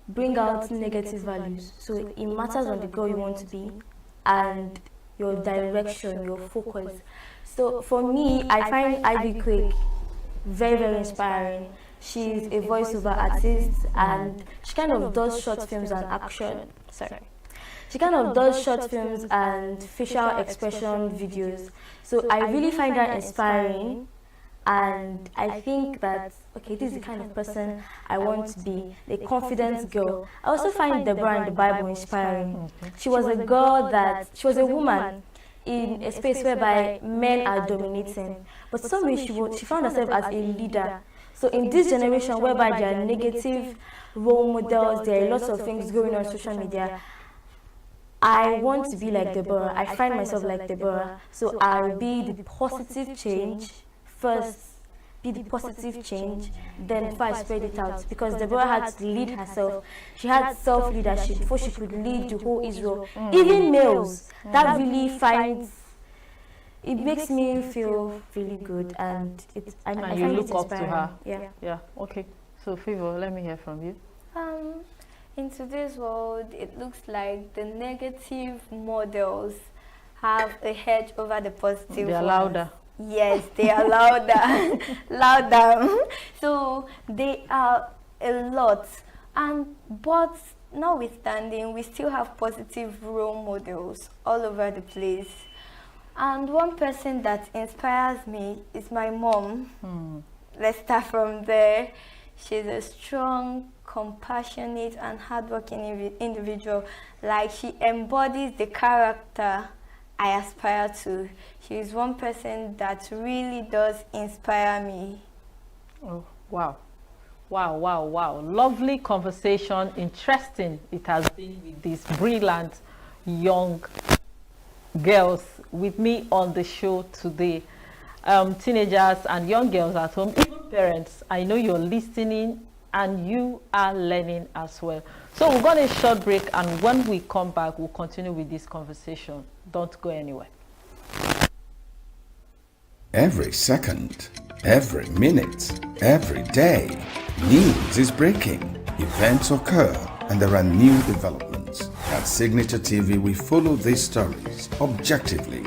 bring out negative values. So it matters on the girl you want to be and your direction, your focus. So for me, I find Ivy Quake very, very inspiring. She's a voiceover artist, and she kind of does short films and action. She kind of does short films and facial expression videos. So I really find her inspiring, and I think that, okay, this is the kind of person I want to be, a confident girl. I also find Deborah in the Bible inspiring. She was a girl she was a woman in a space whereby men are dominating, but somehow she found herself as a leader. So in this generation whereby there are negative role models, there are lots of things going on social media, I want to be like Deborah. I find myself like Deborah. So I'll be the positive change first, be the positive change, then before I spread it out. Because Deborah had to lead herself. She had self-leadership before she could lead the whole Israel. Even males, that really it makes me feel really good, and I you find look it up to her. Yeah. Okay. So Favor, let me hear from you. In today's world, it looks like the negative models have a hedge over the positive They are ones. louder. Yes, they are louder. Louder. So they are a lot. But notwithstanding, we still have positive role models all over the place. And one person that inspires me is my mom. Let's start from there. She's a strong, compassionate, and hardworking individual. Like, she embodies the character I aspire to. She's one person that really does inspire me. Oh, wow. Wow, wow, wow. Lovely conversation. Interesting it has been with this brilliant young girls with me on the show today. Teenagers and young girls at home, even parents, I know you're listening and you are learning as well. So we're going to a short break, and when we come back, we'll continue with this conversation. Don't go anywhere. Every second, every minute, every day, news is breaking, events occur, and there are new developments. At Signature TV, we follow these stories objectively,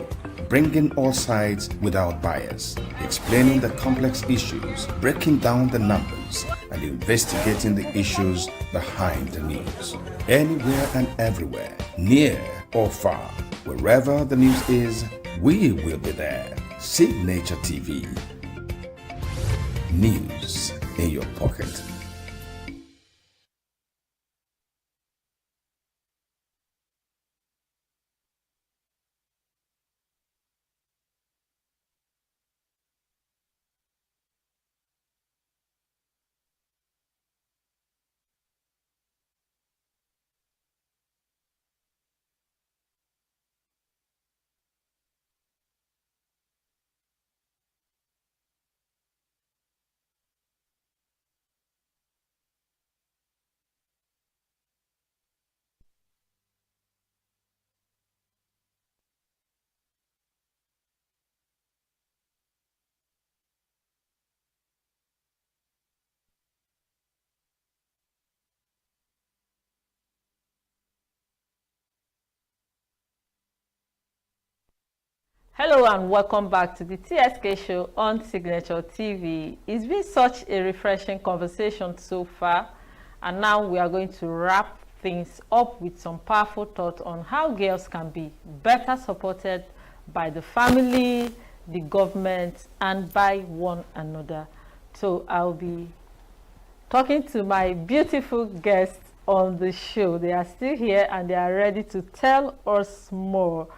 bringing all sides without bias, explaining the complex issues, breaking down the numbers, and investigating the issues behind the news. Anywhere and everywhere, near or far, wherever the news is, we will be there. Signature TV. News in your pocket. Hello and welcome back to the TSK show on Signature TV. It's been such a refreshing conversation so far, and now we are going to wrap things up with some powerful thoughts on how girls can be better supported by the family, the government, and by one another. So I'll be talking to my beautiful guests on the show. They are still here and they are ready to tell us more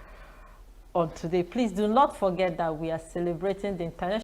on today. Please do not forget that we are celebrating the International